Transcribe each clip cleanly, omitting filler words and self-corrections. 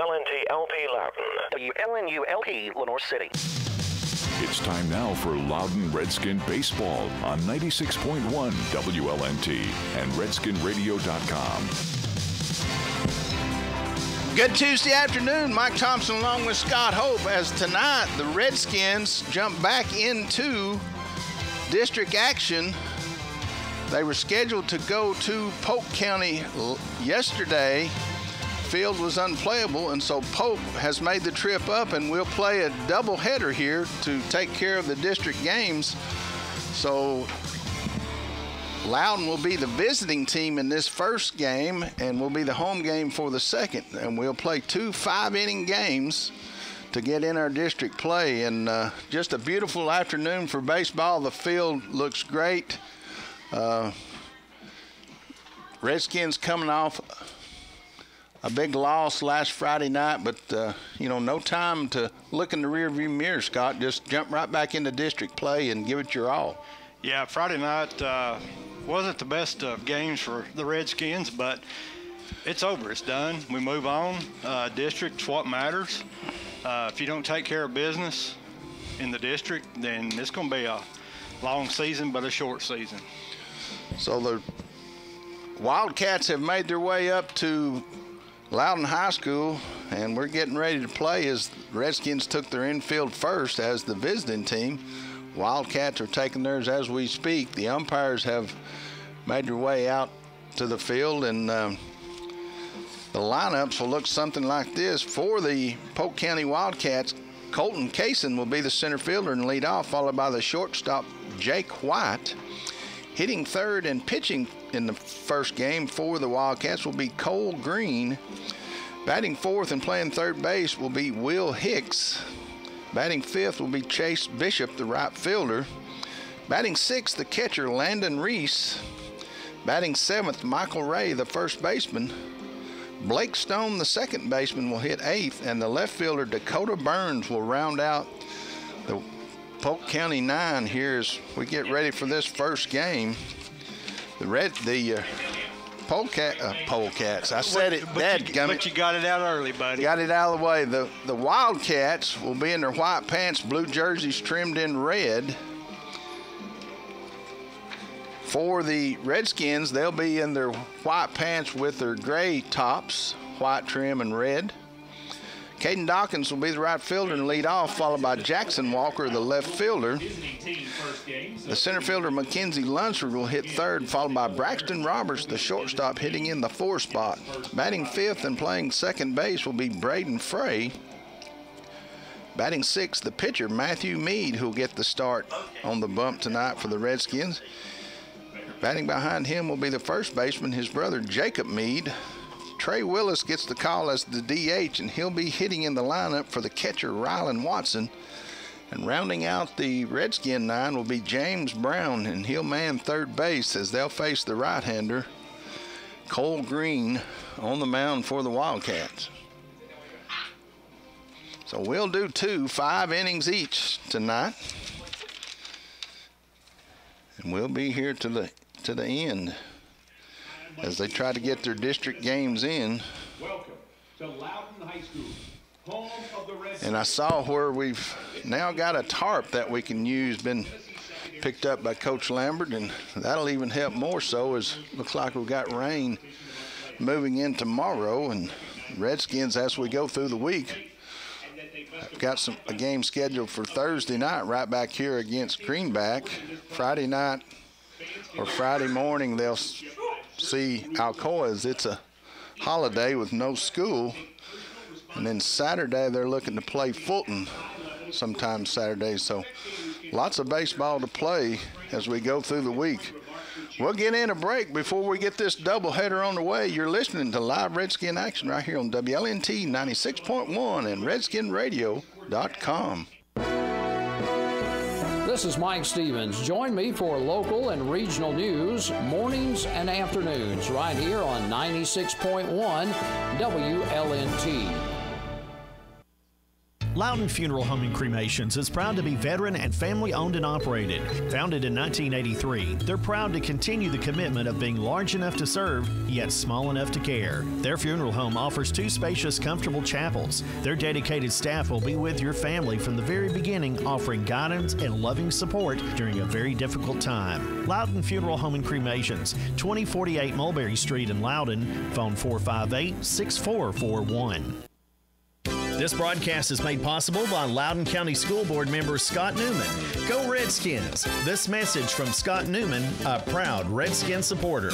WLNT LP Loudon. WLNU-LP Lenore City. It's time now for Loudon Redskin Baseball on 96.1 WLNT and RedskinRadio.com. Good Tuesday afternoon. Mike Thompson along with Scott Hope as tonight the Redskins jump back into district action. They were scheduled to go to Polk County yesterday. Field was unplayable, and so Polk has made the trip up, and we'll play a doubleheader here to take care of the district games. So Loudon will be the visiting team in this first game and will be the home game for the second. And we'll play 2 5-inning games to get in our district play. And just a beautiful afternoon for baseball. The field looks great. Redskins coming off a big loss last Friday night, but, no time to look in the rearview mirror, Scott. Just jump right back into district play and give it your all. Yeah, Friday night wasn't the best of games for the Redskins, but it's over. It's done. We move on. District's what matters. If you don't take care of business in the district, then it's going to be a long season, but a short season. So the Wildcats have made their way up to Loudon High School, and we're getting ready to play as the Redskins took their infield first as the visiting team. Wildcats are taking theirs as we speak. The umpires have made their way out to the field, and the lineups will look something like this. For the Polk County Wildcats, Colton Kaysen will be the center fielder and lead off, followed by the shortstop, Jake White. Hitting third and pitching in the first game for the Wildcats will be Cole Green. Batting fourth and playing third base will be Will Hicks. Batting fifth will be Chase Bishop, the right fielder. Batting sixth, the catcher, Landon Reese. Batting seventh, Michael Ray, the first baseman. Blake Stone, the second baseman, will hit eighth, and the left fielder, Dakota Burns, will round out the Polk County 9 here as we get ready for this first game. The Polecats. I said it. But you got it out early, buddy. Got it out of the way. The Wildcats will be in their white pants, blue jerseys trimmed in red. For the Redskins, they'll be in their white pants with their gray tops, white trim and red. Caden Dawkins will be the right fielder and lead off, followed by Jackson Walker, the left fielder. The center fielder, Mackenzie Lunsford, will hit third, followed by Braxton Roberts, the shortstop, hitting in the 4 spot. Batting fifth and playing second base will be Braden Frey. Batting sixth, the pitcher, Matthew Mead, who will get the start on the bump tonight for the Redskins. Batting behind him will be the first baseman, his brother, Jacob Mead. Trey Willis gets the call as the DH, and he'll be hitting in the lineup for the catcher, Rylan Watson. And rounding out the Redskin 9 will be James Brown, and he'll man third base as they'll face the right-hander, Cole Green, on the mound for the Wildcats. So we'll do 2 5 innings each tonight. And we'll be here to the end as they try to get their district games in. Welcome to Loudon High School, home of the Redskins. And I saw where we've now got a tarp that we can use, been picked up by Coach Lambert, and that'll even help more so as looks like we've got rain moving in tomorrow. And Redskins, as we go through the week, I've got a game scheduled for Thursday night right back here against Greenback. Friday night or Friday morning they'll see Alcoa as it's a holiday with no school. And then Saturday they're looking to play Fulton sometime Saturday. So lots of baseball to play as we go through the week. We'll get in a break before we get this doubleheader on the way. You're listening to live Redskin action right here on WLNT 96.1 and RedskinRadio.com. This is Mike Stevens. Join me for local and regional news, mornings and afternoons, right here on 96.1 WLNT. Loudon Funeral Home and Cremations is proud to be veteran and family owned and operated. Founded in 1983, they're proud to continue the commitment of being large enough to serve, yet small enough to care. Their funeral home offers 2 spacious, comfortable chapels. Their dedicated staff will be with your family from the very beginning, offering guidance and loving support during a very difficult time. Loudon Funeral Home and Cremations, 2048 Mulberry Street in Loudon. Phone 458-6441. This broadcast is made possible by Loudon County School Board member Scott Newman. Go Redskins! This message from Scott Newman, a proud Redskin supporter.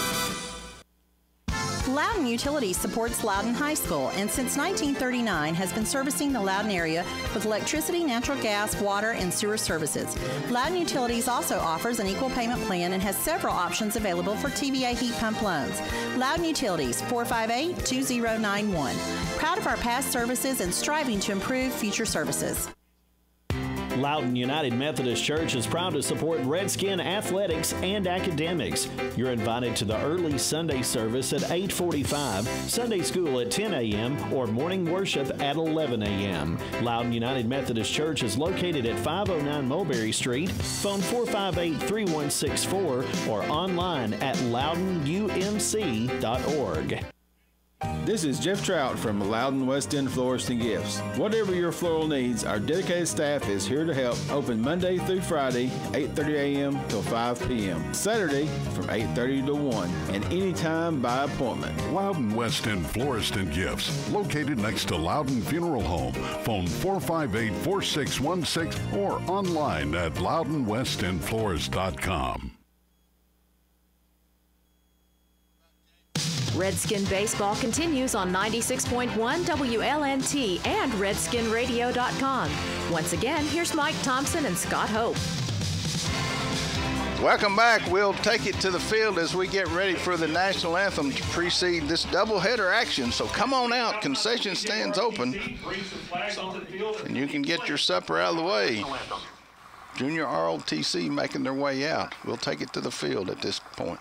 Loudon Utilities supports Loudon High School and since 1939 has been servicing the Loudon area with electricity, natural gas, water, and sewer services. Loudon Utilities also offers an equal payment plan and has several options available for TVA heat pump loans. Loudon Utilities, 458-2091. Proud of our past services and striving to improve future services. Loudon United Methodist Church is proud to support Redskin athletics and academics. You're invited to the early Sunday service at 8:45, Sunday school at 10 a.m., or morning worship at 11 a.m. Loudon United Methodist Church is located at 509 Mulberry Street. Phone 458-3164 or online at loudonumc.org. This is Jeff Trout from Loudon West End Florist and Gifts. Whatever your floral needs, our dedicated staff is here to help. Open Monday through Friday, 8:30 a.m. till 5 p.m. Saturday from 8:30 to 1, and anytime by appointment. Loudon West End Florist and Gifts, located next to Loudon Funeral Home. Phone 458-4616 or online at loudonwestendflorist.com. Redskin Baseball continues on 96.1 WLNT and RedskinRadio.com. Once again, here's Mike Thompson and Scott Hope. Welcome back. We'll take it to the field as we get ready for the national anthem to precede this doubleheader action. So come on out. Concession stands open, and you can get your supper out of the way. Junior ROTC making their way out. We'll take it to the field at this point.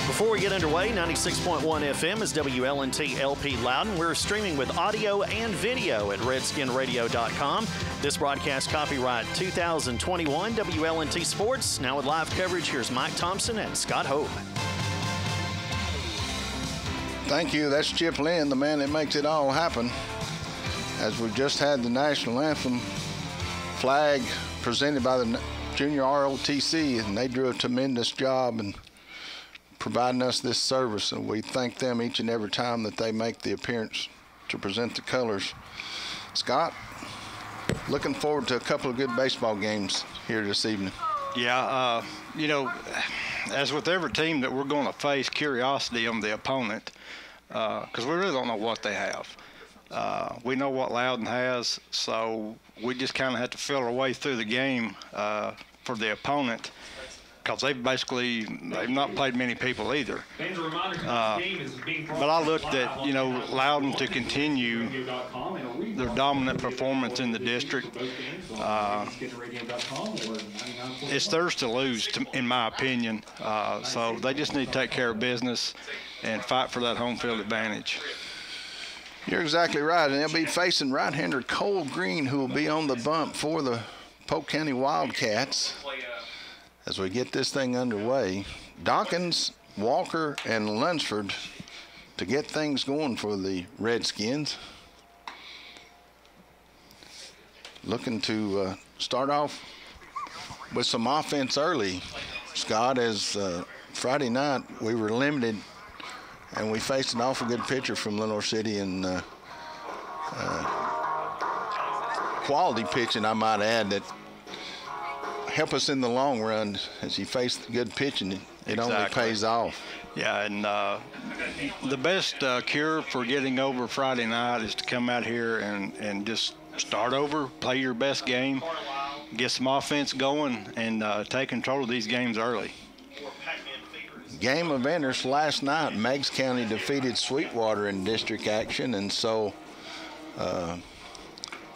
Before we get underway, 96.1 FM is WLNT LP Loudon. We're streaming with audio and video at RedskinRadio.com. This broadcast copyright 2021 WLNT Sports. Now with live coverage, here's Mike Thompson and Scott Hope. Thank you. That's Chip Lynn, the man that makes it all happen. as we just had the national anthem flag presented by the Junior ROTC, and they do a tremendous job in providing us this service, and we thank them each and every time that they make the appearance to present the colors. Scott, looking forward to a couple of good baseball games here this evening. Yeah, you know, as with every team that we're going to face, curiosity on the opponent, because we really don't know what they have. We know what Loudon has, so we just kind of have to feel our way through the game for the opponent, because they've not played many people either. But I looked at, you know, Loudon to continue their dominant performance in the district. It's theirs to lose, in my opinion. So they just need to take care of business and fight for that home field advantage. You're exactly right, and they'll be facing right-hander Cole Green, who will be on the bump for the Polk County Wildcats. As we get this thing underway, Dawkins, Walker, and Lunsford to get things going for the Redskins. Looking to start off with some offense early, Scott, as Friday night we were limited and we faced an awful good pitcher from Lenore City, and quality pitching, I might add, that help us in the long run. As you face good pitching, it only pays off. Yeah, and the best cure for getting over Friday night is to come out here and just start over, play your best game, get some offense going, and take control of these games early. Game of interest last night, Meigs County defeated Sweetwater in district action, and so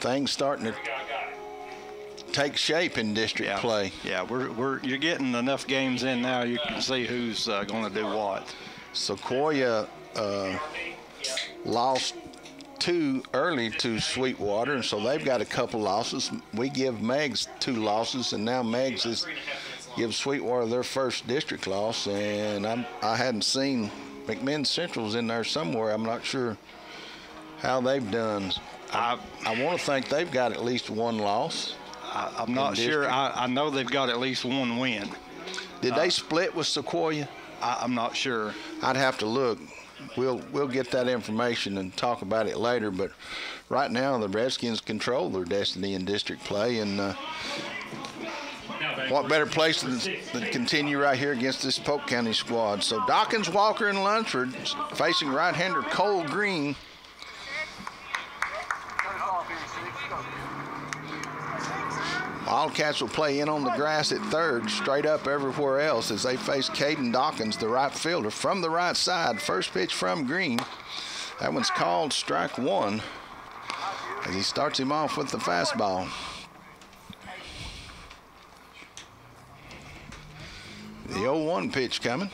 things starting to take shape in district play. Yeah, you're getting enough games in now, you can see who's going to do what. Sequoia lost 2 early to Sweetwater, and so they've got a couple losses. We give Meigs 2 losses, and now Meigs gives Sweetwater their first district loss, and I hadn't seen McMinn Central's in there somewhere. I'm not sure how they've done. I want to think they've got at least 1 loss. I'm not sure. I know they've got at least 1 win. Did they split with Sequoia? I'm not sure. I'd have to look. We'll get that information and talk about it later. But right now, the Redskins control their destiny in district play, and what better place than continue right here against this Polk County squad. So Dawkins, Walker, and Lunsford facing right-hander Cole Green. Wildcats will play in on the grass at third, straight up everywhere else, as they face Caden Dawkins, the right fielder, from the right side. First pitch from Green. That one's called strike 1 as he starts him off with the fastball. The 0-1 pitch coming.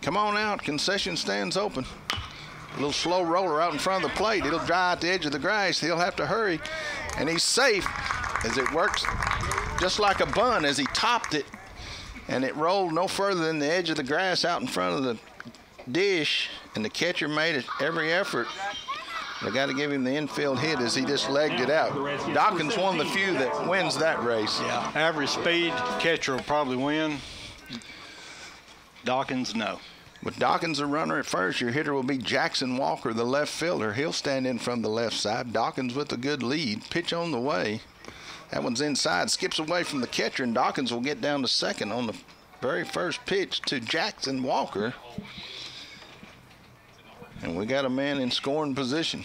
Come on out, concession stands open. A little slow roller out in front of the plate. It'll dry at the edge of the grass. He'll have to hurry, and he's safe as it works just like a bun as he topped it, and it rolled no further than the edge of the grass out in front of the dish, and the catcher made every effort. They got to give him the infield hit as he just legged it out. Dawkins one of the few that wins that race. Yeah, average speed, catcher will probably win. Dawkins, no. With Dawkins a runner at first, your hitter will be Jackson Walker, the left fielder. He'll stand in from the left side. Dawkins with a good lead. Pitch on the way. That one's inside, skips away from the catcher, and Dawkins will get down to second on the very first pitch to Jackson Walker. And we got a man in scoring position.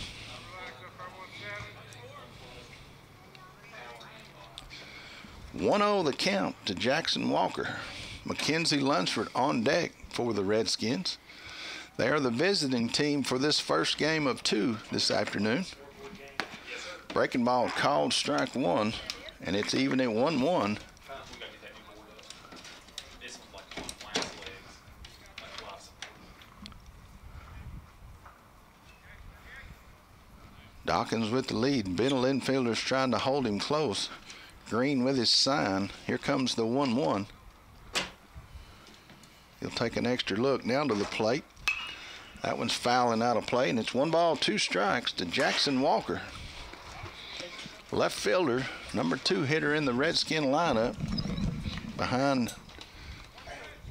(1-0) the count to Jackson Walker. Mackenzie Lunsford on deck for the Redskins. They are the visiting team for this first game of 2 this afternoon. Breaking ball called strike 1, and it's even at 1-1. Dawkins with the lead. Bentle infielders trying to hold him close. Green with his sign. Here comes the 1-1. He'll take an extra look down to the plate. That one's fouling out of play, and it's 1 ball, 2 strikes to Jackson Walker. Left fielder, number 2 hitter in the Redskin lineup behind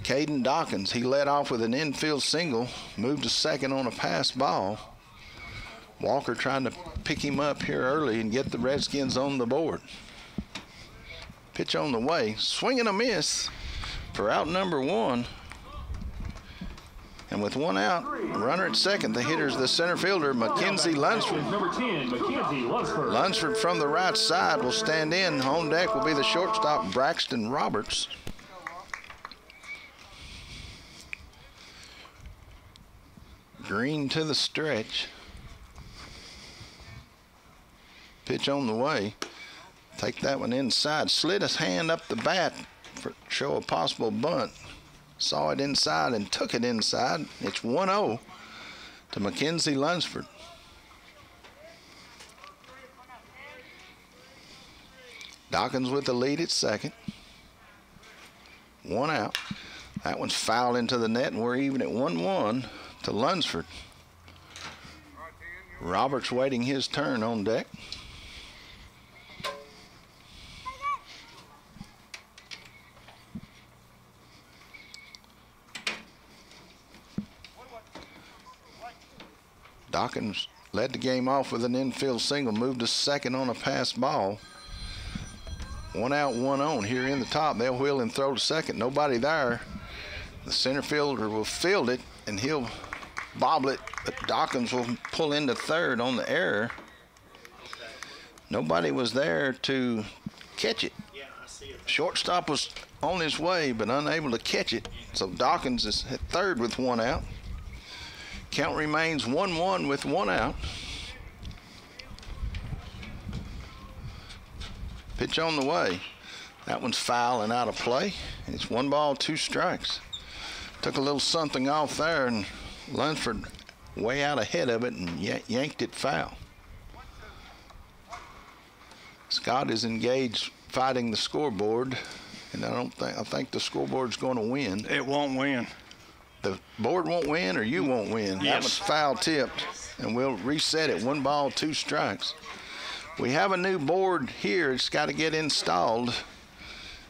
Caden Dawkins. He led off with an infield single, moved to second on a pass ball. Walker trying to pick him up here early and get the Redskins on the board. Pitch on the way, swing and a miss for out number 1. And with 1 out, runner at second, the hitter's the center fielder, Mackenzie Lunsford. Number 10, Mackenzie Lunsford. Lunsford from the right side will stand in. On deck will be the shortstop, Braxton Roberts. Green to the stretch. Pitch on the way. Take that one inside. Slid his hand up the bat for show a possible bunt. Saw it inside and took it inside. It's 1-0 to Mackenzie Lunsford. Dawkins with the lead at second. 1 out. That one's fouled into the net, and we're even at 1-1 to Lunsford. Roberts waiting his turn on deck. Dawkins led the game off with an infield single, moved to second on a pass ball. 1 out, 1 on. Here in the top, they'll wheel and throw to second. Nobody there. The center fielder will field it, and he'll bobble it, but Dawkins will pull into third on the error. Nobody was there to catch it. Shortstop was on his way, but unable to catch it. So Dawkins is at third with 1 out. Count remains 1-1 with 1 out. Pitch on the way. That one's foul and out of play. It's 1 ball, 2 strikes. Took a little something off there, and Lunsford way out ahead of it and yanked it foul. Scott is engaged fighting the scoreboard, and I think the scoreboard's going to win. It won't win. The board won't win, or you won't win. Yes. That was foul tipped, and we'll reset it. 1 ball, 2 strikes. We have a new board here. It's got to get installed,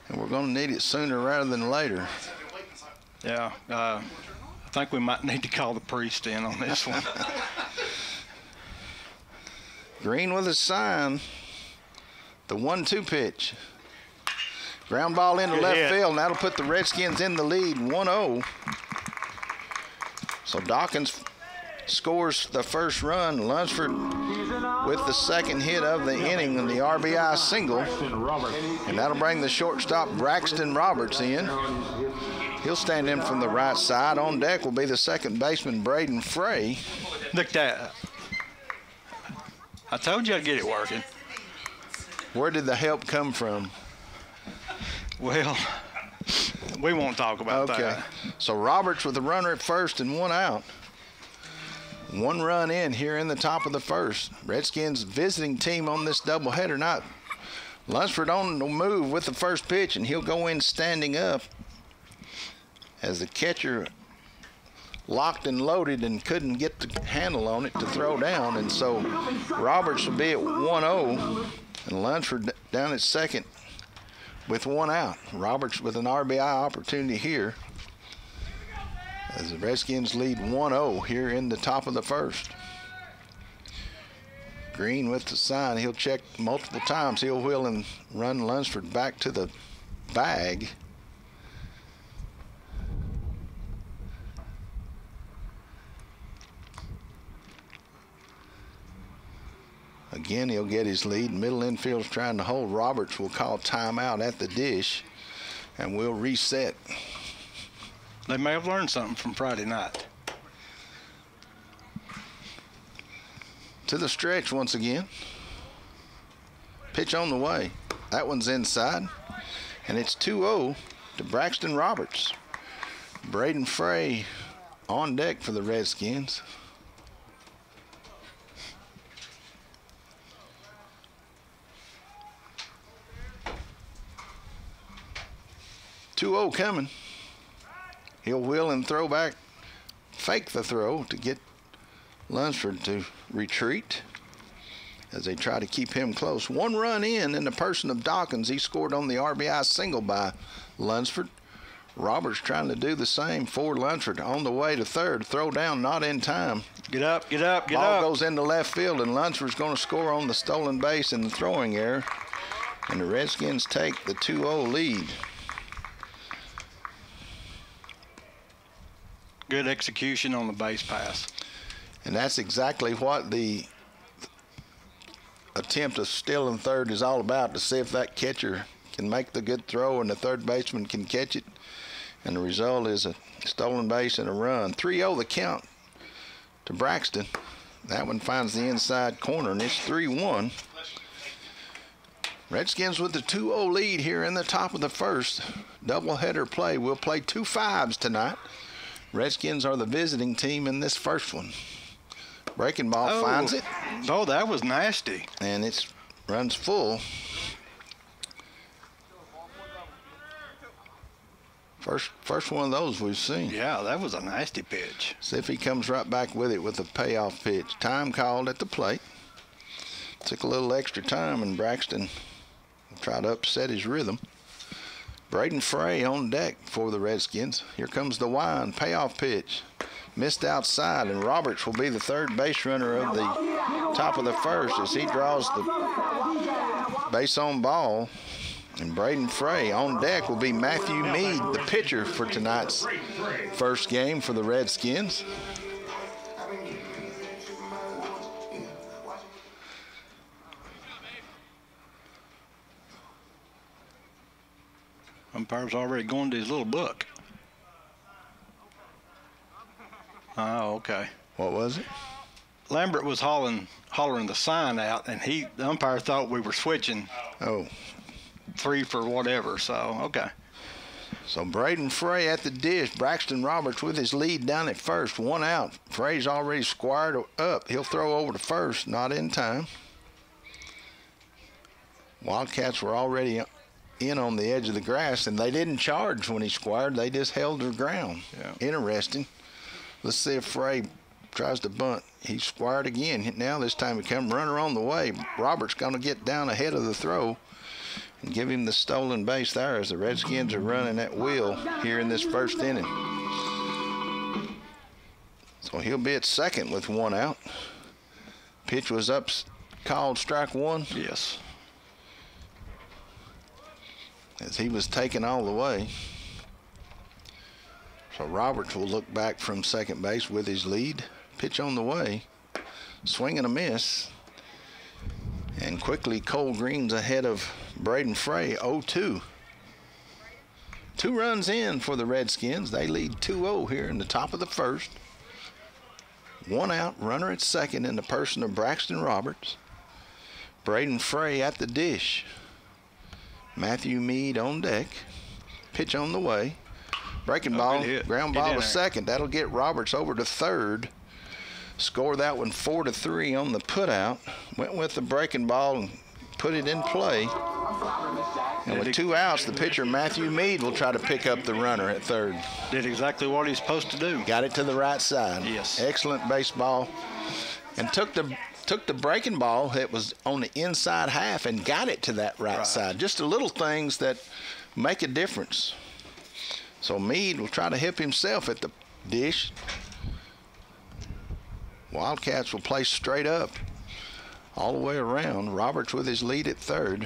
and we're going to need it sooner rather than later. Yeah, I think we might need to call the priest in on this one. Green with a sign. The 1-2 pitch. Ground ball into Good left hit. field, and that'll put the Redskins in the lead, 1-0. So Dawkins scores the first run. Lunsford with the second hit of the inning and the RBI single. And that'll bring the shortstop Braxton Roberts in. He'll stand in from the right side. On deck will be the second baseman Braden Frey. Look at that. I told you I'd get it working. Where did the help come from? Well, we won't talk about that. Okay. So Roberts with a runner at first and 1 out. 1 run in here in the top of the first. Redskins visiting team on this doubleheader night. Lunsford on the move with the first pitch, and he'll go in standing up as the catcher locked and loaded and couldn't get the handle on it to throw down. And so Roberts will be at 1-0, and Lunsford down at second with 1 out. Roberts with an RBI opportunity here as the Redskins lead 1-0 here in the top of the first. Green with the sign. He'll check multiple times. He'll wheel and run Lunsford back to the bag. Again, he'll get his lead. Middle infield's trying to hold. Roberts will call timeout at the dish, and we'll reset. They may have learned something from Friday night. To the stretch once again. Pitch on the way. That one's inside, and it's 2-0 to Braxton Roberts. Braden Frey on deck for the Redskins. Coming. He'll wheel and throw back fake the throw to get Lunsford to retreat as they try to keep him close. One run in the person of Dawkins. He scored on the RBI single by Lunsford. Roberts trying to do the same for Lunsford on the way to third. Throw down, not in time. Get up, get up, get Ball up. goes into left field, and Lunsford's going to score on the stolen base in the throwing error. And the Redskins take the 2-0 lead. Good execution on the base pass. And that's exactly what the attempt of stealing third is all about, to see if that catcher can make the good throw and the third baseman can catch it. And the result is a stolen base and a run. 3-0 the count to Braxton. That one finds the inside corner, and it's 3-1. Redskins with the 2-0 lead here in the top of the first. Doubleheader play. We'll play 2 5s tonight. Redskins are the visiting team in this first one. Breaking ball finds it. Oh, that was nasty. And it runs full. First one of those we've seen. Yeah, that was a nasty pitch. See if he comes right back with it with a payoff pitch. Time called at the plate. Took a little extra time, and Braxton tried to upset his rhythm. Braden Frey on deck for the Redskins. Here comes the wind. Payoff pitch. Missed outside, and Roberts will be the third base runner of the top of the first as he draws the base on ball. And Braden Frey on deck will be Matthew Mead, the pitcher for tonight's first game for the Redskins. Umpire's already going to his little book. Oh, okay. What was it? Lambert was hollering the sign out, and the umpire thought we were switching. Oh. 3 for whatever, so, okay. So Braden Frey at the dish. Braxton Roberts with his lead down at first. 1 out. Frey's already squared up. He'll throw over to first. Not in time. Wildcats were already in on the edge of the grass, and they didn't charge when he squared. They just held their ground. Yeah. Interesting. Let's see if Frey tries to bunt. He squared again. Now this time he come runner on the way. Roberts going to get down ahead of the throw and give him the stolen base there as the Redskins are running at will here in this first inning. So he'll be at second with 1 out. Pitch was up, called strike 1. Yes. As he was taken all the way. So Roberts will look back from second base with his lead. Pitch on the way. Swing and a miss. And quickly Cole Green's ahead of Braden Frey, 0-2. 2 runs in for the Redskins. They lead 2-0 here in the top of the first. 1 out, runner at second in the person of Braxton Roberts. Braden Frey at the dish. Matthew Mead on deck. Pitch on the way. Breaking ball, ground ball to second. That'll get Roberts over to third. Score that one 4-3 on the putout. Went with the breaking ball and put it in play. And with 2 outs, the pitcher Matthew Mead will try to pick up the runner at third. Did exactly what he's supposed to do. Got it to the right side. Yes. Excellent baseball. And took the breaking ball that was on the inside half and got it to that right side. Just the little things that make a difference. So Mead will try to hip himself at the dish. Wildcats will play straight up all the way around. Roberts with his lead at third.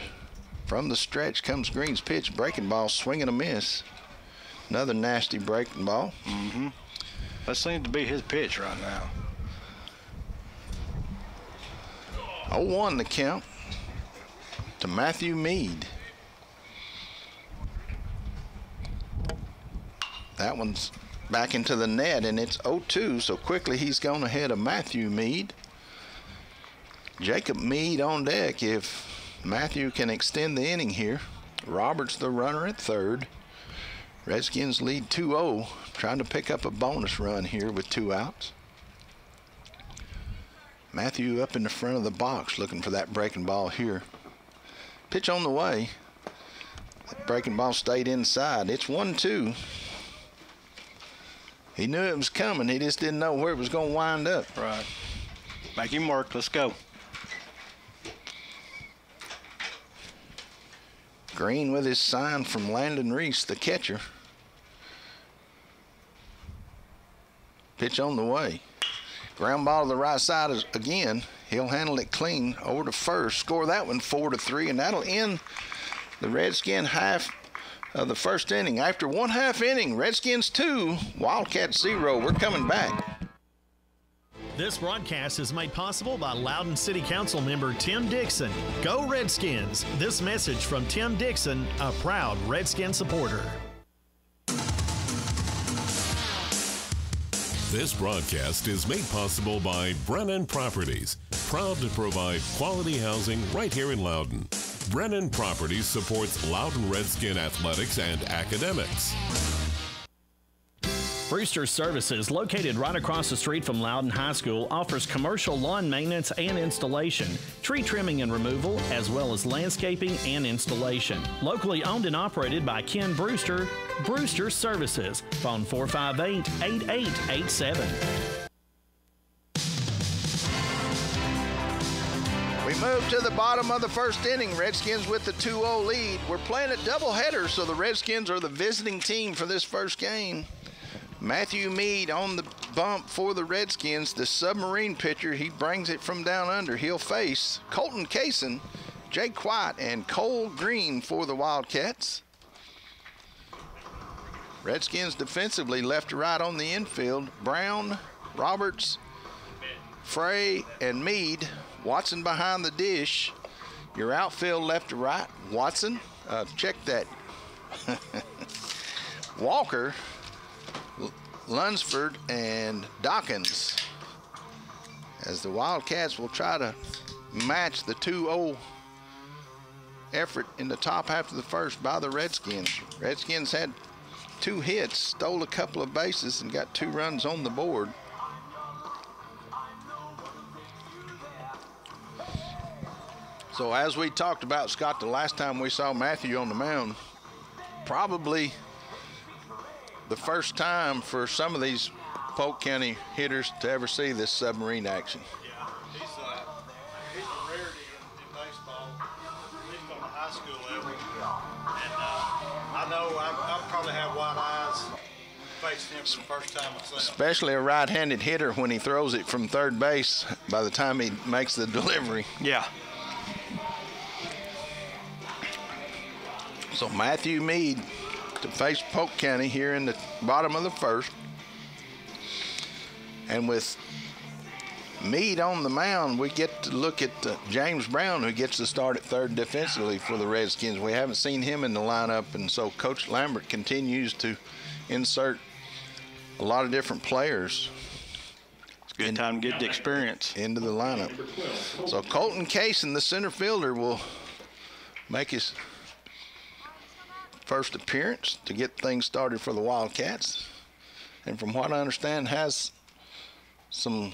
From the stretch comes Green's pitch. Breaking ball, swing and a miss. Another nasty breaking ball. Mm-hmm. That seems to be his pitch right now. 0-1 the count to Matthew Mead. That one's back into the net, and it's 0-2, so quickly he's gone ahead of Matthew Mead. Jacob Mead on deck if Matthew can extend the inning here. Roberts the runner at third. Redskins lead 2-0, trying to pick up a bonus run here with 2 outs. Matthew up in the front of the box looking for that breaking ball here. Pitch on the way. That breaking ball stayed inside. It's 1-2. He knew it was coming. He just didn't know where it was going to wind up. Right. Make him work. Let's go. Green with his sign from Landon Reese, the catcher. Pitch on the way. Ground ball to the right side again. He'll handle it clean over to first. Score that one 4-3, and that'll end the Redskin half of the first inning. After 1/2 inning, Redskins 2, Wildcats 0. We're coming back. This broadcast is made possible by Loudon City Council member Tim Dixon. Go Redskins! This message from Tim Dixon, a proud Redskin supporter. This broadcast is made possible by Brennan Properties, proud to provide quality housing right here in Loudon. Brennan Properties supports Loudon Redskin athletics and academics. Brewster Services, located right across the street from Loudon High School, offers commercial lawn maintenance and installation, tree trimming and removal, as well as landscaping and installation. Locally owned and operated by Ken Brewster, Brewster Services. Phone 458-8887. We move to the bottom of the first inning. Redskins with the 2-0 lead. We're playing a doubleheader, so the Redskins are the visiting team for this first game. Matthew Meade on the bump for the Redskins, the submarine pitcher. He brings it from down under. He'll face Colton Kaysen, Jake White, and Cole Green for the Wildcats. Redskins defensively left to right on the infield. Brown, Roberts, Frey, and Meade. Watson behind the dish. Your outfield left to right. Watson, check that. Walker, Lunsford, and Dawkins, as the Wildcats will try to match the 2-0 effort in the top half of the first by the Redskins. Redskins had 2 hits, stole a couple of bases, and got 2 runs on the board. So as we talked about, Scott, the last time we saw Matthew on the mound, probably the first time for some of these Polk County hitters to ever see this submarine action. Yeah, he's a rarity in baseball, at least on the high school level. And I know I'll probably have wide eyes facing him for the first time myself. Especially a right-handed hitter when he throws it from third base by the time he makes the delivery. Yeah. So Matthew Meade to face Polk County here in the bottom of the first. And with Meade on the mound, we get to look at James Brown, who gets to start at third defensively for the Redskins. We haven't seen him in the lineup, and so Coach Lambert continues to insert a lot of different players. It's a good time to get the experience into the lineup. So Colton Kaysen, the center fielder, will make his first appearance to get things started for the Wildcats, and from what I understand has some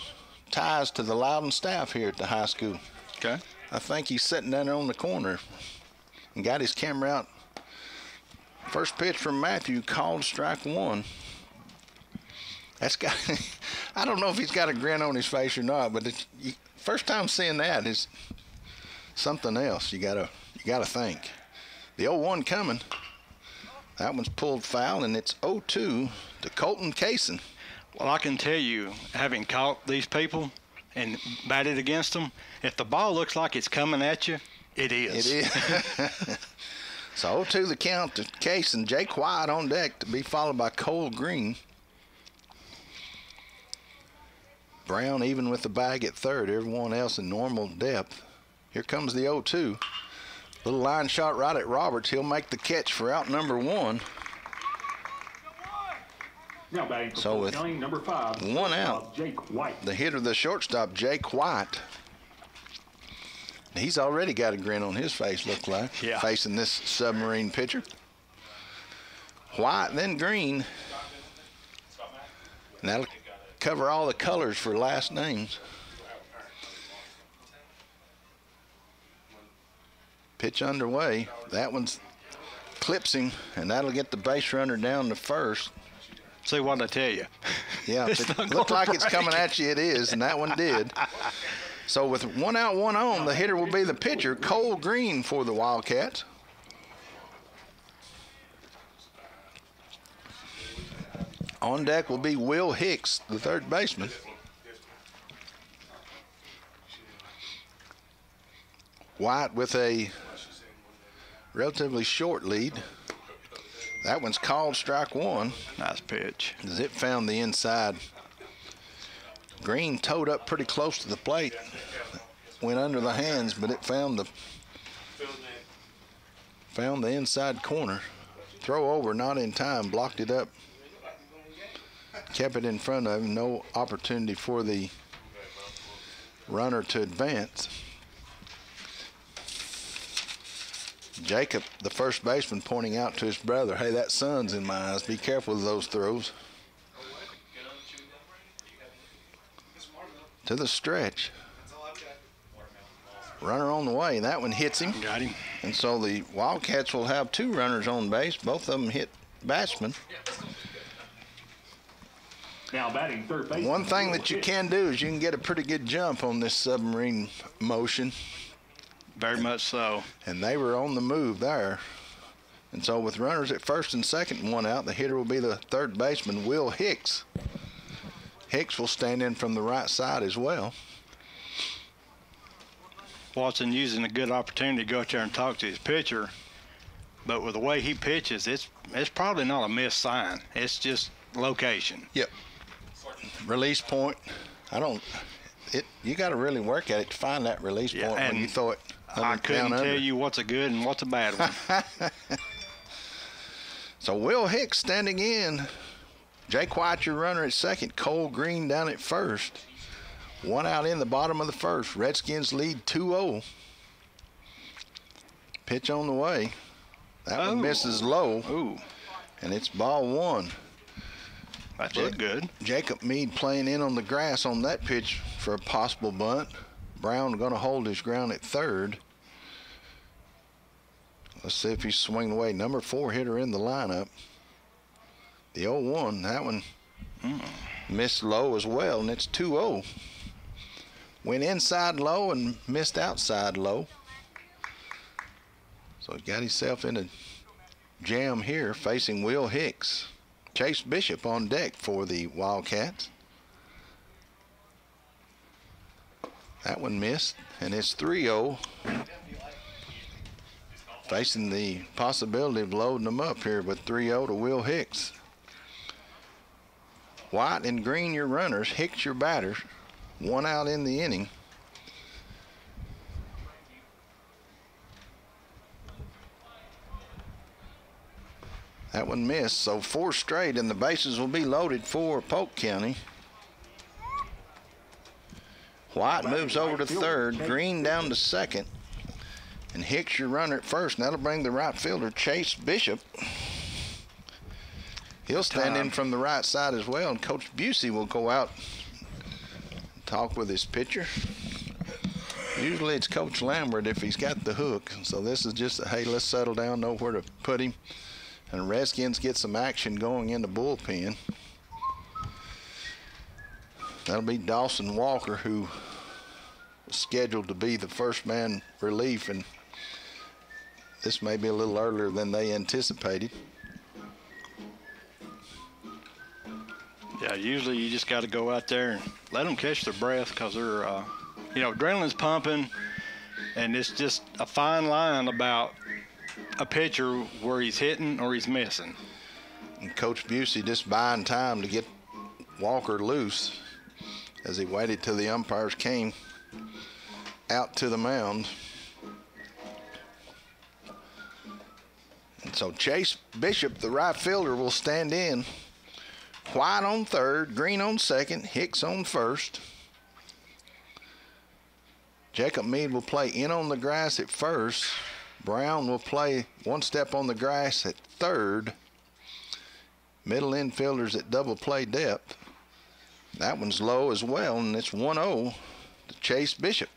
ties to the Loudon staff here at the high school. Okay. I think he's sitting down there on the corner and got his camera out. First pitch from Matthew, called strike 1. That's got I don't know if he's got a grin on his face or not, but first time seeing that is something else. You gotta think. The 0-1 coming. That one's pulled foul, and it's 0-2 to Colton Kaysen. Well, I can tell you, having caught these people and batted against them, if the ball looks like it's coming at you, it is. It is. So 0-2 the count to Kaysen. Jake White on deck to be followed by Cole Green. Brown even with the bag at third. Everyone else in normal depth. Here comes the 0-2. Little line shot right at Roberts. He'll make the catch for out number 1. Now batting for so with number 5, 1 out, Jake White. The hitter, the shortstop, Jake White. He's already got a grin on his face, look like, facing this submarine pitcher. White, then Green. And that'll cover all the colors for last names. Pitch underway. That one's clips him, and that'll get the base runner down to first. See what I tell you. Yeah, if it looked like it's coming at you, it is, and that one did. So with 1 out, 1 on, the hitter will be the pitcher, Cole Green, for the Wildcats. On deck will be Will Hicks, the third baseman. White with a relatively short lead. That one's called strike one. Nice pitch. As it found the inside. Green towed up pretty close to the plate. Went under the hands, but it found the inside corner. Throw over, not in time, blocked it up. Kept it in front of him. No opportunity for the runner to advance. Jacob, the first baseman, pointing out to his brother, hey, that sun's in my eyes. Be careful of those throws. To the stretch. Runner on the way. That one hits him. Got him. And so the Wildcats will have 2 runners on base. Both of them hit batsmen. Now batting third base. One thing that you can do is you can get a pretty good jump on this submarine motion. Very much so. And they were on the move there. And so with runners at first and second and 1 out, the hitter will be the third baseman, Will Hicks. Hicks will stand in from the right side as well. Watson using a good opportunity to go out there and talk to his pitcher. But with the way he pitches, it's probably not a missed sign. It's just location. Yep. Release point. You got to really work at it to find that release point when you throw it. I couldn't tell you what's a good and what's a bad one. So Will Hicks standing in. Jake White, your runner at second. Cole Green down at first. 1 out in the bottom of the first. Redskins lead 2-0. Pitch on the way. That one misses low. Ooh. And it's ball 1. That's good. Jacob Meade playing in on the grass on that pitch for a possible bunt. Brown going to hold his ground at third. Let's see if he's swinging away. Number 4 hitter in the lineup. The 0-1, that one missed low as well, and it's 2-0. Went inside low and missed outside low. So he got himself in a jam here facing Will Hicks. Chase Bishop on deck for the Wildcats. That one missed, and it's 3-0. Facing the possibility of loading them up here with 3-0 to Will Hicks. White and Green, your runners. Hicks, your batters. 1 out in the inning. That one missed, so 4 straight, and the bases will be loaded for Polk County. White moves over to third, Green down to second, and Hicks, your runner at first, and that'll bring the right fielder, Chase Bishop. He'll stand in from the right side as well, and Coach Busey will go out and talk with his pitcher. Usually it's Coach Lambert if he's got the hook, so this is just a, hey, let's settle down, know where to put him. And Redskins get some action going in the bullpen. That'll be Dawson Walker, who was scheduled to be the first man relief, and this may be a little earlier than they anticipated. Yeah, usually you just got to go out there and let them catch their breath because they're, adrenaline's pumping, and it's just a fine line about a pitcher where he's hitting or he's missing. And Coach Busey just buying time to get Walker loose as he waited till the umpires came out to the mound. And so Chase Bishop, the right fielder, will stand in. White on third, Green on second, Hicks on first. Jacob Meade will play in on the grass at first. Brown will play 1 step on the grass at third. Middle infielders at double play depth. That one's low as well, and it's 1-0 to Chase Bishop.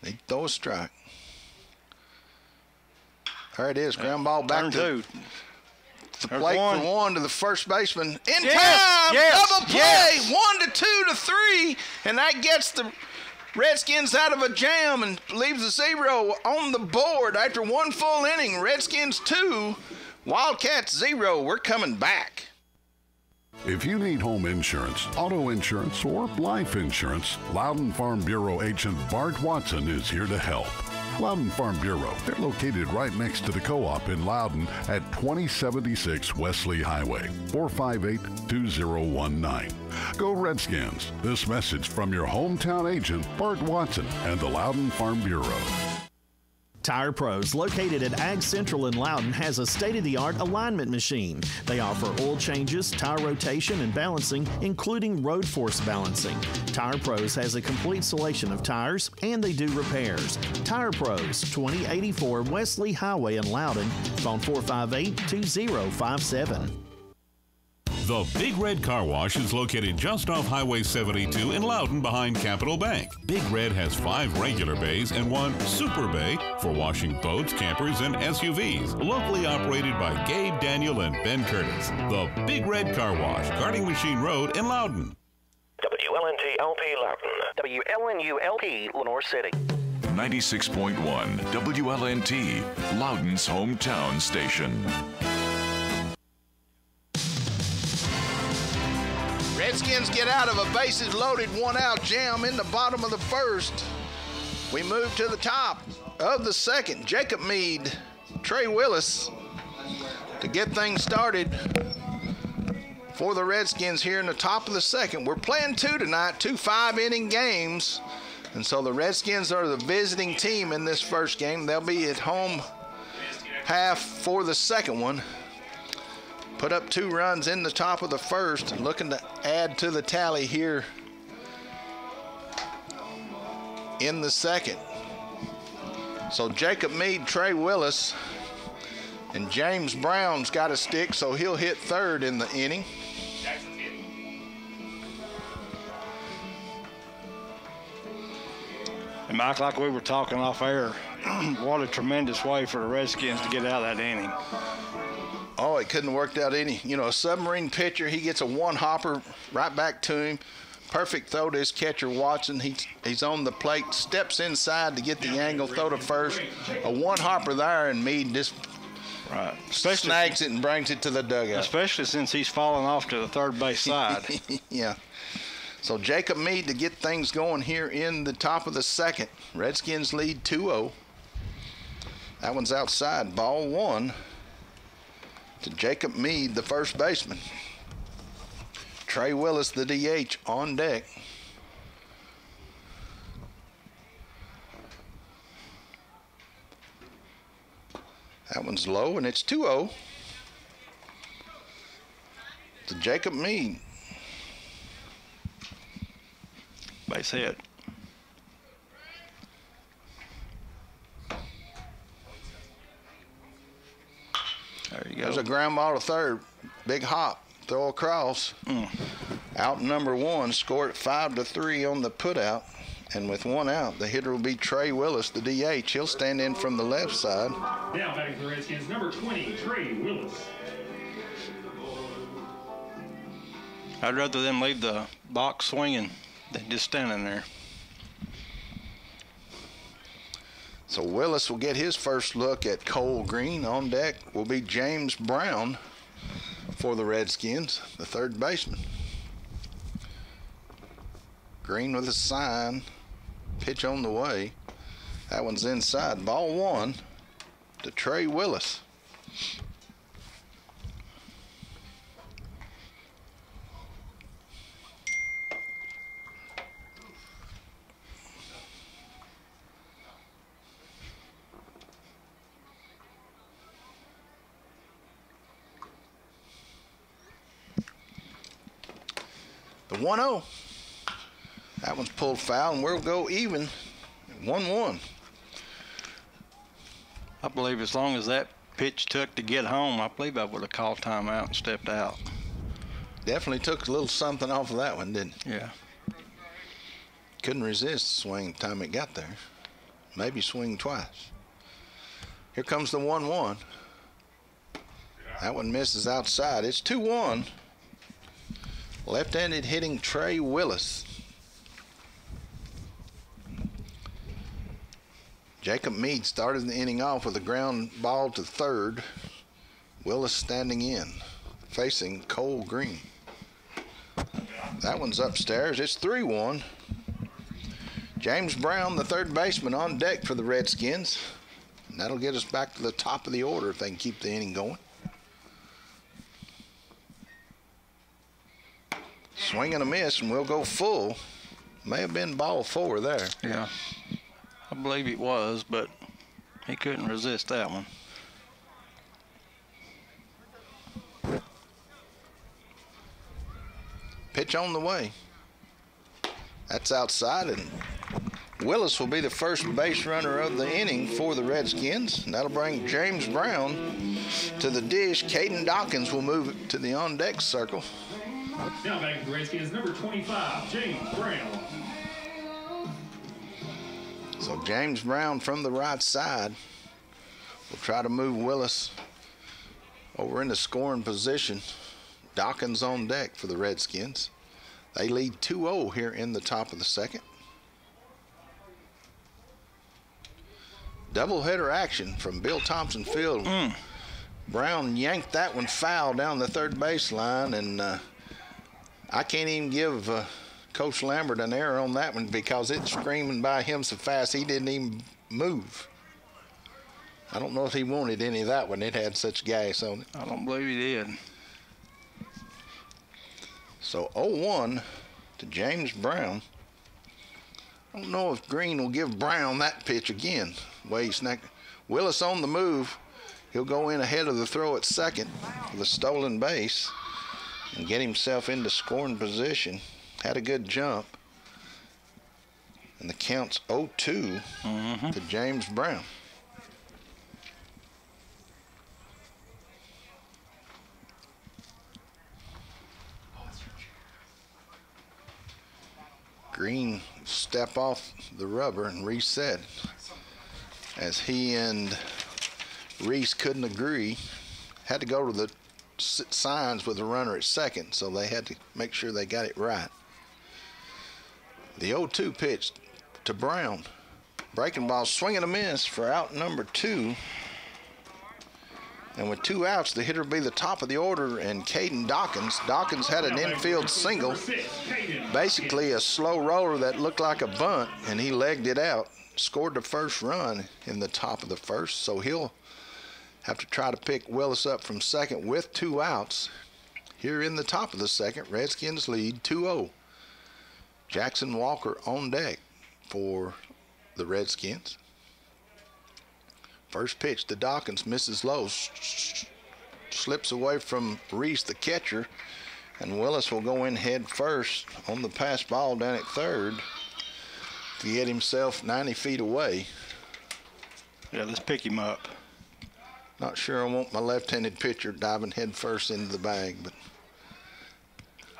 He throw a strike. There it is. Ground ball back to the plate for one to the first baseman. In time! Double play! 1 to 2 to 3. And that gets the Redskins out of a jam and leaves the 0 on the board after one full inning. Redskins 2, Wildcats 0. We're coming back. If you need home insurance, auto insurance, or life insurance, Loudon Farm Bureau agent Bart Watson is here to help. Loudon Farm Bureau, they're located right next to the co-op in Loudon at 2076 Wesley Highway, 458-2019. Go Redskins. This message from your hometown agent, Bart Watson, and the Loudon Farm Bureau. Tire Pros, located at Ag Central in Loudon, has a state-of-the-art alignment machine. They offer oil changes, tire rotation, and balancing, including road force balancing. Tire Pros has a complete selection of tires, and they do repairs. Tire Pros, 2084 Wesley Highway in Loudon. Phone 458-2057. The Big Red Car Wash is located just off Highway 72 in Loudon behind Capital Bank. Big Red has 5 regular bays and 1 super bay for washing boats, campers, and SUVs. Locally operated by Gabe, Daniel, and Ben Curtis. The Big Red Car Wash, Garden Machine Road in Loudon. WLNT LP Loudon. WLNU LP Lenore City. 96.1 WLNT, Loudon's hometown station. Redskins get out of a bases-loaded one-out jam in the bottom of the first. We move to the top of the second. Jacob Meade, Trey Willis to get things started for the Redskins here in the top of the second. We're playing 2 tonight, 2 5-inning games. And so the Redskins are the visiting team in this first game. They'll be at home half for the second one. Put up 2 runs in the top of the first and looking to add to the tally here in the second. So Jacob Meade, Trey Willis, and James Brown's got a stick, so he'll hit third in the inning. And Mike, like we were talking off air, what a tremendous way for the Redskins to get out of that inning. Oh, it couldn't have worked out any. You know, a submarine pitcher, he gets a one-hopper right back to him. Perfect throw to his catcher, Watson. He's on the plate, steps inside to get the angle, throw to first. A one-hopper there, and Meade just snags it and brings it to the dugout. Especially since he's fallen off to the third base side. Yeah. So Jacob Meade to get things going here in the top of the second. Redskins lead 2-0. That one's outside. Ball 1 to Jacob Meade, the first baseman. Trey Willis, the DH, on deck. That one's low, and it's 2-0 to Jacob Meade. Base hit. There you go. There's a ground ball to third. Big hop. Throw across. Out number 1. Score it 5-3 on the putout. And with 1 out, the hitter will be Trey Willis, the DH. He'll stand in from the left side. Now batting for the Redskins, number 20, Trey Willis. I'd rather them leave the box swinging than just standing there. So Willis will get his first look at Cole Green. On deck will be James Brown for the Redskins, the third baseman. Green with a sign. Pitch on the way. That one's inside. Ball 1 to Trey Willis. The 1-0. That one's pulled foul, and we'll go even. 1-1. I believe as long as that pitch took to get home, I believe I would have called timeout and stepped out. Definitely took a little something off of that one, didn't it? Yeah. Couldn't resist the swing the time it got there. maybe swing twice. Here comes the 1-1. That one misses outside. It's 2-1. Left-handed hitting Trey Willis. Jacob Meade started the inning off with a ground ball to third. Willis standing in, facing Cole Green. That one's upstairs. It's 3-1. James Brown, the third baseman, on deck for the Redskins. And that'll get us back to the top of the order if they can keep the inning going. Swing and a miss, and we'll go full. May have been ball 4 there. Yeah, I believe it was, but he couldn't resist that one. Pitch on the way. That's outside, and Willis will be the first base runner of the inning for the Redskins. And that'll bring James Brown to the dish. Caden Dawkins will move it to the on-deck circle. Now back to the Redskins, number 25, James Brown. So James Brown from the right side will try to move Willis over into scoring position. Dawkins on deck for the Redskins. They lead 2-0 here in the top of the second. Doubleheader action from Bill Thompson Field. Brown yanked that one foul down the third baseline, and I can't even give Coach Lambert an error on that one because it's screaming by him so fast he didn't even move. I don't know if he wanted any of that one. It had such gas on it. I don't believe he did. So 0-1 to James Brown. I don't know if Green will give Brown that pitch again. Way he snapped. Willis on the move. He'll go in ahead of the throw at second for the stolen base and get himself into scoring position. Had a good jump. And the count's 0-2 to James Brown. Green step off the rubber and reset as he and Reese couldn't agree. Had to go to the signs with the runner at second, so they had to make sure they got it right. The 0-2 pitch to Brown. Breaking ball, swing and a miss for out number 2. And with 2 outs, the hitter will be the top of the order, and Caden Dawkins. Dawkins had an infield single, basically a slow roller that looked like a bunt, and he legged it out. Scored the first run in the top of the first, so he'll have to try to pick Willis up from second with 2 outs. Here in the top of the second, Redskins lead 2-0. Jackson Walker on deck for the Redskins. First pitch to Dawkins, misses low, slips away from Reese, the catcher, and Willis will go in head first on the pass ball down at third to get himself 90 feet away. Yeah, let's pick him up. Not sure I want my left-handed pitcher diving head first into the bag, but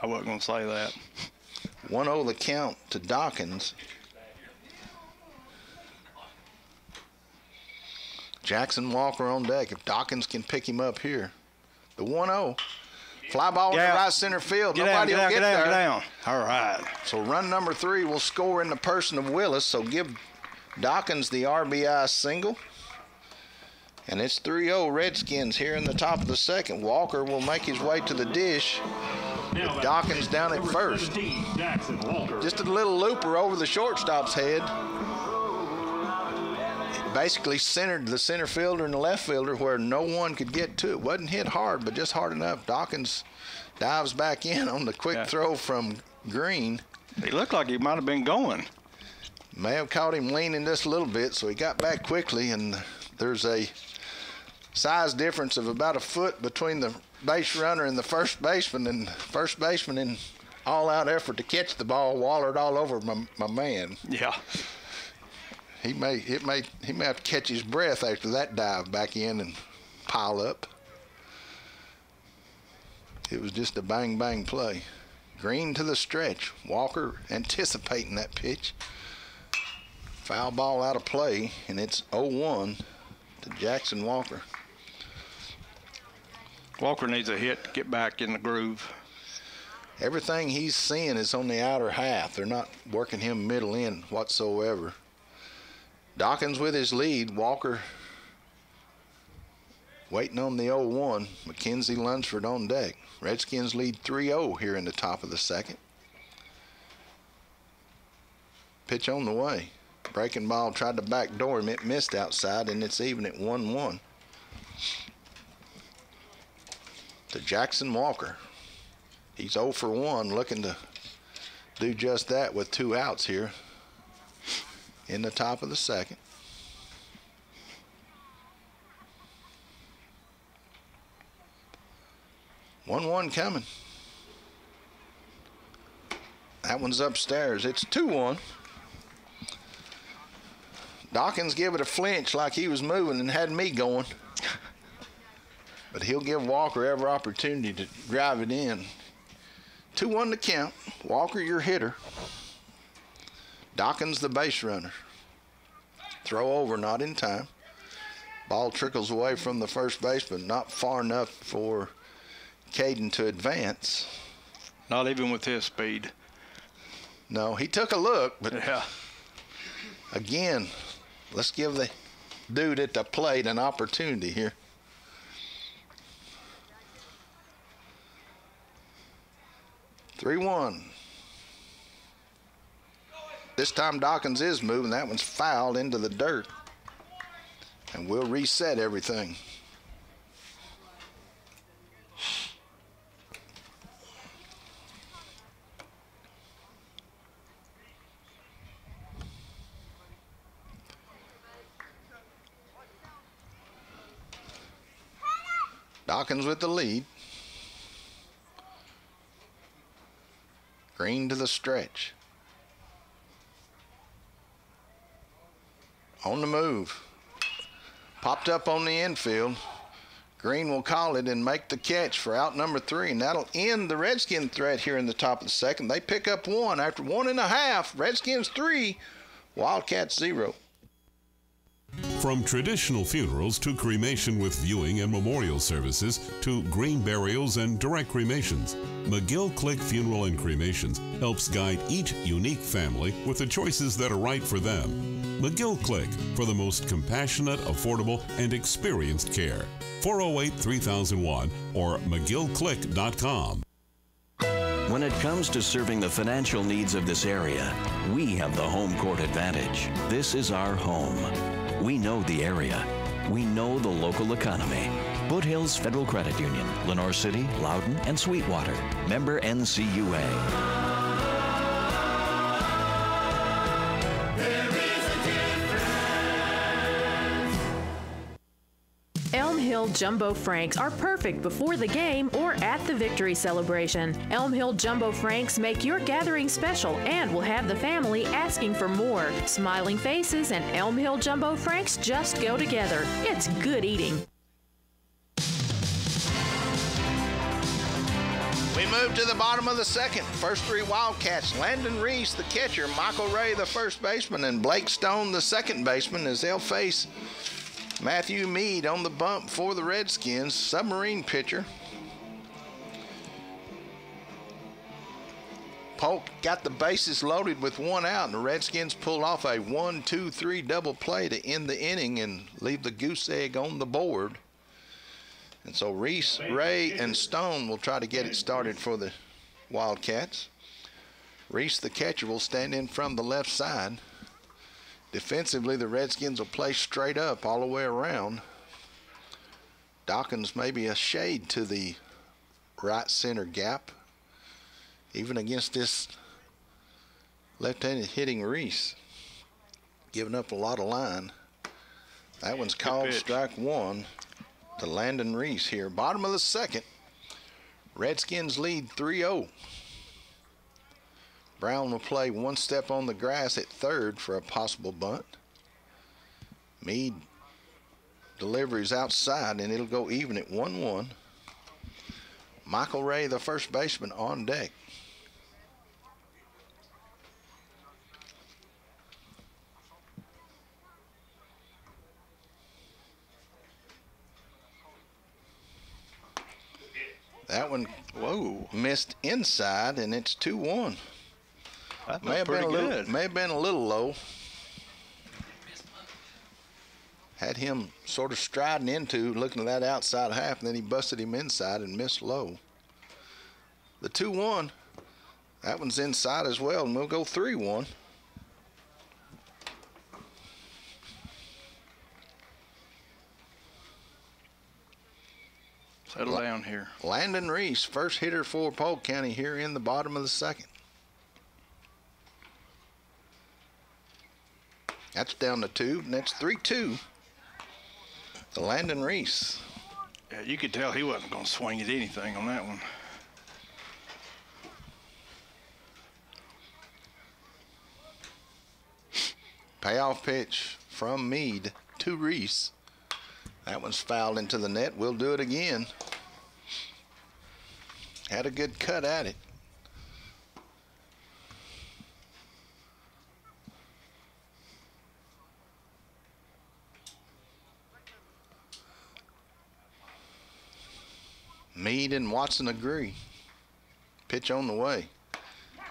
I wasn't going to say that. 1-0 the count to Dawkins. Jackson Walker on deck. If Dawkins can pick him up here. The 1-0. Fly ball to right center field. Nobody will get there. Get down. All right. So run number 3 will score in the person of Willis. So give Dawkins the RBI single. And it's 3-0 Redskins here in the top of the second. Walker will make his way to the dish with Dawkins down at first. Just a little looper over the shortstop's head. Basically centered the center fielder and the left fielder where no one could get to it. Wasn't hit hard, but just hard enough. Dawkins dives back in on the quick throw from Green. He looked like he might have been going. May have caught him leaning just a little bit, so he got back quickly, and there's a size difference of about a foot between the base runner and the first baseman, and first baseman in all-out effort to catch the ball wallered all over my man. Yeah. He may have to catch his breath after that dive back in and pile up. It was just a bang play. Green to the stretch. Walker anticipating that pitch. Foul ball out of play, and it's 0-1 to Jackson Walker. Walker needs a hit to get back in the groove. Everything he's seeing is on the outer half. They're not working him middle in whatsoever. Dawkins with his lead. Walker waiting on the 0-1. McKenzie Lunsford on deck. Redskins lead 3-0 here in the top of the second. Pitch on the way. Breaking ball tried to backdoor him. It missed outside, and it's even at 1-1. To Jackson Walker. He's 0 for 1, looking to do just that with 2 outs here in the top of the second. One coming. That one's upstairs. It's 2-1. Dawkins give it a flinch like he was moving and had me going. But he'll give Walker every opportunity to drive it in. 2-1 to count. Walker, your hitter. Dawkins, the base runner. Throw over, not in time. Ball trickles away from the first baseman, not far enough for Caden to advance. Not even with his speed. No, he took a look, but yeah. Again, let's give the dude at the plate an opportunity here. Three-1. This time Dawkins is moving. That one's fouled into the dirt. And we'll reset everything. Dawkins with the lead. Green to the stretch. On the move. Popped up on the infield. Green will call it and make the catch for out number 3, and that'll end the Redskin threat here in the top of the second. They pick up 1 after 1.5. Redskins 3, Wildcats 0. From traditional funerals to cremation with viewing and memorial services to green burials and direct cremations, McGill Click Funeral and Cremations helps guide each unique family with the choices that are right for them. McGill Click, for the most compassionate, affordable, and experienced care. 408-3001 or McGillClick.com. When it comes to serving the financial needs of this area, we have the home court advantage. This is our home. We know the area. We know the local economy. Foothills Federal Credit Union, Lenore City, Loudon, and Sweetwater. Member NCUA. Elm Hill Jumbo Franks are perfect before the game or at the victory celebration. Elm Hill Jumbo Franks make your gathering special and will have the family asking for more. Smiling faces and Elm Hill Jumbo Franks just go together. It's good eating. We move to the bottom of the second. First 3 Wildcats. Landon Reese, the catcher. Michael Ray, the first baseman. And Blake Stone, the second baseman, as they'll face Matthew Mead on the bump for the Redskins, submarine pitcher. Polk got the bases loaded with 1 out, and the Redskins pulled off a 1-2-3 double play to end the inning and leave the goose egg on the board. And so Reese, Ray, and Stone will try to get it started for the Wildcats. Reese, the catcher, will stand in from the left side. Defensively, the Redskins will play straight up all the way around. Dawkins maybe a shade to the right center gap, even against this left-handed hitting Reese. Giving up a lot of line. That one's called strike 1 to Landon Reese here. Bottom of the second. Redskins lead 3-0. Brown will play 1 step on the grass at third for a possible bunt. Mead delivers outside, and it'll go even at 1-1. Michael Ray, the first baseman, on deck. That one, whoa, missed inside, and it's 2-1. That may have been a little, good. may have been a little low. Had him sort of striding into looking at that outside half, and then he busted him inside and missed low. The 2-1, that one's inside as well, and we'll go 3-1. Settle down here. Landon Reese, first hitter for Polk County here in the bottom of the second. That's down to 2, and that's 3-2 to Landon Reese. Yeah, you could tell he wasn't going to swing at anything on that one. Payoff pitch from Meade to Reese. That one's fouled into the net. We'll do it again. Had a good cut at it. Meade and Watson agree. Pitch on the way.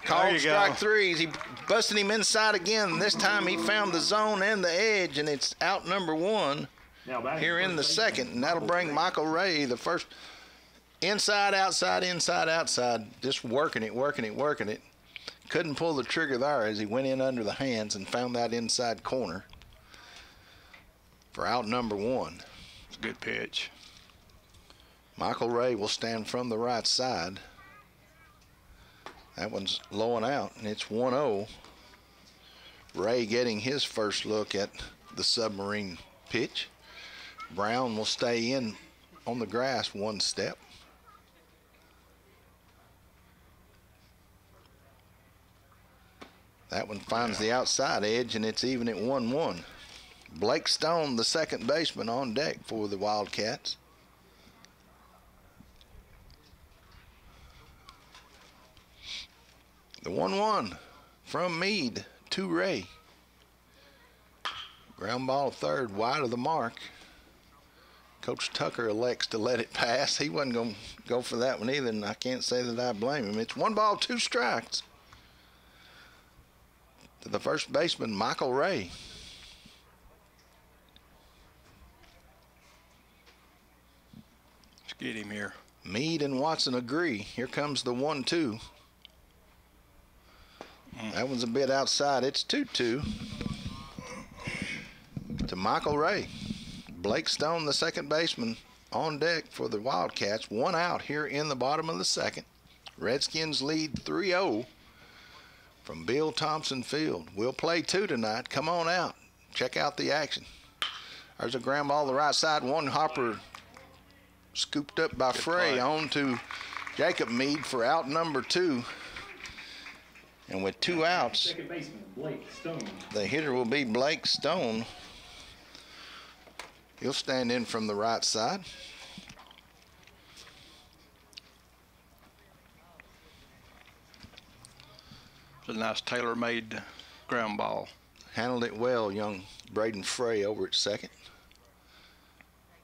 Called strike 3. He busted him inside again. This time he found the zone and the edge, and it's out number 1 here in the second, and that'll bring Michael Ray the first. Inside, outside, inside, outside. Just working it. Couldn't pull the trigger there as he went in under the hands and found that inside corner for out number 1. It's a good pitch. Michael Ray will stand from the right side. That one's low and out, and it's 1-0. Ray getting his first look at the submarine pitch. Brown will stay in on the grass 1 step. That one finds the outside edge, and it's even at 1-1. Blake Stone, the second baseman, on deck for the Wildcats. The 1-1 from Meade to Ray. Ground ball third, wide of the mark. Coach Tucker elects to let it pass. He wasn't going to go for that one either, and I can't say that I blame him. It's 1 ball, 2 strikes to the first baseman, Michael Ray. Let's get him here. Meade and Watson agree. Here comes the 1-2. That one's a bit outside. It's 2-2 to Michael Ray. Blake Stone, the second baseman, on deck for the Wildcats. 1 out here in the bottom of the second. Redskins lead 3-0 from Bill Thompson Field. We'll play 2 tonight. Come on out. Check out the action. There's a ground ball to the right side. One hopper scooped up by Frey on to Jacob Meade for out number 2. And with 2 outs, Second baseman, Blake Stone. The hitter will be Blake Stone. He'll stand in from the right side. It's a nice tailor-made ground ball. Handled it well, young Braden Frey over at second.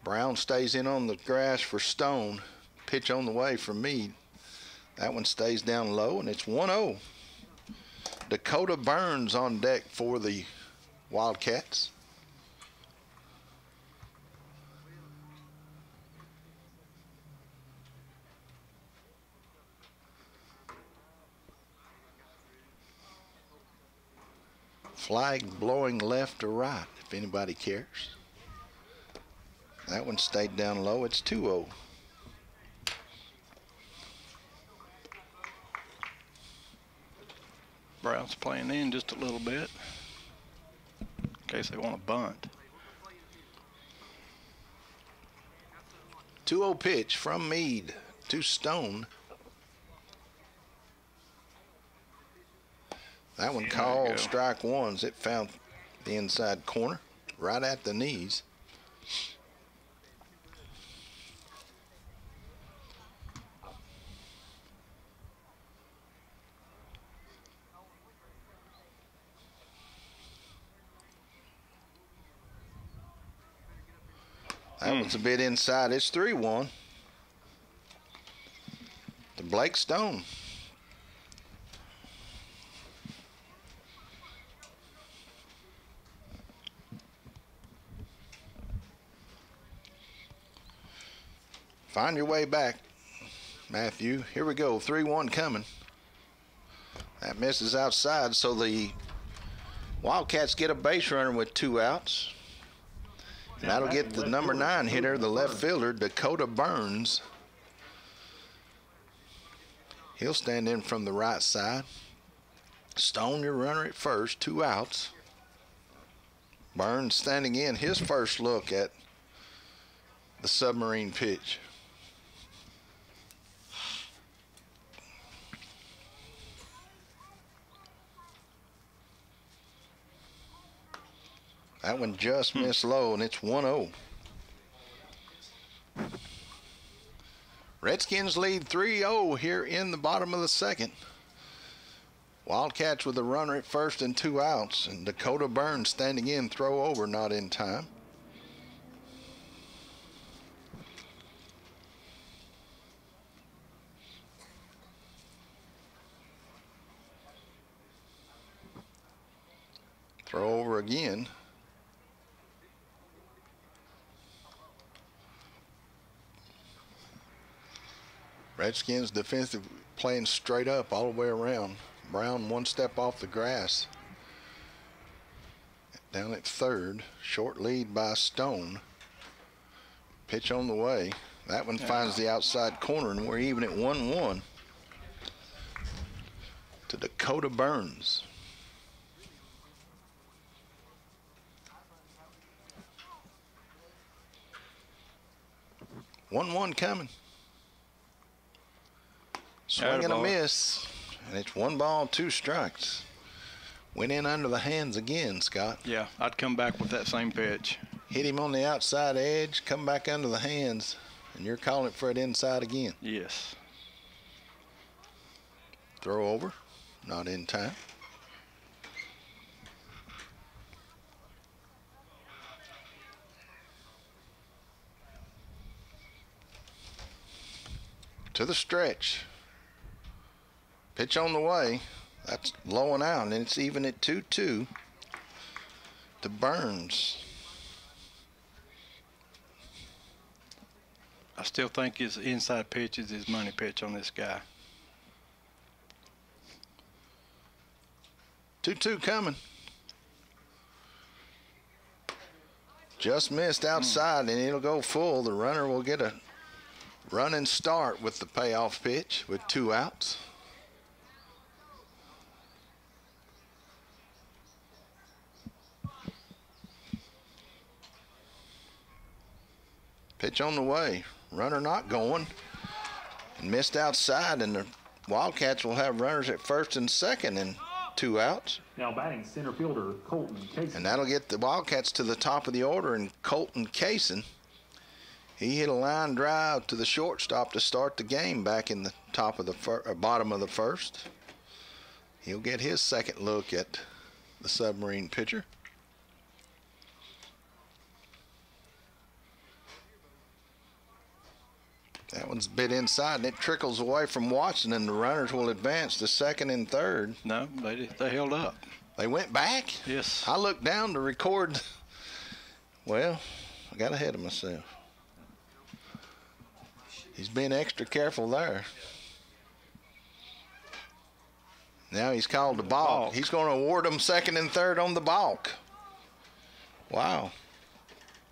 Brown stays in on the grass for Stone. Pitch on the way from Meade. That one stays down low, and it's 1-0. Dakota Burns on deck for the Wildcats. Flag blowing left or right, if anybody cares. That one stayed down low. It's 2-0. Brown's playing in just a little bit in case they want to bunt. 2-0 pitch from Meade to Stone. That one called strike 1. It found the inside corner, right at the knees. That one's a bit inside. It's 3-1. to Blake Stone. Find your way back, Matthew. Here we go. 3-1 coming. That misses outside, so the Wildcats get a base runner with 2 outs. And that'll get the number 9 hitter, the left fielder, Dakota Burns. He'll stand in from the right side. Stone, your runner at first, 2 outs. Burns standing in his first look at the submarine pitch. That one just missed low, and it's 1-0. Redskins lead 3-0 here in the bottom of the second. Wildcats with a runner at first and 2 outs, and Dakota Burns standing in, throw over, not in time. Throw over again. Redskins defensive playing straight up all the way around. Brown 1 step off the grass. Down at third. Short lead by Stone. Pitch on the way. That one finds the outside corner, and we're even at 1-1 to Dakota Burns. One coming. Swing and a miss, and it's 1 ball, 2 strikes. Went in under the hands again, Scott. Yeah, I'd come back with that same pitch. Hit him on the outside edge, come back under the hands, and you're calling it for it inside again. Yes. Throw over, not in time. To the stretch. Pitch on the way. That's low and out, and it's even at 2-2 to Burns. I still think his inside pitch is his money pitch on this guy. 2-2 coming. Just missed outside, and it'll go full. The runner will get a running start with the payoff pitch with 2 outs. Pitch on the way. Runner not going. And missed outside, and the Wildcats will have runners at first and second and 2 outs. Now batting center fielder Colton Kaysen. And that'll get the Wildcats to the top of the order, and Colton Kaysen. He hit a line drive to the shortstop to start the game back in the top of the bottom of the first. He'll get his second look at the submarine pitcher. That one's bit inside, and it trickles away from Watson, and the runners will advance to second and third. No, they held up. They went back? Yes. I looked down to record. Well, I got ahead of myself. He's being extra careful there. Now he's called the balk. He's going to award them second and third on the balk. Wow.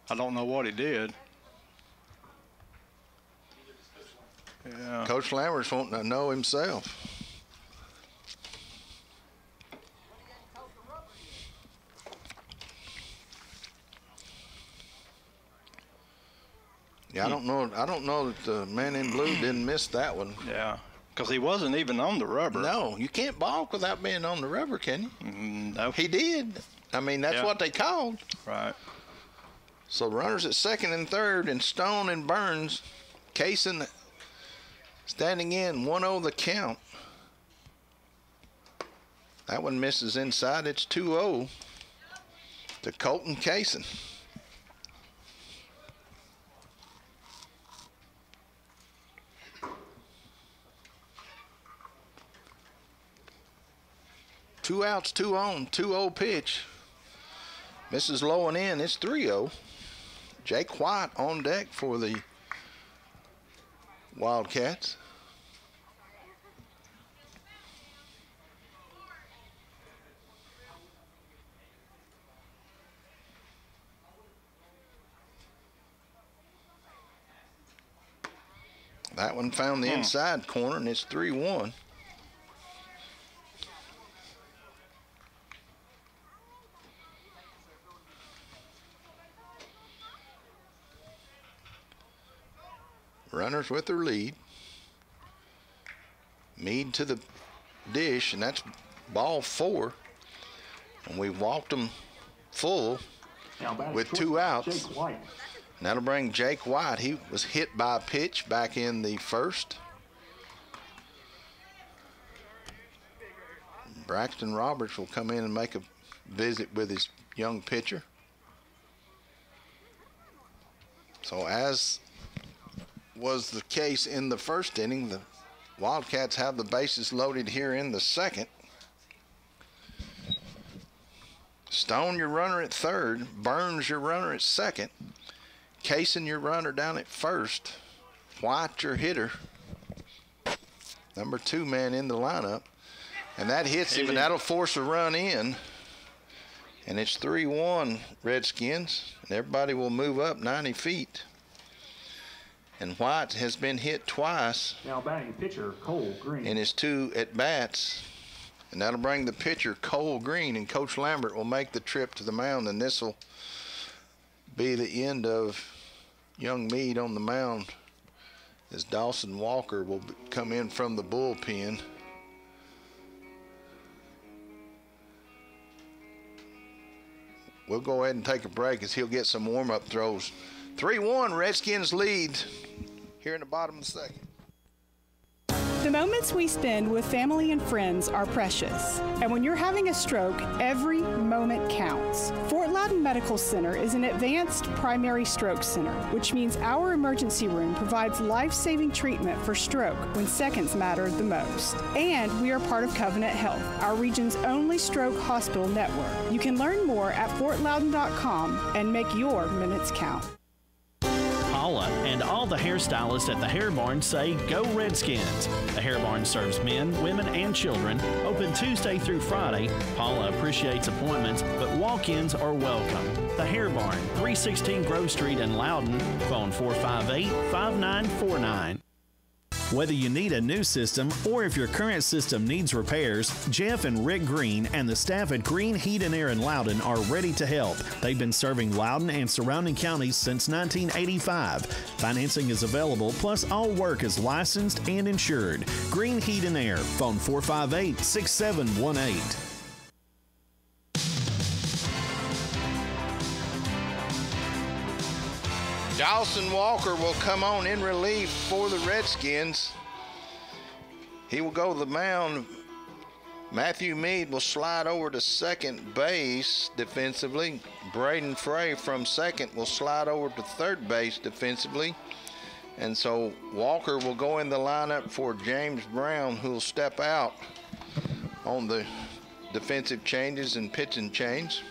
I don't know what he did. Yeah. Coach Lammer's wanting to know himself. Yeah, I don't know that the man in blue didn't miss that one. Yeah, because he wasn't even on the rubber. No, you can't balk without being on the rubber, can you? No. He did. I mean, that's what they called. Right. So runners at second and third, and Stone and Burns. Kaysen standing in, 1-0 the count. That one misses inside. It's 2-0 to Colton Kaysen. 2 outs, 2 on, 2-0 pitch. Misses low and in. It's 3-0. Jake White on deck for the Wildcats. That one found the inside corner, and it's 3-1. Runners with their lead. Mead to the dish, and that's ball 4. And we walked them full with 2 outs. And that'll bring Jake White. He was hit by a pitch back in the first. Braxton Roberts will come in and make a visit with his young pitcher. So as was the case in the first inning, the Wildcats have the bases loaded here in the second. Stone, your runner at third. Burns, your runner at second. Kaysen, your runner down at first. White, your hitter. Number 2 man in the lineup. And that hits him, and that'll force a run in. And it's 3-1 Redskins. And everybody will move up 90 feet. And White has been hit twice. Now batting pitcher, Cole Green. In his 2 at-bats. And that'll bring the pitcher, Cole Green. And Coach Lambert will make the trip to the mound. And this will be the end of young Meade on the mound as Dawson Walker will come in from the bullpen. We'll go ahead and take a break as he'll get some warm-up throws. 3-1, Redskins lead here in the bottom of the second. The moments we spend with family and friends are precious. And when you're having a stroke, every moment counts. Fort Loudon Medical Center is an advanced primary stroke center, which means our emergency room provides life-saving treatment for stroke when seconds matter the most. And we are part of Covenant Health, our region's only stroke hospital network. You can learn more at fortloudon.com and make your minutes count. Paula and all the hairstylists at the Hair Barn say go Redskins. The Hair Barn serves men, women, and children. Open Tuesday through Friday. Paula appreciates appointments, but walk-ins are welcome. The Hair Barn, 316 Grove Street in Loudon. Phone 458-5949. Whether you need a new system or if your current system needs repairs, Jeff and Rick Green and the staff at Green Heat and Air in Loudon are ready to help. They've been serving Loudon and surrounding counties since 1985. Financing is available, plus all work is licensed and insured. Green Heat and Air, phone 458-6718. Dawson Walker will come on in relief for the Redskins. He will go to the mound. Matthew Meade will slide over to second base defensively. Braden Frey from second will slide over to third base defensively. And so Walker will go in the lineup for James Brown, who will step out on the defensive changes and pitching change.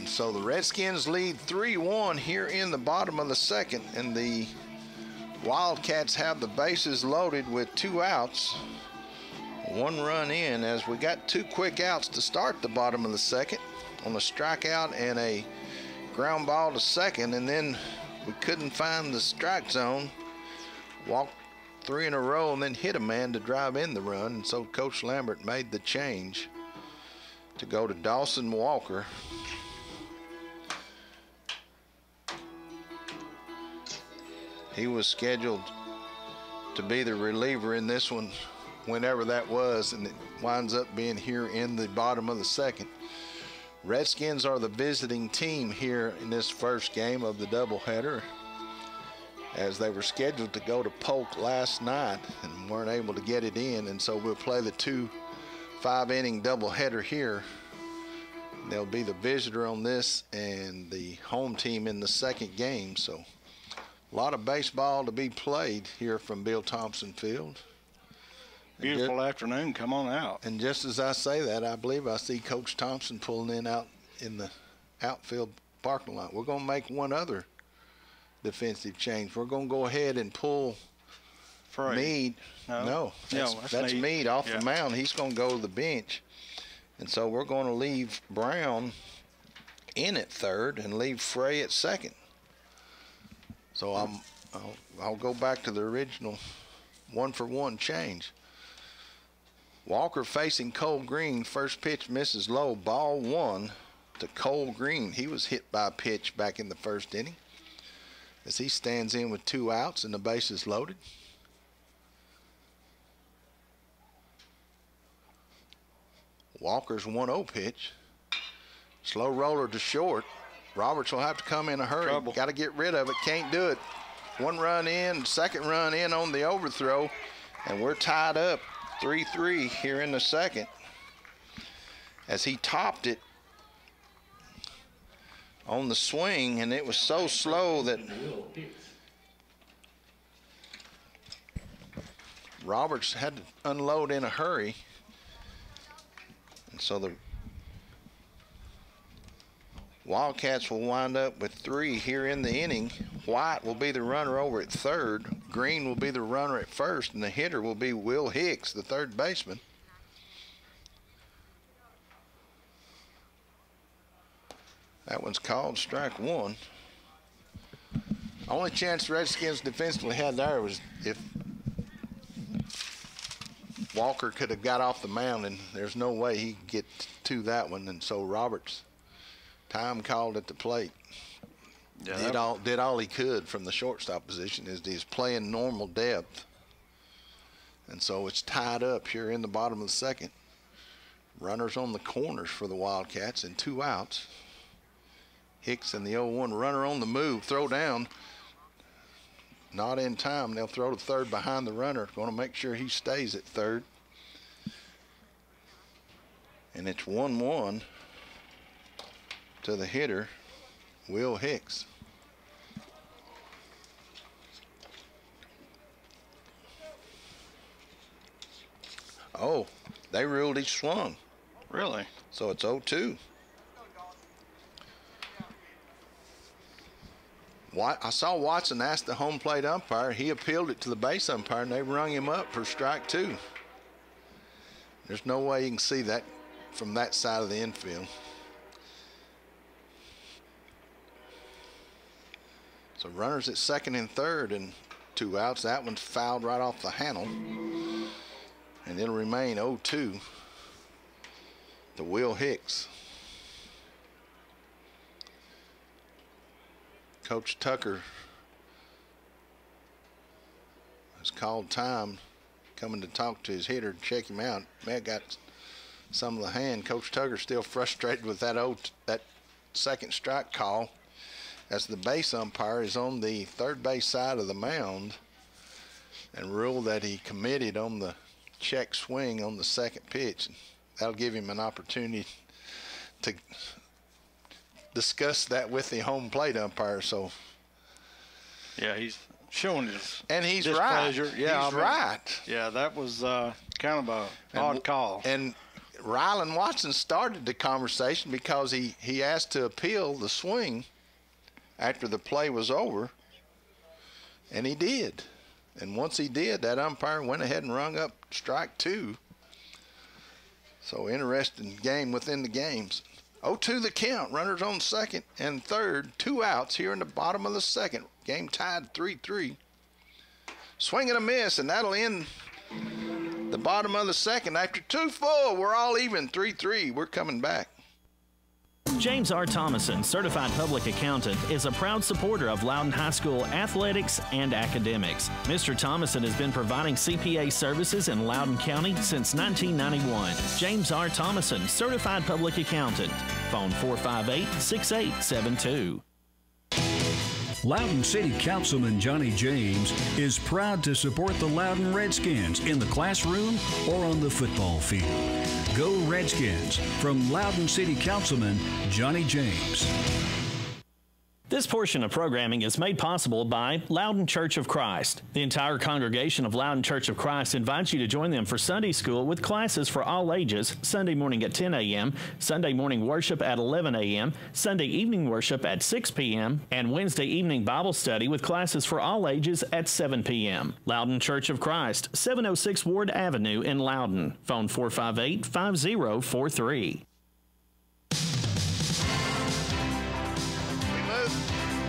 So the Redskins lead 3-1 here in the bottom of the second, and the Wildcats have the bases loaded with 2 outs, 1 run in, as we got 2 quick outs to start the bottom of the second on a strikeout and a ground ball to second, and then we couldn't find the strike zone, walked 3 in a row and then hit a man to drive in the run, and so Coach Lambert made the change to go to Dawson Walker. He was scheduled to be the reliever in this one, whenever that was, and it winds up being here in the bottom of the second. Redskins are the visiting team here in this first game of the doubleheader, as they were scheduled to go to Polk last night and weren't able to get it in, and so we'll play the 2 5-inning doubleheader here. They'll be the visitor on this and the home team in the second game, so a lot of baseball to be played here from Bill Thompson Field. beautiful afternoon. Come on out. And just as I say that, I believe I see Coach Thompson pulling in out in the outfield parking lot. We're going to make one other defensive change. We're going to go ahead and pull Mead. No, that's Mead off the mound. He's going to go to the bench. And so we're going to leave Brown in at third and leave Frey at second. So I'll go back to the original 1-for-1 change. Walker facing Cole Green. First pitch misses low. Ball 1 to Cole Green. He was hit by a pitch back in the first inning as he stands in with 2 outs and the bases loaded. Walker's 1-0 pitch. Slow roller to short. Roberts will have to come in a hurry. Got to get rid of it. Can't do it. 1 run in, 2nd run in on the overthrow, and we're tied up 3-3 here in the 2nd as he topped it on the swing, and it was so slow that Roberts had to unload in a hurry. And so the Wildcats will wind up with 3 here in the inning. White will be the runner over at third. Green will be the runner at first, and the hitter will be Will Hicks, the third baseman. That one's called strike 1. Only chance the Redskins defensively had there was if Walker could have got off the mound, and there's no way he could get to that one. And so Roberts, time called at the plate. Yeah, did all he could from the shortstop position. He's playing normal depth. And so it's tied up here in the bottom of the 2nd. Runners on the corners for the Wildcats and 2 outs. Hicks and the 0-1 runner on the move. Throw down. Not in time. They'll throw to third behind the runner. Going to make sure he stays at third. And it's 1-1 to the hitter, Will Hicks. Oh, they ruled he swung. Really? So it's 0-2. I saw Watson ask the home plate umpire. He appealed it to the base umpire, and they rung him up for strike 2. There's no way you can see that from that side of the infield. So runners at second and third and 2 outs. That one's fouled right off the handle. And it'll remain 0-2 to Will Hicks. Coach Tucker has called time, coming to talk to his hitter, check him out. Man got some of the hand. Coach Tucker's still frustrated with that second strike call, as the base umpire is on the third base side of the mound and ruled that he committed on the check swing on the second pitch. That'll give him an opportunity to discuss that with the home plate umpire. So yeah, he's showing his he's displeasure. Right. Yeah, he's right. Yeah, that was kind of an odd call. And Rylan Watson started the conversation because he asked to appeal the swing after the play was over, and he did. And once he did, that umpire went ahead and rung up strike 2. So interesting game within the games. 0-2 the count. Runners on second and third. 2 outs here in the bottom of the 2nd. Game tied 3-3. Swing and a miss, and that'll end the bottom of the 2nd. After 2 full, we're all even 3-3. We're coming back. James R. Thomason, Certified Public Accountant, is a proud supporter of Loudon High School athletics and academics. Mr. Thomason has been providing CPA services in Loudon County since 1991. James R. Thomason, Certified Public Accountant. Phone 458-6872. Loudon City Councilman Johnny James is proud to support the Loudon Redskins in the classroom or on the football field. Go Redskins, from Loudon City Councilman Johnny James. This portion of programming is made possible by Loudon Church of Christ. The entire congregation of Loudon Church of Christ invites you to join them for Sunday school with classes for all ages, Sunday morning at 10 a.m., Sunday morning worship at 11 a.m., Sunday evening worship at 6 p.m., and Wednesday evening Bible study with classes for all ages at 7 p.m. Loudon Church of Christ, 706 Ward Avenue in Loudon. Phone 458-5043.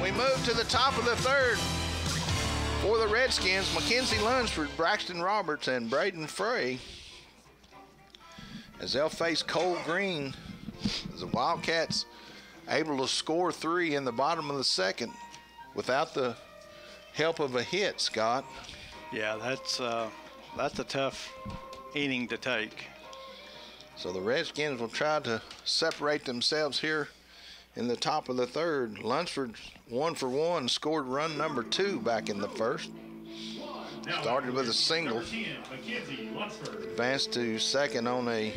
We move to the top of the third for the Redskins. Mackenzie Lunsford, Braxton Roberts, and Braden Frey as they'll face Cole Green as the Wildcats able to score 3 in the bottom of the second without the help of a hit, Scott. Yeah, that's a tough inning to take. So the Redskins will try to separate themselves here in the top of the third. Lunsford 1-for-1, scored run number 2 back in the first. Started with a single. Advanced to second on a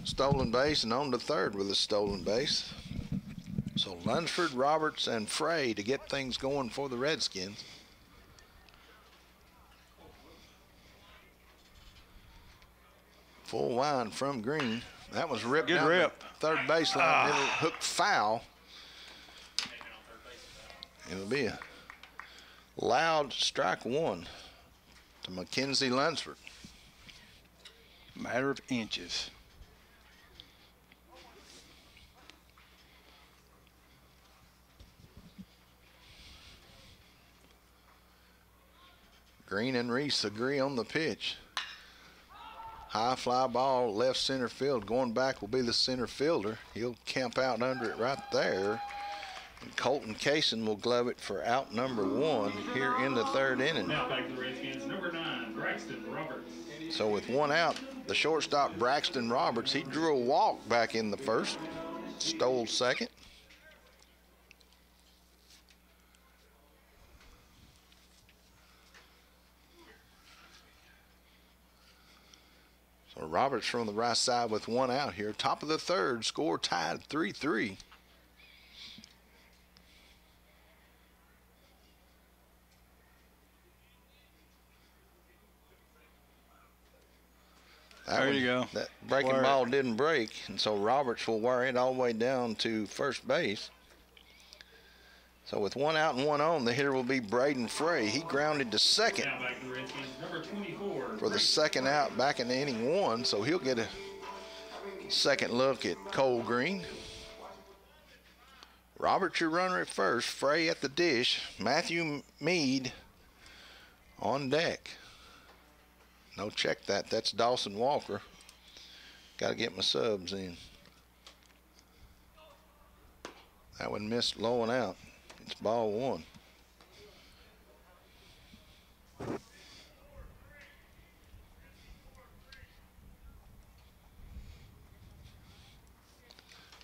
stolen base and on to third with a stolen base. So Lunsford, Roberts, and Frey to get things going for the Redskins. Full wind from Green. That was ripped down the third baseline. It'll hook foul. It'll be a loud strike 1 to Mackenzie Lunsford. Matter of inches. Green and Reese agree on the pitch. High fly ball, left center field. Going back will be the center fielder. He'll camp out under it right there. And Colton Kaysen will glove it for out number 1 here in the third inning. Now back to the Redskins, number 9, Braxton Roberts. So with 1 out, the shortstop Braxton Roberts, he drew a walk back in the first, stole second. So Roberts from the right side with 1 out here. Top of the third, score tied 3-3. There you go. That breaking ball didn't break, and so Roberts will wire it all the way down to first base. So with 1 out and 1 on, the hitter will be Braden Frey. He grounded to second for the second out back in inning 1, so he'll get a second look at Cole Green. Roberts, your runner at first. Frey at the dish. Matthew Mead on deck. No, check that. That's Dawson Walker. Got to get my subs in. That one missed low and out. It's ball 1.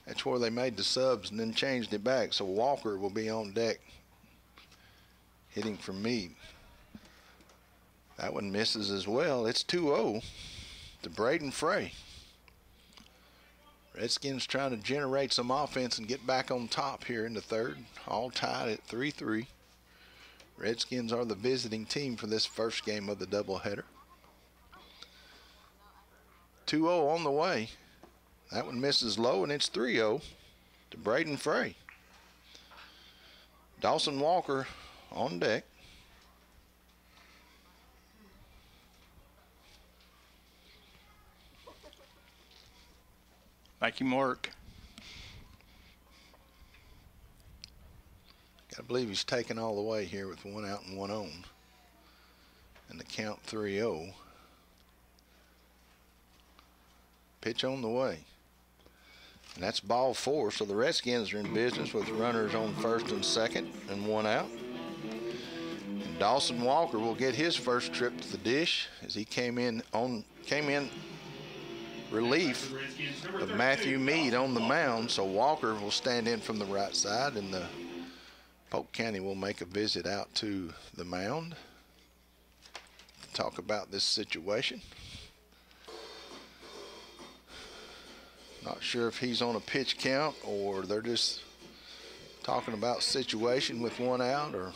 That's where they made the subs and then changed it back. So Walker will be on deck hitting for Meade. That one misses as well. It's 2-0 to Braden Frey. Redskins trying to generate some offense and get back on top here in the third. All tied at 3-3. Redskins are the visiting team for this first game of the doubleheader. 2-0 on the way. That one misses low, and it's 3-0 to Braden Frey. Dawson Walker on deck. Make him work. Gotta believe he's taken all the way here with 1 out and 1 on. And the count 3-0. Pitch on the way. And that's ball 4, so the Redskins are in business with runners on first and second and 1 out. And Dawson Walker will get his first trip to the dish as he came in relief of Matthew Meade on the mound. So Walker will stand in from the right side, and the Polk County will make a visit out to the mound to talk about this situation. Not sure if he's on a pitch count or they're just talking about situation with one out, or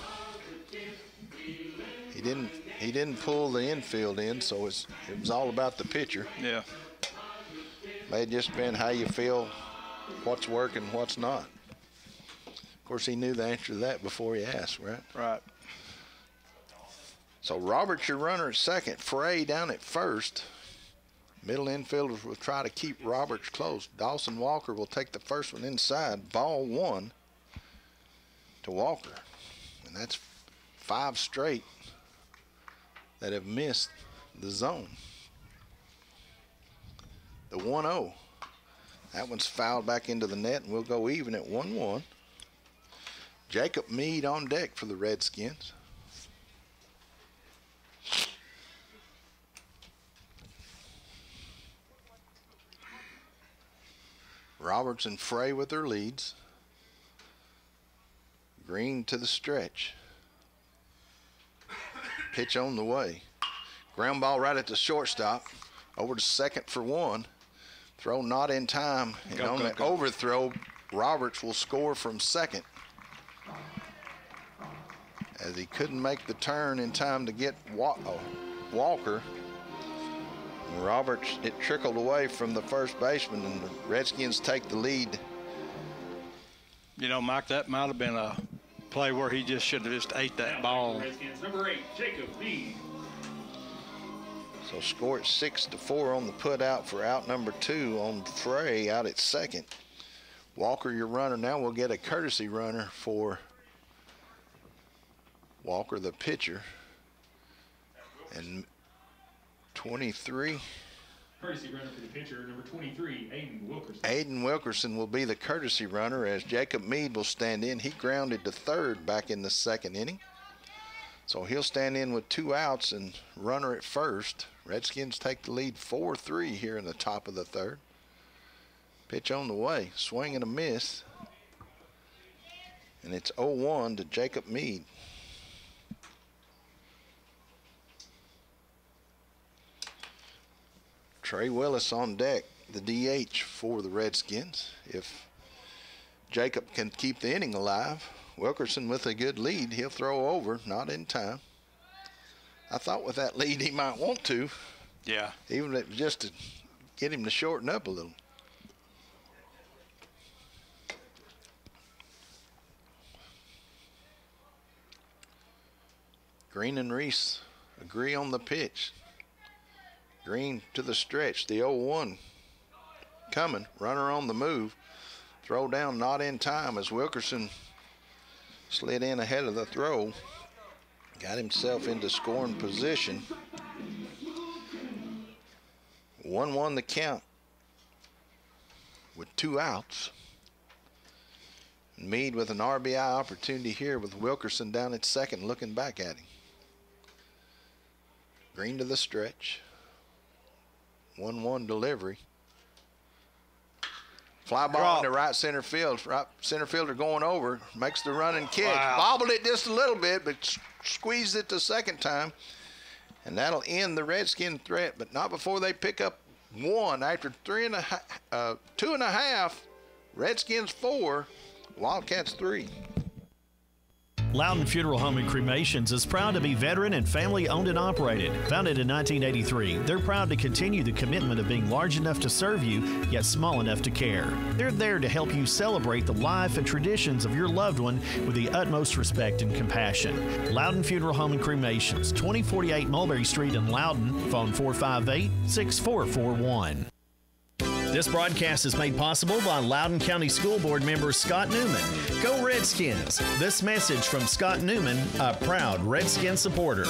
he didn't pull the infield in, so it was all about the pitcher. Yeah. May have just been how you feel, what's working, what's not. Of course, he knew the answer to that before he asked, right? Right. So Roberts, your runner at second. Frey down at first. Middle infielders will try to keep Roberts close. Dawson Walker will take the first one inside. Ball 1 to Walker. And that's 5 straight that have missed the zone. The 1-0. That one's fouled back into the net, and we'll go even at 1-1. Jacob Meade on deck for the Redskins. Roberts and Frey with their leads. Green to the stretch. Pitch on the way. Ground ball right at the shortstop. Over to second for 1. Throw not in time. And on the overthrow, Roberts will score from second, as he couldn't make the turn in time to get Walker. Roberts, it trickled away from the first baseman, and the Redskins take the lead. You know, Mike, that might have been a play where he just should have just ate that ball. Redskins, number 8, Jacob Meade. So score at 6-4 on the put out for out number 2 on Frey out at second. Walker, your runner. Now we'll get a courtesy runner for Walker, the pitcher. And 23. Courtesy runner for the pitcher, number 23, Aiden Wilkerson. Aiden Wilkerson will be the courtesy runner, as Jacob Meade will stand in. He grounded to third back in the second inning. So he'll stand in with 2 outs and runner at first. Redskins take the lead 4-3 here in the top of the third. Pitch on the way, swing and a miss. And it's 0-1 to Jacob Meade. Trey Willis on deck, the DH for the Redskins. If Jacob can keep the inning alive, Wilkerson with a good lead, he'll throw over, not in time. I thought with that lead he might want to. Yeah. Even if just to get him to shorten up a little. Green and Reese agree on the pitch. Green to the stretch, the 0-1 coming, runner on the move. Throw down not in time as Wilkerson slid in ahead of the throw. Got himself into scoring position. 1-1 the count with 2 outs. Meade with an RBI opportunity here with Wilkerson down at second looking back at him. Green to the stretch. 1-1 delivery. Fly ball into right center field. Right center fielder going over. Makes the run and catch. Wow. Bobbled it just a little bit, but squeezed it the second time. And that'll end the Redskin threat, but not before they pick up 1 after 2.5. Redskins 4, Wildcats 3. Loudon Funeral Home and Cremations is proud to be veteran and family owned and operated. Founded in 1983, they're proud to continue the commitment of being large enough to serve you, yet small enough to care. They're there to help you celebrate the life and traditions of your loved one with the utmost respect and compassion. Loudon Funeral Home and Cremations, 2048 Mulberry Street in Loudon, phone 458-6441. This broadcast is made possible by Loudon County School Board member Scott Newman. Go Redskins! This message from Scott Newman, a proud Redskin supporter.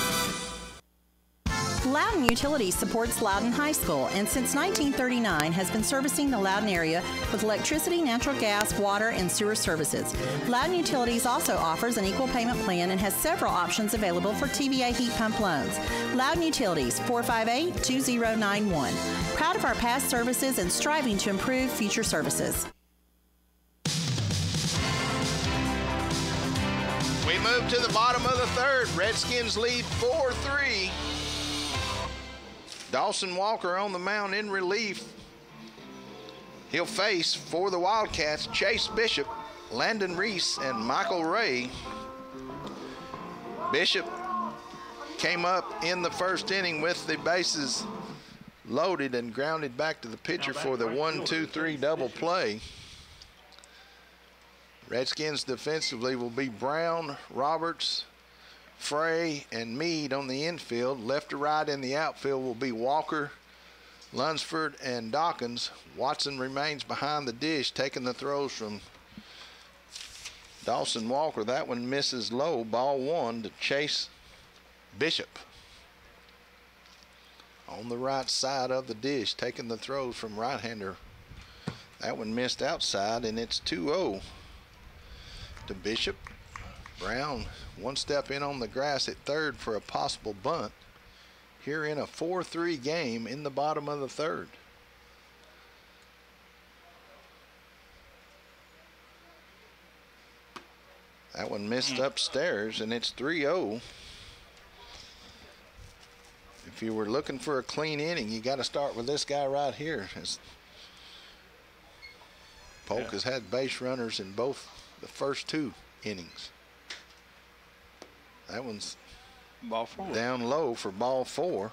Loudon Utilities supports Loudon High School and since 1939 has been servicing the Loudon area with electricity, natural gas, water, and sewer services. Loudon Utilities also offers an equal payment plan and has several options available for TVA heat pump loans. Loudon Utilities, 458-2091. Proud of our past services and striving to improve future services. We move to the bottom of the third. Redskins lead 4-3. Dawson Walker on the mound in relief. He'll face, for the Wildcats, Chase Bishop, Landon Reese, and Michael Ray. Bishop came up in the first inning with the bases loaded and grounded back to the pitcher for the 1-2-3 double play. Redskins defensively will be Brown, Roberts, Frey, and Meade on the infield. Left to right in the outfield will be Walker, Lunsford, and Dawkins. Watson remains behind the dish, taking the throws from Dawson Walker. That one misses low. Ball 1 to Chase Bishop. On the right side of the dish, taking the throws from right-hander. That one missed outside, and it's 2-0 to Bishop. Brown one step in on the grass at third for a possible bunt here in a 4-3 game in the bottom of the third. That one missed upstairs, and it's 3-0. If you were looking for a clean inning, you got to start with this guy right here. Polk has had base runners in both the first 2 innings. That one's ball 4. Down low for ball 4.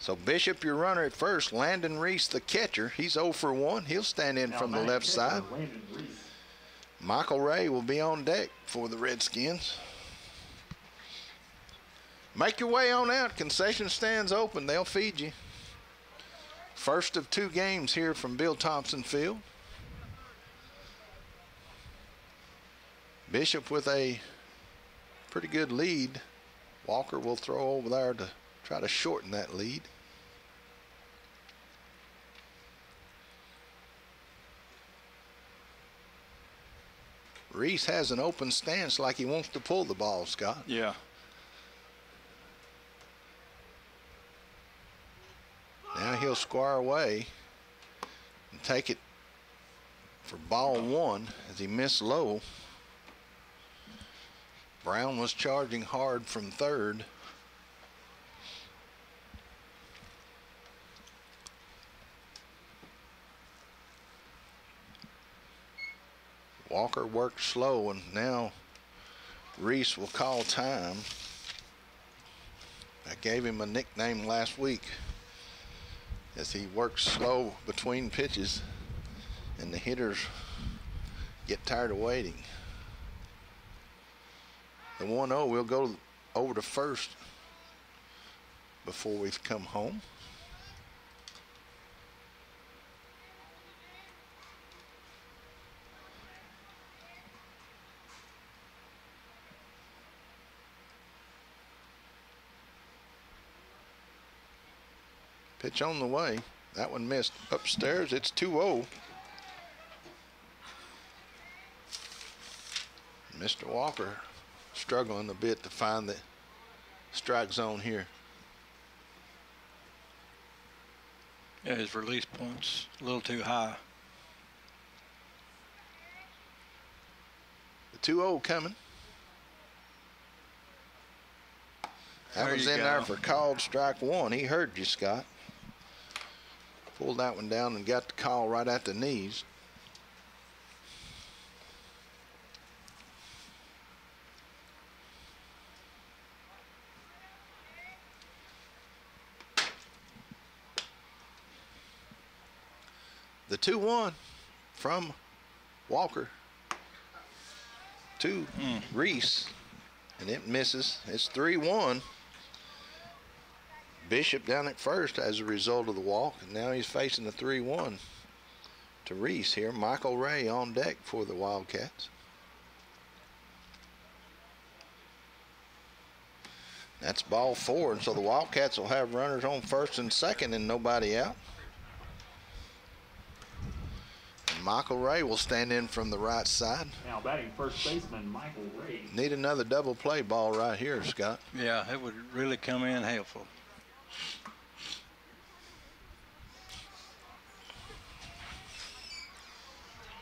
So Bishop, your runner at first. Landon Reese, the catcher. He's 0 for 1. He'll stand in from the left side. Michael Ray will be on deck for the Redskins. Make your way on out. Concession stands open. They'll feed you. First of 2 games here from Bill Thompson Field. Bishop with a pretty good lead. Walker will throw over there to try to shorten that lead. Reese has an open stance like he wants to pull the ball, Scott. Yeah. Now he'll square away and take it for ball 1 as he missed low. Brown was charging hard from third. Walker worked slow, and now Reese will call time. I gave him a nickname last week as he works slow between pitches and the hitters get tired of waiting. The 1-0 will go over to first before we've come home. Pitch on the way. That one missed upstairs. It's 2-0. Mr. Walker struggling a bit to find the strike zone here. Yeah, his release point's a little too high. The 2-0 coming. That was in there for called strike 1. He heard you, Scott. Pulled that one down and got the call right at the knees. The 2-1 from Walker to Reese, and it misses. It's 3-1. Bishop down at first as a result of the walk, and now he's facing the 3-1 to Reese here. Michael Ray on deck for the Wildcats. That's ball 4, and so the Wildcats will have runners on first and second and nobody out. And Michael Ray will stand in from the right side. Now batting first baseman Michael Ray. Need another double play ball right here, Scott. Yeah, it would really come in helpful.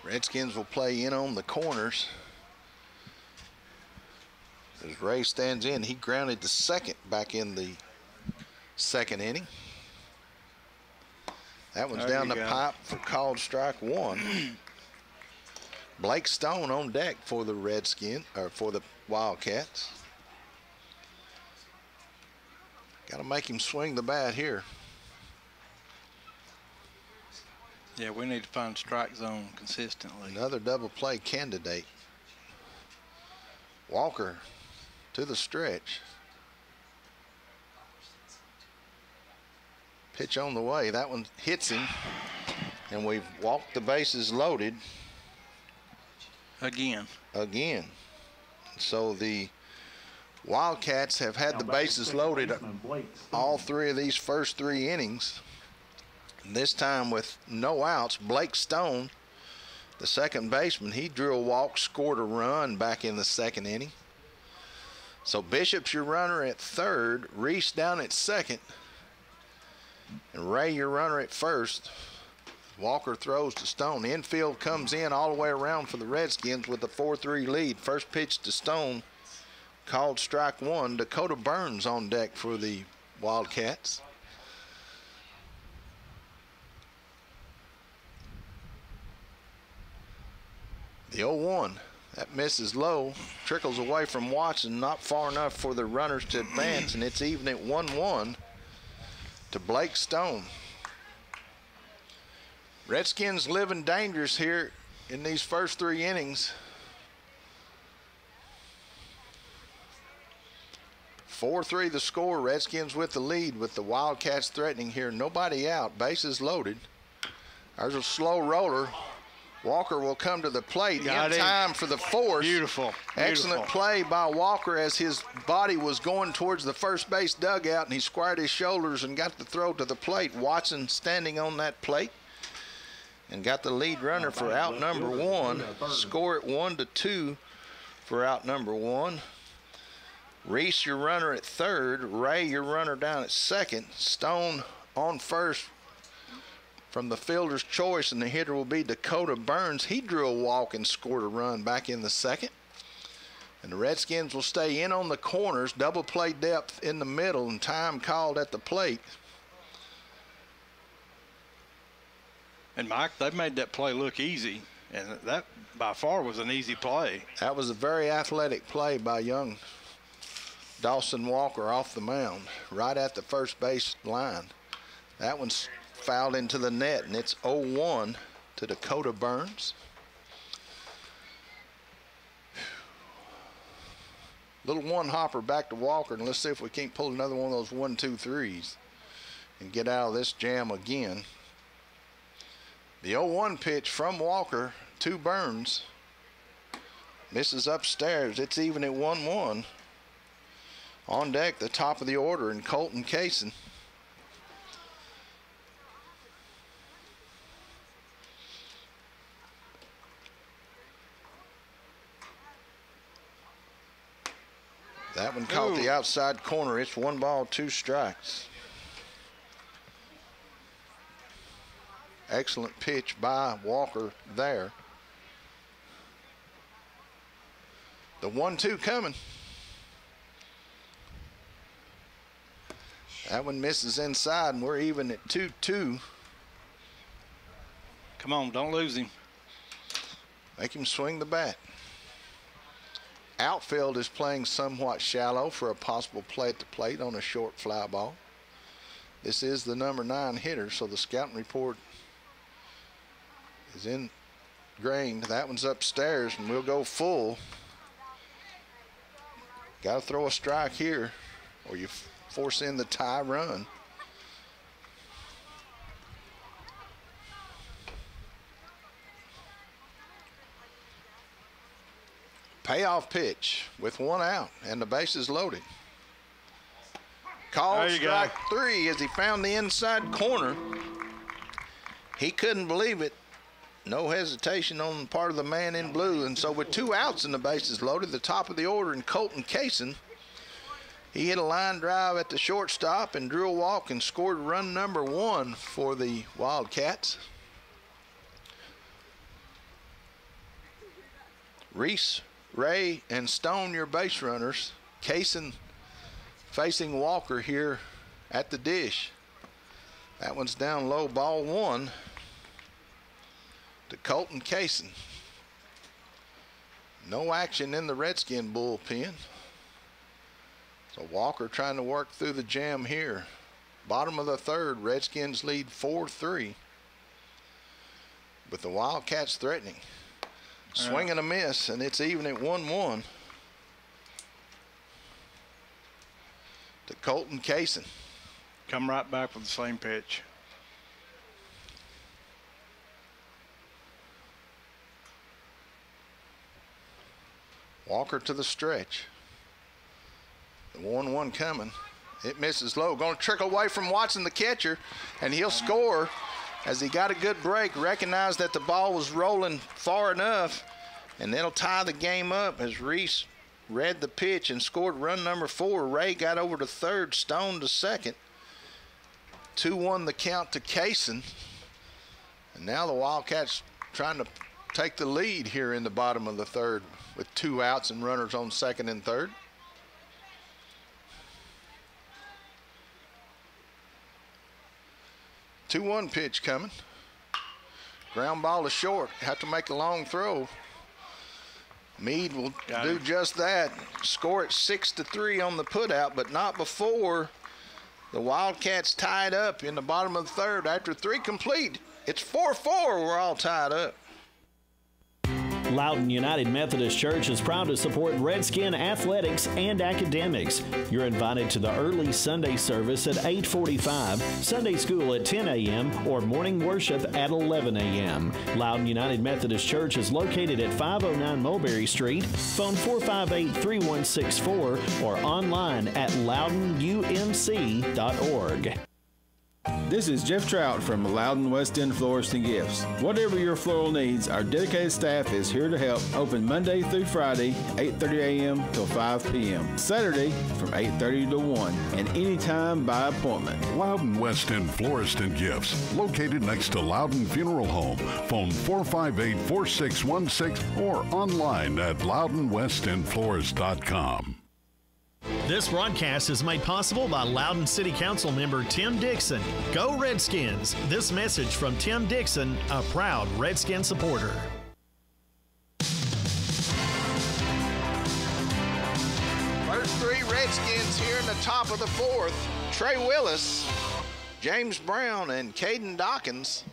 Redskins will play in on the corners. As Ray stands in, he grounded the second back in the second inning. That one's down the pipe for called strike one. Blake Stone on deck for the for the Wildcats. Got to make him swing the bat here. Yeah, we need to find strike zone consistently. Another double play candidate. Walker to the stretch. Pitch on the way. That one hits him. And we've walked the bases loaded. Again. So the Wildcats have had the bases loaded all three of these first three innings. And this time with no outs, Blake Stone, the second baseman, he drew a walk, scored a run back in the second inning. So Bishop's your runner at third, Reese down at second, and Ray your runner at first. Walker throws to Stone. The infield comes in all the way around for the Redskins with a 4-3 lead. First pitch to Stone, called strike one. Dakota Burns on deck for the Wildcats. The 0-1, that misses low, trickles away from Watson, not far enough for the runners to advance, and it's even at 1-1 to Blake Stone. Redskins living dangerous here in these first three innings. 4-3 the score, Redskins with the lead, with the Wildcats threatening here. Nobody out, bases loaded. There's a slow roller. Walker will come to the plate in time for the force. Beautiful. Excellent play by Walker as his body was going towards the first base dugout, and he squared his shoulders and got the throw to the plate. Watson standing on that plate and got the lead runner for out number one. Score at 1-2 for out number one. Reese, your runner at third. Ray, your runner down at second. Stone on first from the fielder's choice, and the hitter will be Dakota Burns. He drew a walk and scored a run back in the second. And the Redskins will stay in on the corners, double play depth in the middle, and time called at the plate. And Mike, they made that play look easy, and that by far was an easy play. That was a very athletic play by young Dawson Walker off the mound, right at the first base line. That one's fouled into the net, and it's 0-1 to Dakota Burns. Little one hopper back to Walker, and let's see if we can't pull another one of those 1-2-3s and get out of this jam again. The 0-1 pitch from Walker to Burns. Misses upstairs. It's even at 1-1. On deck, the top of the order, and Colton Kaysen. That one caught the outside corner. It's 1 ball, 2 strikes. Excellent pitch by Walker there. The 1-2 coming. That one misses inside, and we're even at 2-2. Come on, don't lose him. Make him swing the bat. Outfield is playing somewhat shallow for a possible play at the plate on a short fly ball. This is the number 9 hitter, so the scouting report is ingrained. That one's upstairs, and we'll go full. Got to throw a strike here, or you force in the tie run. Payoff pitch with 1 out, and the base is loaded. Called strike 3 as he found the inside corner. He couldn't believe it. No hesitation on the part of the man in blue. And so with 2 outs and the bases loaded, the top of the order, and Colton Kaysen, he hit a line drive at the shortstop and drew a walk and scored run number 1 for the Wildcats. Reese, Ray, and Stone, your base runners. Kaysen facing Walker here at the dish. That one's down low, ball one to Colton Kaysen. No action in the Redskin bullpen. So Walker trying to work through the jam here. Bottom of the third, Redskins lead 4-3. With the Wildcats threatening. Swing and a miss, and it's even at 1-1. To Colton Kaysen. Come right back with the same pitch. Walker to the stretch. The 1-1 coming. It misses low. Going to trickle away from Watson, the catcher, and he'll score as he got a good break. Recognized that the ball was rolling far enough, and it'll tie the game up as Reese read the pitch and scored run number 4. Ray got over to third, Stone to second. 2-1 the count to Kaysen. And now the Wildcats trying to take the lead here in the bottom of the third with 2 outs and runners on second and third. The 2-1 pitch coming. Ground ball to short. Have to make a long throw. Meade will do just that. Score it 6-3 on the putout, but not before the Wildcats tied up in the bottom of the third. After 3 complete, it's 4-4. We're all tied up. Loudon United Methodist Church is proud to support Redskin athletics and academics. You're invited to the early Sunday service at 8:45, Sunday school at 10 a.m., or morning worship at 11 a.m. Loudon United Methodist Church is located at 509 Mulberry Street. Phone 458-3164 or online at loudonumc.org. This is Jeff Trout from Loudon West End Florist and Gifts. Whatever your floral needs, our dedicated staff is here to help. Open Monday through Friday, 8:30 a.m. till 5 p.m. Saturday from 8:30 to 1, and anytime by appointment. Loudon West End Florist and Gifts, located next to Loudon Funeral Home. Phone 458-4616 or online at loudonwestendflorist.com. This broadcast is made possible by Loudon City Council member Tim Dixon. Go Redskins! This message from Tim Dixon, a proud Redskin supporter. First 3 Redskins here in the top of the fourth. Trey Willis, James Brown, and Caden Dawkins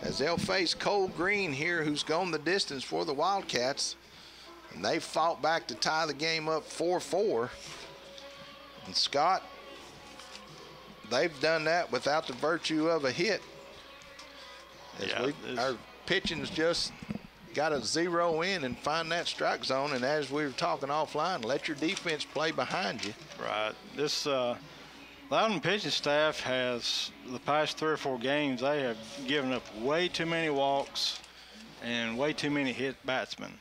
as they'll face Cole Green here, who's gone the distance for the Wildcats. And they fought back to tie the game up 4-4. And Scott, they've done that without the virtue of a hit. Our pitching's just got to zero in and find that strike zone. And as we were talking offline, let your defense play behind you. Right. This Loudon pitching staff has, the past 3 or 4 games, they have given up way too many walks and way too many hit batsmen.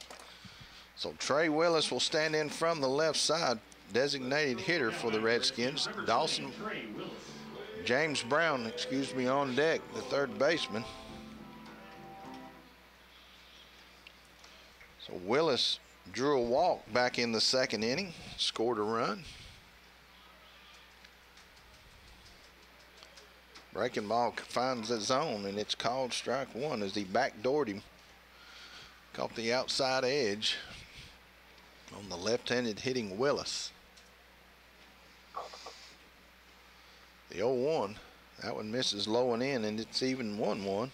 So Trey Willis will stand in from the left side, designated hitter for the Redskins. James Brown, on deck, the third baseman. So Willis drew a walk back in the second inning, scored a run. Breaking ball finds the zone, and it's called strike 1 as he backdoored him. Caught the outside edge on the left-handed hitting Willis. The 0-1, that one misses low and in, and it's even 1-1.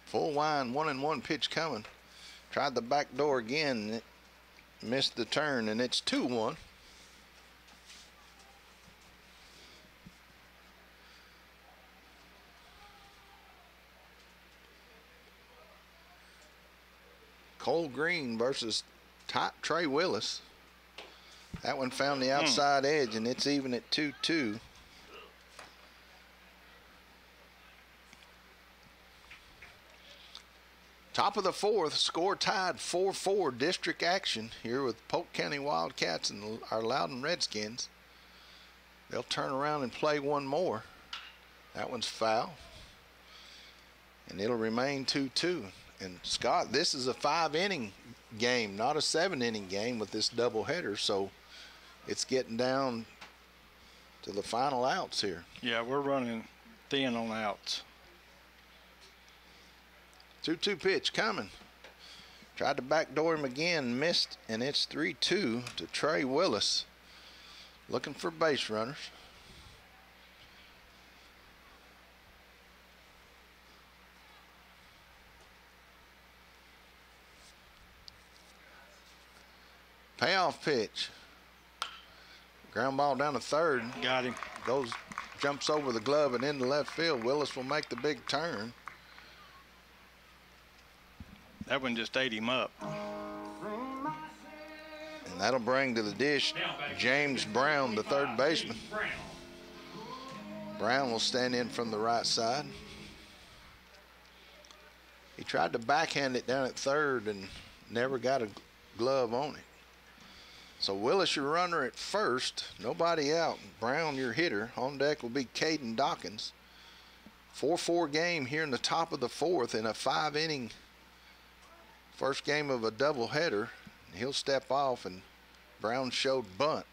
Full wind, 1-1 pitch coming. Tried the back door again, and it missed the turn, and it's 2-1. Cole Green versus Trey Willis. That one found the outside edge, and it's even at 2-2. Top of the fourth, score tied 4-4, district action here with Polk County Wildcats and our Loudon Redskins. They'll turn around and play one more. That one's foul. And it'll remain 2-2. And Scott, this is a 5-inning game, not a 7-inning game with this doubleheader, so it's getting down to the final outs here. Yeah, we're running thin on outs. 2-2 pitch coming. Tried to backdoor him again, missed, and it's 3-2 to Trey Willis. Looking for base runners. Payoff pitch. Ground ball down to third. Got him. Jumps over the glove and into left field. Willis will make the big turn. That one just ate him up. And that'll bring to the dish James Brown, the third baseman. Brown will stand in from the right side. He tried to backhand it down at third and never got a glove on it. So Willis, your runner at first. Nobody out. Brown, your hitter. On deck will be Caden Dawkins. 4-4 game here in the top of the fourth in a 5-inning first game of a doubleheader. He'll step off, and Brown showed bunt.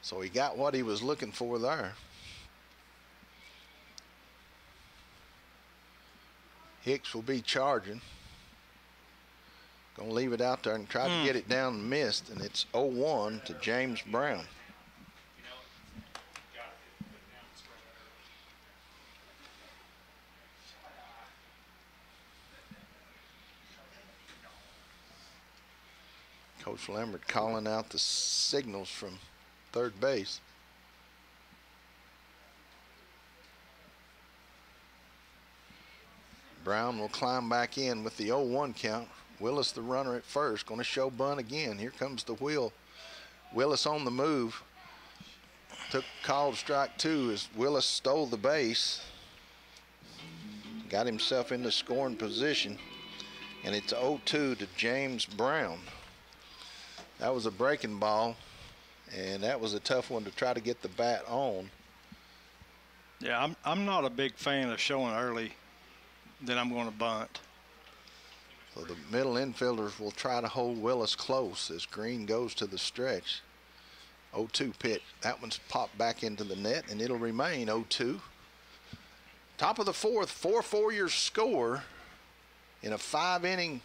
So he got what he was looking for there. Hicks will be charging. Gonna leave it out there and try to get it down and missed, and it's 0-1 to James Brown. Coach Lambert calling out the signals from third base. Brown will climb back in with the 0-1 count. Willis, the runner at first, going to show bunt again. Here comes the wheel. Willis on the move. Took called strike 2 as Willis stole the base. Got himself into scoring position. And it's 0-2 to James Brown. That was a breaking ball, and that was a tough one to try to get the bat on. Yeah, I'm not a big fan of showing early that I'm going to bunt. So the middle infielders will try to hold Willis close as Green goes to the stretch. 0-2 pitch. That one's popped back into the net, and it'll remain 0-2. Top of the fourth, 4-4 your score in a 5-inning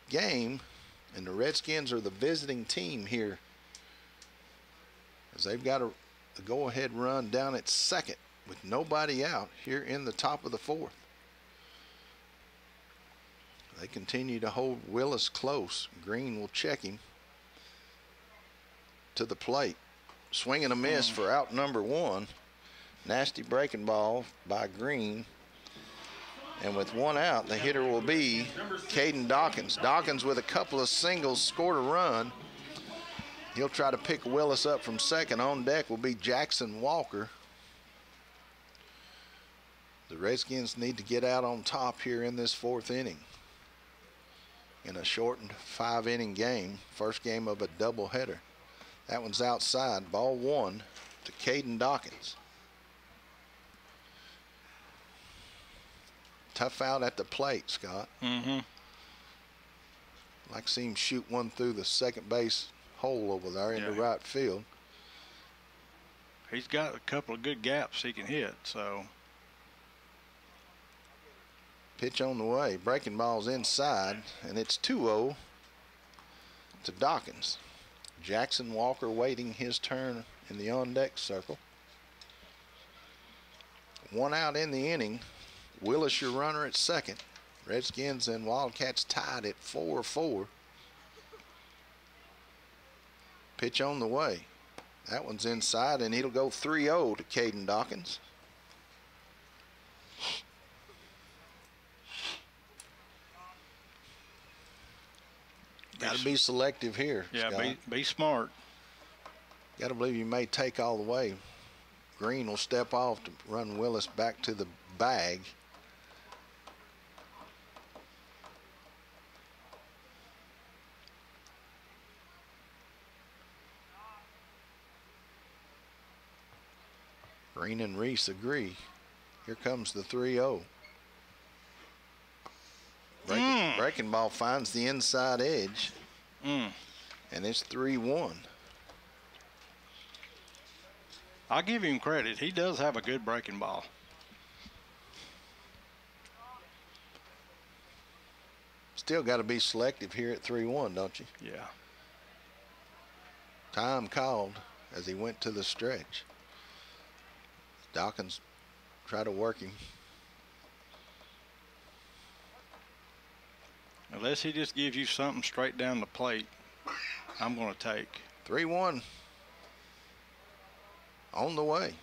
game, and the Redskins are the visiting team here as they've got a go-ahead run down at second with nobody out here in the top of the fourth. They continue to hold Willis close. Green will check him to the plate. Swing and a miss for out number 1. Nasty breaking ball by Green. And with 1 out, the hitter will be Caden Dawkins. Dawkins with a couple of singles scored a run. He'll try to pick Willis up from second. On deck will be Jackson Walker. The Redskins need to get out on top here in this 4th inning. In a shortened 5-inning game, first game of a doubleheader. That one's outside, ball 1 to Caden Dawkins. Tough out at the plate, Scott. Mm-hmm. Like to see him shoot one through the second base hole over there into right field. He's got a couple of good gaps he can hit, so. Pitch on the way. Breaking ball's inside, and it's 2-0 to Dawkins. Jackson Walker waiting his turn in the on-deck circle. 1 out in the inning. Willis, your runner at second. Redskins and Wildcats tied at 4-4. Pitch on the way. That one's inside, and it'll go 3-0 to Caden Dawkins. Got to be selective here. Yeah, be smart. Got to believe you may take all the way. Green will step off to run Willis back to the bag. Green and Reese agree. Here comes the 3-0. Breaking ball finds the inside edge. And it's 3-1. I'll give him credit. He does have a good breaking ball. Still got to be selective here at 3-1, don't you? Yeah. Time called as he went to the stretch. Dawkins tried to work him. Unless he just gives you something straight down the plate, I'm going to take. 3-1 on the way.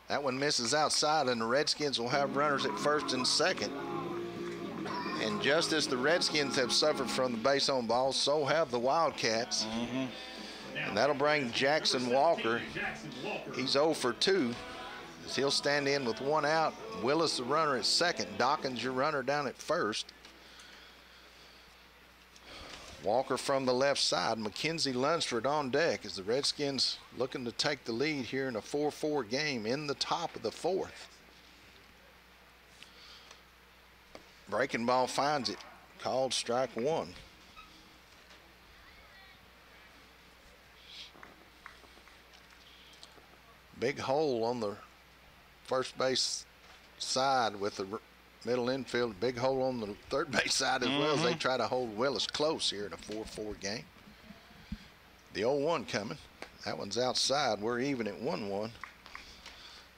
That one misses outside, and the Redskins will have runners at first and second. And just as the Redskins have suffered from the base on balls, so have the Wildcats. And that'll bring Jackson Walker. He's 0 for 2. As he'll stand in with 1 out. Willis, the runner, at second. Dawkins, your runner, down at first. Walker from the left side. Mackenzie Lunsford on deck as the Redskins looking to take the lead here in a 4-4 game in the top of the 4th. Breaking ball finds it. Called strike 1. Big hole on the first base side with the middle infield. Big hole on the third base side as well as they try to hold Willis close here in a 4-4 game. The 0-1 coming. That one's outside. We're even at 1-1.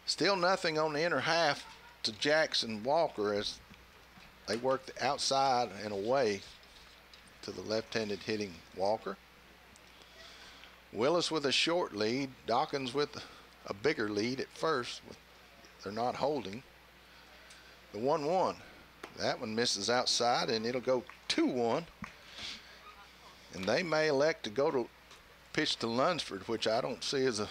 Still nothing on the inner half to Jackson Walker as they work the outside and away to the left-handed hitting Walker. Willis with a short lead. Dawkins with a bigger lead at first. They're not holding. The 1-1. That one misses outside, and it'll go 2-1. And they may elect to go to pitch to Lunsford, which I don't see as a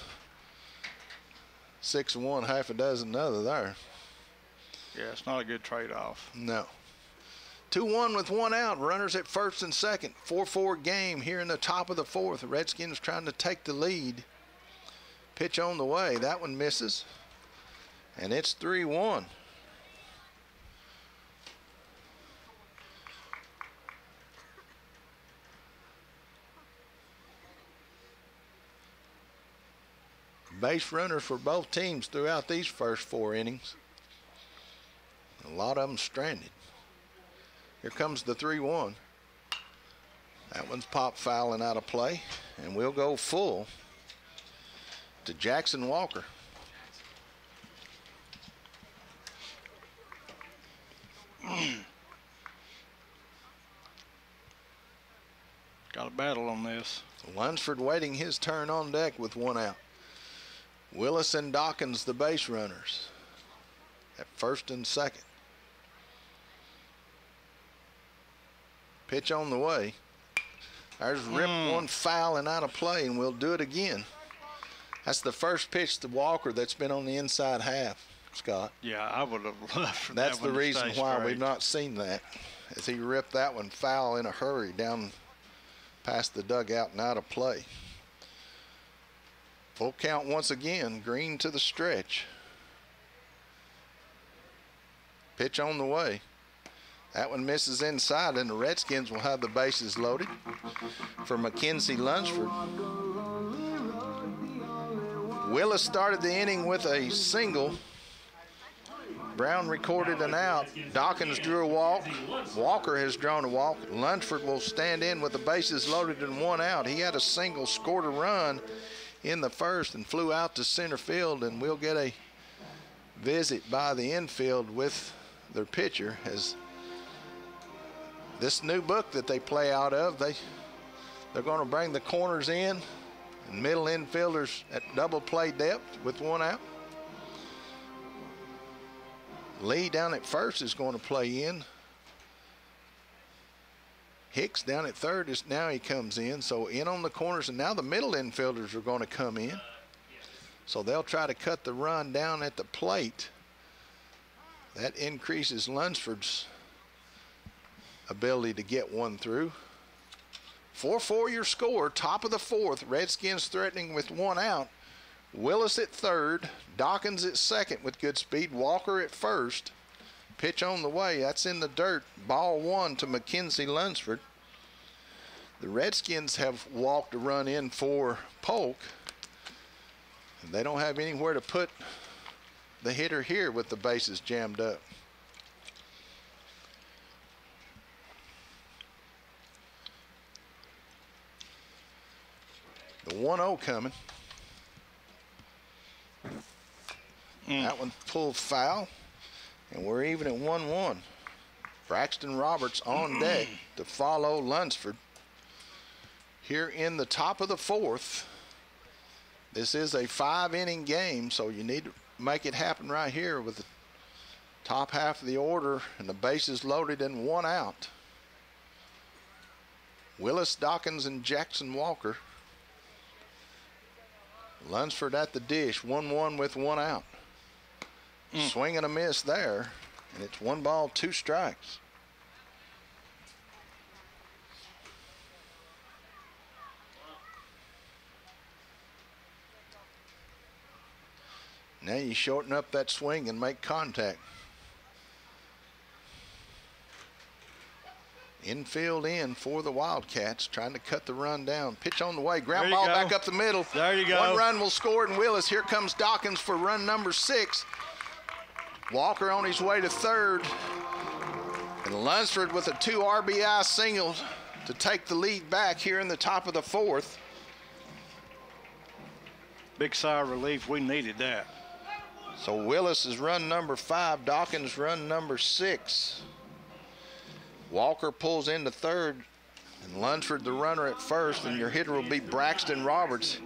6-1, half a dozen other there. Yeah, it's not a good trade-off. No. 2-1 with 1 out. Runners at first and second. 4-4 game here in the top of the 4th. The Redskins trying to take the lead. Pitch on the way. That one misses. And it's 3-1. Base runners for both teams throughout these first 4 innings. A lot of them stranded. Here comes the 3-1. That one's pop fouling out of play, and we'll go full to Jackson Walker. Got a battle on this. Lunsford waiting his turn on deck with 1 out. Willis and Dawkins, the base runners, at first and second. Pitch on the way. There's ripped one foul and out of play, and we'll do it again. That's the first pitch to Walker that's been on the inside half, Scott. Yeah, I would have loved for That's that the one to reason stay why straight. we've not seen that, as he ripped that one foul in a hurry down past the dugout and out of play. Full count once again. Green to the stretch. Pitch on the way. That one misses inside, and the Redskins will have the bases loaded for Mackenzie Lunsford. Willis started the inning with a single. Brown recorded an out. Dawkins drew a walk. Walker has drawn a walk. Lunsford will stand in with the bases loaded and 1 out. He had a single, scored a run in the first and flew out to center field, and we'll get a visit by the infield with their pitcher as this new book that they play out of, they're going to bring the corners in and middle infielders at double play depth with 1 out. Lee down at first is going to play in. Hicks down at third is now he comes in. So in on the corners, and now the middle infielders are going to come in. So they'll try to cut the run down at the plate. That increases Lunsford's ability to get one through. 4-4 your score, top of the 4th. Redskins threatening with 1 out. Willis at third, Dawkins at second with good speed, Walker at first, Pitch on the way. That's in the dirt. Ball 1 to Mackenzie Lunsford. The Redskins have walked a run in for Polk. And they don't have anywhere to put the hitter here with the bases jammed up. The 1-0 coming. That one pulled foul, and we're even at 1-1. Braxton Roberts on deck to follow Lunsford. Here in the top of the 4th. This is a 5-inning game, so you need to make it happen right here with the top half of the order and the bases loaded and 1 out. Willis, Dawkins, and Jackson Walker. Lunsford at the dish, 1-1 with 1 out. Swing and a miss there, and it's 1 ball, 2 strikes. Now you shorten up that swing and make contact. Infield in for the Wildcats, trying to cut the run down. Pitch on the way, ground ball back up the middle. There you go. 1 run will score in Willis. Here comes Dawkins for run number 6. Walker on his way to 3rd. And Lunsford with a 2 RBI single to take the lead back here in the top of the 4th. Big sigh of relief. We needed that. So Willis is run number 5. Dawkins run number 6. Walker pulls into 3rd, and Lunsford the runner at 1st, and your hitter will be Braxton Roberts.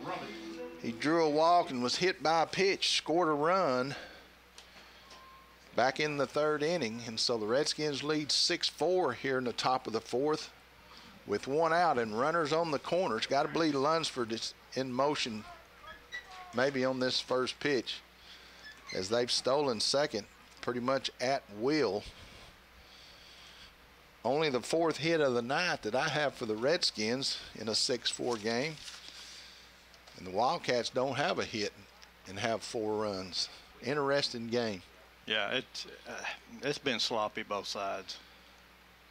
He drew a walk and was hit by a pitch, scored a run back in the 3rd inning, and so the Redskins lead 6-4 here in the top of the 4th with 1 out and runners on the corners. Got to believe Lunsford is in motion maybe on this first pitch, as they've stolen 2nd pretty much at will. Only the 4th hit of the night that I have for the Redskins in a 6-4 game. And the Wildcats don't have a hit and have 4 runs. Interesting game. Yeah, it's been sloppy both sides.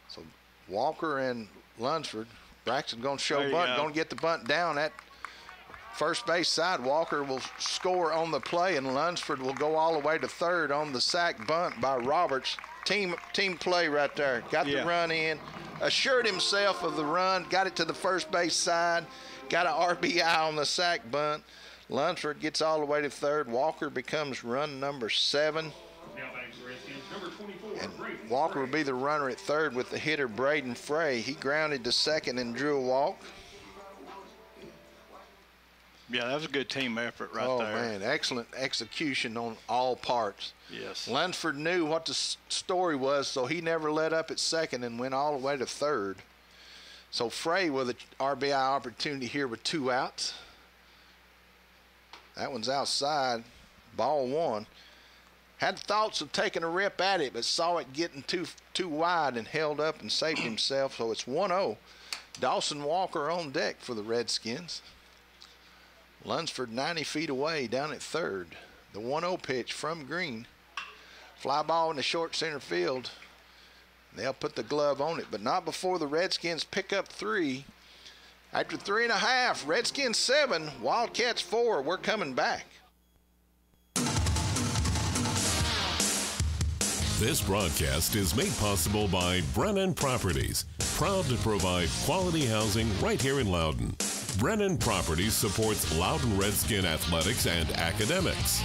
So Walker and Lunsford. Braxton going to show bunt, going to get the bunt down at first base side. Walker will score on the play, and Lunsford will go all the way to 3rd on the sac bunt by Roberts. Team play right there. Got the run in, assured himself of the run, got it to the first base side, got an RBI on the sac bunt. Lunsford gets all the way to 3rd. Walker becomes run number 7. And Walker will be the runner at 3rd with the hitter Braden Frey. He grounded to 2nd and drew a walk. Yeah, that was a good team effort right there. Oh, man, excellent execution on all parts. Yes. Lunsford knew what the story was, so he never let up at 2nd and went all the way to 3rd. So Frey with an RBI opportunity here with 2 outs. That one's outside, ball 1. Had thoughts of taking a rip at it, but saw it getting too wide and held up and saved himself, so it's 1-0. Dawson Walker on deck for the Redskins. Lunsford 90 feet away down at 3rd. The 1-0 pitch from Green. Fly ball in the short center field. They'll put the glove on it, but not before the Redskins pick up 3. After 3.5, Redskins 7, Wildcats 4. We're coming back. This broadcast is made possible by Brennan Properties, proud to provide quality housing right here in Loudon. Brennan Properties supports Loudon Redskin athletics and academics.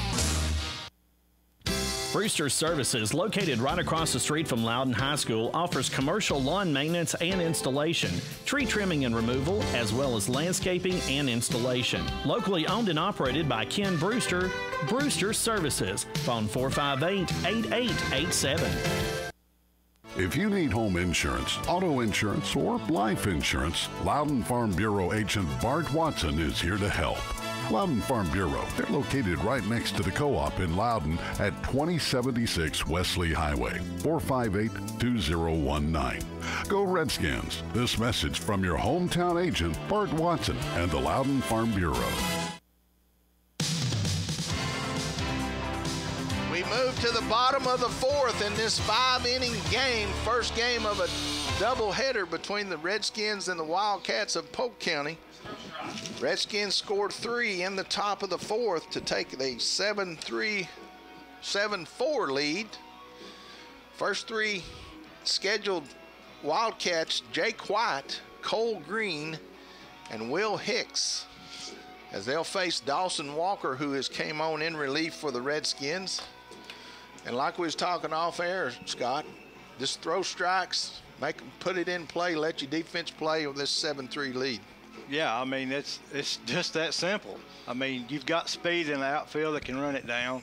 Brewster Services, located right across the street from Loudon High School, offers commercial lawn maintenance and installation, tree trimming and removal, as well as landscaping and installation. Locally owned and operated by Ken Brewster, Brewster Services. Phone 458-8887. If you need home insurance, auto insurance, or life insurance, Loudon Farm Bureau agent Bart Watson is here to help. Loudon Farm Bureau, they're located right next to the co-op in Loudon at 2076 Wesley Highway, 458-2019. Go Redskins. This message from your hometown agent, Bart Watson, and the Loudon Farm Bureau. We've move to the bottom of the fourth in this 5-inning game, first game of a doubleheader between the Redskins and the Wildcats of Polk County. Redskins scored 3 in the top of the fourth to take the 7-3, 7-4 lead. First 3 scheduled Wildcats: Jake White, Cole Green, and Will Hicks, as they'll face Dawson Walker, who has came on in relief for the Redskins. And like we was talking off air, Scott, just throw strikes, make them put it in play, let your defense play with this 7-3 lead. Yeah, I mean, it's just that simple. I mean, you've got speed in the outfield that can run it down.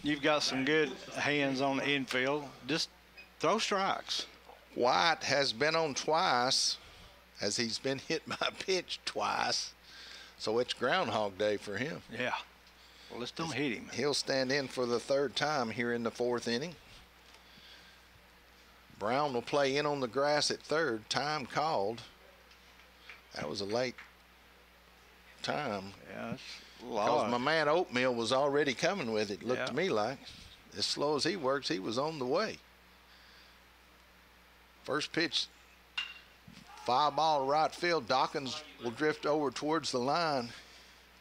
You've got some good hands on the infield. Just throw strikes. White has been on twice, as he's been hit by a pitch twice. So it's Groundhog Day for him. Yeah. Well, let's don't hit him. He'll stand in for the 3rd time here in the 4th inning. Brown will play in on the grass at 3rd. Time called. That was a late time. Yeah, that's a Because lot. my man Oatmeal was already coming with it. Looked to me like, as slow as he works, he was on the way. First pitch, foul ball to right field. Dawkins will drift over towards the line.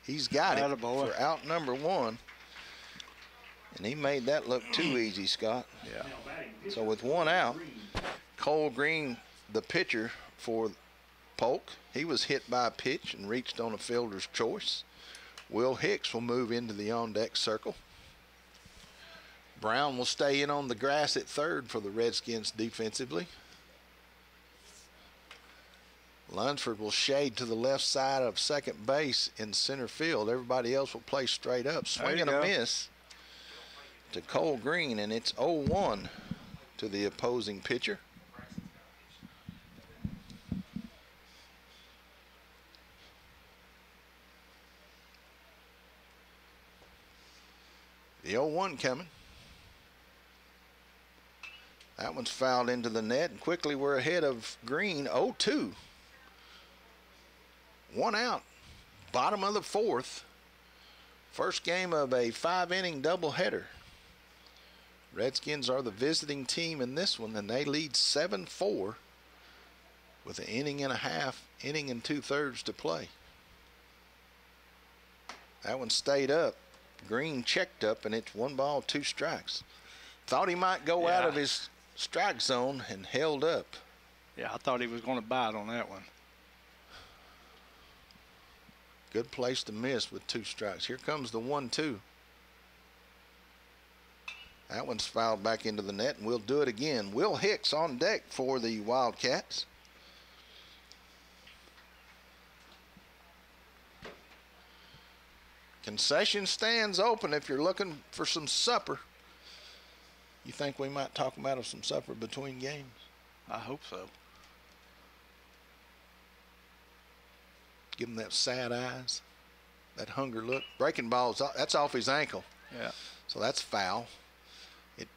He's got it for out number 1. And he made that look too easy, Scott. Yeah. So with 1 out, Cole Green, the pitcher for Polk, he was hit by a pitch and reached on a fielder's choice. Will Hicks will move into the on-deck circle. Brown will stay in on the grass at 3rd for the Redskins defensively. Lunsford will shade to the left side of second base in center field. Everybody else will play straight up. Swing and a miss to Cole Green, and it's 0-1 to the opposing pitcher. The 0-1 coming. That one's fouled into the net, and quickly we're ahead of Green, 0-2. 1 out, bottom of the 4th. First game of a 5-inning doubleheader. Redskins are the visiting team in this one, and they lead 7-4 with an inning and a half, inning and 2/3 to play. That one stayed up. Green checked up, and it's 1 ball, 2 strikes. Thought he might go out of his strike zone and held up. Yeah, I thought he was going to bite on that one. Good place to miss with 2 strikes. Here comes the 1-2. That one's fouled back into the net, and we'll do it again. Will Hicks on deck for the Wildcats. Concession stands open if you're looking for some supper. You think we might talk about some supper between games? I hope so. Give him that sad eyes, that hunger look. Breaking balls, that's off his ankle. Yeah. So that's foul.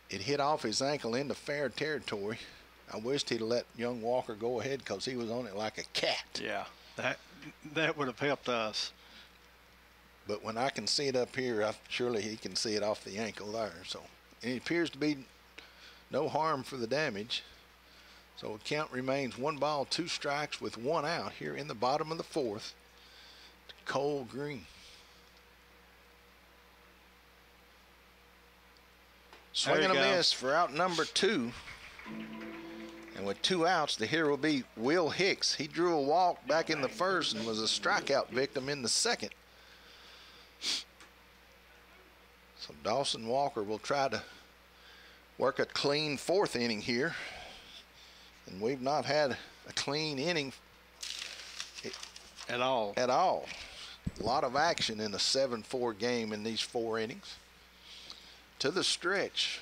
It hit off his ankle into fair territory. I wished he'd let young Walker go ahead because he was on it like a cat. Yeah, that would have helped us. But when I can see it up here, surely he can see it off the ankle there. So it appears to be no harm for the damage. So the count remains 1 ball, 2 strikes with 1 out here in the bottom of the 4th. Cole Green. Swing and a miss for out number 2. And with 2 outs, the hitter will be Will Hicks. He drew a walk back in the 1st and was a strikeout victim in the 2nd. So Dawson Walker will try to work a clean 4th inning here. And we've not had a clean inning at all. A lot of action in a 7-4 game in these 4 innings. To the stretch.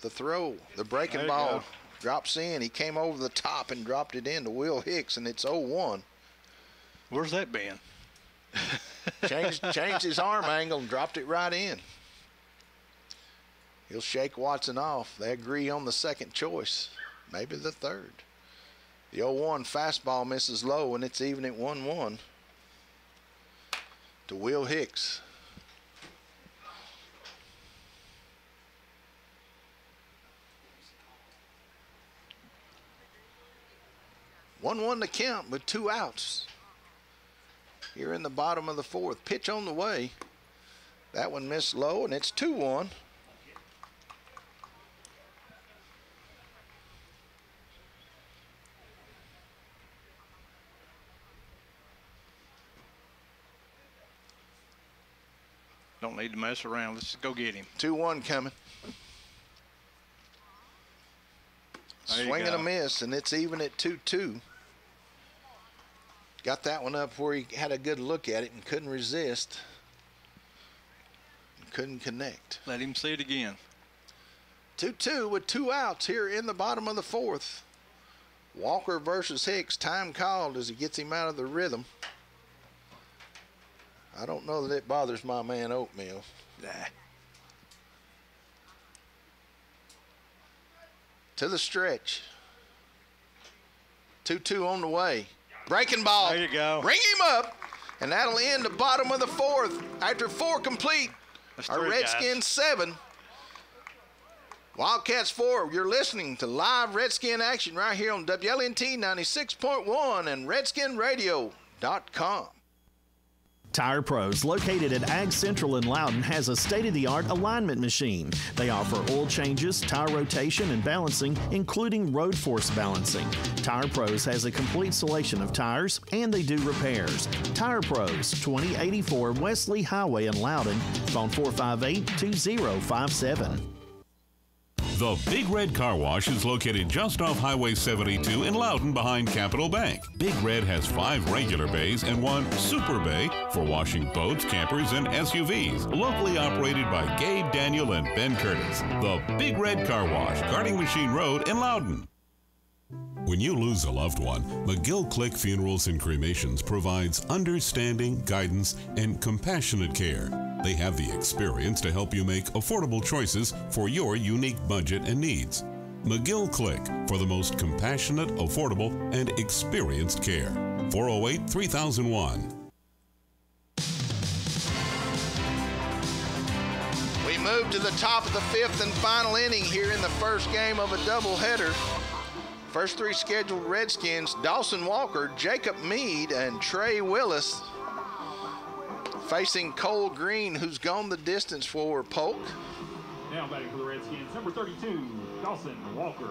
The throw, the breaking ball drops in. He came over the top and dropped it in to Will Hicks, and it's 0-1. Where's that been? Changed his arm angle and dropped it right in. He'll shake Watson off. They agree on the 2nd choice, maybe the 3rd. The 0-1 fastball misses low, and it's even at 1-1 to Will Hicks. 1-1 to count with 2 outs. Here in the bottom of the 4th. Pitch on the way. That one missed low, and it's 2-1. Don't need to mess around. Let's go get him. 2-1 coming. Swing and a miss, and it's even at 2-2. Got that one up where he had a good look at it and couldn't resist. Couldn't connect. Let him see it again. 2-2 with 2 outs here in the bottom of the 4th. Walker versus Hicks. Time called as he gets him out of the rhythm. I don't know that it bothers my man Oatmeal. Nah. To the stretch. 2-2 on the way. Breaking ball. There you go. Bring him up, and that'll end the bottom of the 4th. After 4 complete, our Redskins 7. Wildcats 4. You're listening to live Redskin action right here on WLNT 96.1 and RedskinRadio.com. Tire Pros, located at Ag Central in Loudon, has a state-of-the-art alignment machine. They offer oil changes, tire rotation, and balancing, including road force balancing. Tire Pros has a complete selection of tires, and they do repairs. Tire Pros, 2084 Wesley Highway in Loudon. Phone 458-2057. The Big Red Car Wash is located just off Highway 72 in Loudon behind Capital Bank. Big Red has 5 regular bays and 1 super bay for washing boats, campers, and SUVs. Locally operated by Gabe Daniel and Ben Curtis. The Big Red Car Wash, Guarding Machine Road in Loudon. When you lose a loved one, McGill Click Funerals and Cremations provides understanding, guidance, and compassionate care. They have the experience to help you make affordable choices for your unique budget and needs. McGill Click for the most compassionate, affordable, and experienced care. 408-3001. We move to the top of the 5th and final inning here in the first game of a doubleheader. First 3 scheduled Redskins, Dawson Walker, Jacob Meade, and Trey Willis, facing Cole Green, who's gone the distance for Polk. Now batting for the Redskins, number 32, Dawson Walker.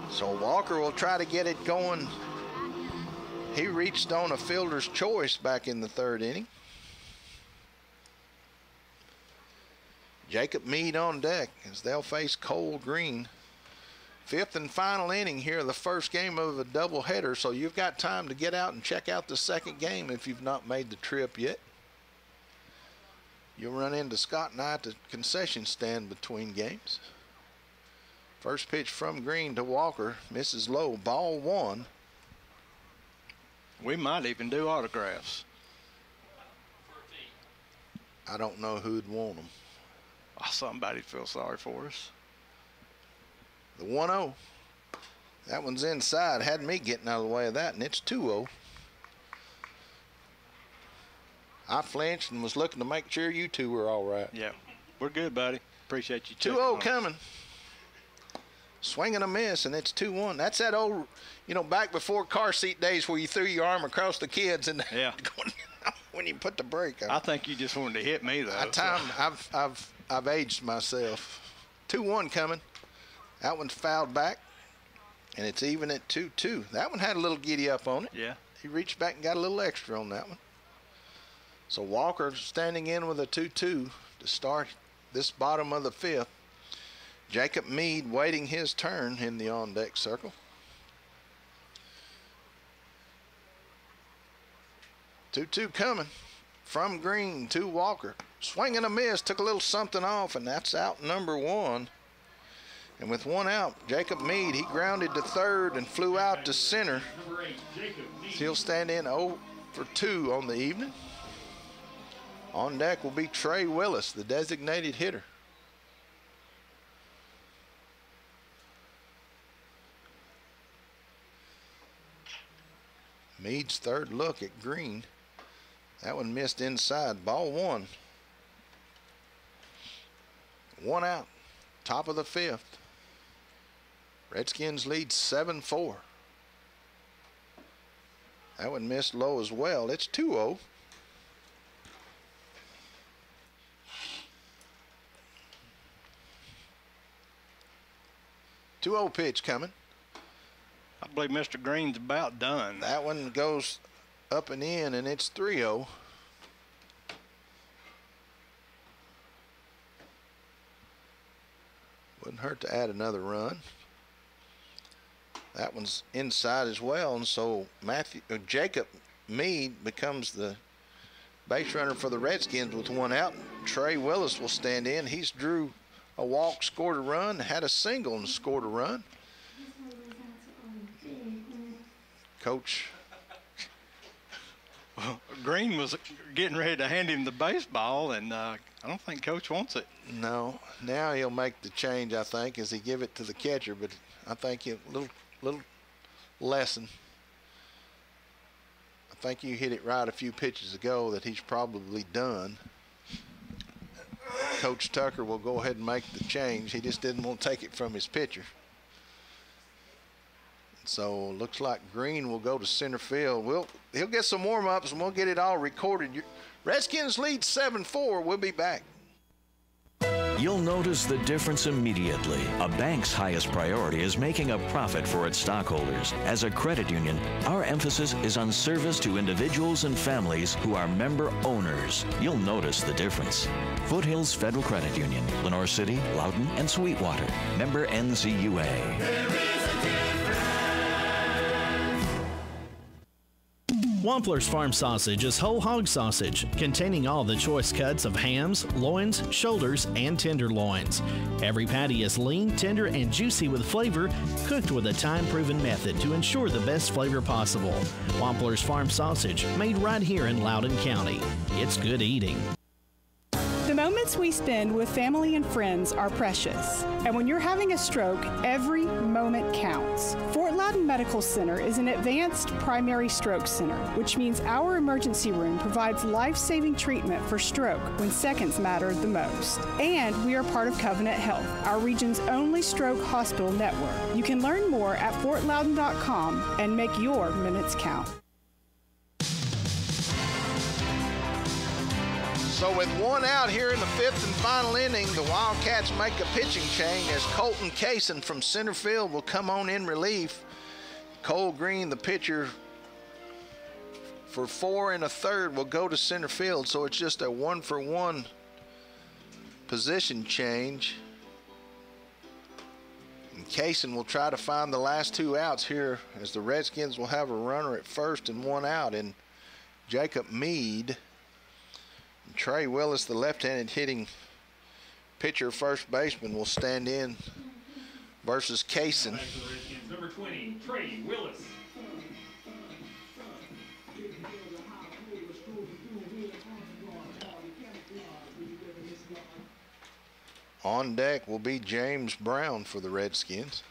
So Walker will try to get it going. He reached on a fielder's choice back in the 3rd inning. Jacob Meade on deck as they'll face Cole Green. 5th and final inning here, the first game of a doubleheader, so you've got time to get out and check out the second game if you've not made the trip yet. You'll run into Scott and I at the concession stand between games. First pitch from Green to Walker, misses low, ball 1. We might even do autographs. I don't know who'd want them. Oh, somebody'd feel sorry for us. The 1-0. That one's inside. Had me getting out of the way of that, and it's 2-0. I flinched and was looking to make sure you two were all right. Yeah, we're good, buddy. Appreciate you. 2-0 coming. Swing and a miss, and it's 2-1. That's that old, back before car seat days where you threw your arm across the kids and yeah. when you put the brake on. I think you just wanted to hit me though. I've aged myself. 2-1 coming. That one's fouled back, and it's even at 2-2. That one had a little giddy up on it. Yeah. He reached back and got a little extra on that one. So Walker standing in with a 2-2 to start this bottom of the 5th. Jacob Meade waiting his turn in the on-deck circle. 2-2 coming from Green to Walker. Swing and a miss, took a little something off, and that's out number 1. And with 1 out, Jacob Meade, he grounded to 3rd and flew out to center. He'll stand in 0 for 2 on the evening. On deck will be Trey Willis, the designated hitter. Meade's 3rd look at Green. That one missed inside. Ball 1. 1 out. Top of the 5th. Redskins lead 7-4. That one missed low as well. It's 2-0. Pitch coming. I believe Mr. Green's about done. That one goes up and in, and it's 3-0. Wouldn't hurt to add another run. That one's inside as well, and so Jacob Meade becomes the base runner for the Redskins with one out. Trey Willis will stand in. He's drew a walk, scored a run, had a single, and scored a run. Coach Green was getting ready to hand him the baseball, and I don't think Coach wants it. No. Now he'll make the change, I think, as he give it to the catcher, but I think a little lesson. I think you hit it right a few pitches ago that he's probably done. Coach Tucker will go ahead and make the change. He just didn't want to take it from his pitcher. So looks like Green will go to center field. He'll get some warm-ups, and we'll get it all recorded. Redskins lead 7-4. We'll be back. You'll notice the difference immediately. A bank's highest priority is making a profit for its stockholders. As a credit union, our emphasis is on service to individuals and families who are member owners. You'll notice the difference. Foothills Federal Credit Union, Lenore City, Loudon, and Sweetwater. Member NCUA. Wampler's Farm Sausage is whole hog sausage, containing all the choice cuts of hams, loins, shoulders, and tenderloins. Every patty is lean, tender, and juicy with flavor, cooked with a time-proven method to ensure the best flavor possible. Wampler's Farm Sausage, made right here in Loudon County. It's good eating. The moments we spend with family and friends are precious. And when you're having a stroke, every moment counts. Fort Loudon Medical Center is an advanced primary stroke center, which means our emergency room provides life-saving treatment for stroke when seconds matter the most. And we are part of Covenant Health, our region's only stroke hospital network. You can learn more at fortloudon.com and make your minutes count. So with one out here in the fifth and final inning, the Wildcats make a pitching change as Colton Kaysen from center field will come on in relief. Cole Green, the pitcher, for 4 1/3 will go to center field. So it's just a 1-for-1 position change. And Kaysen will try to find the last 2 outs here as the Redskins will have a runner at first and 1 out. And Jacob Meade. Trey Willis, the left-handed hitting pitcher, first baseman, will stand in versus Kaysen. Number 20, Trey Willis. On deck will be James Brown for the Redskins.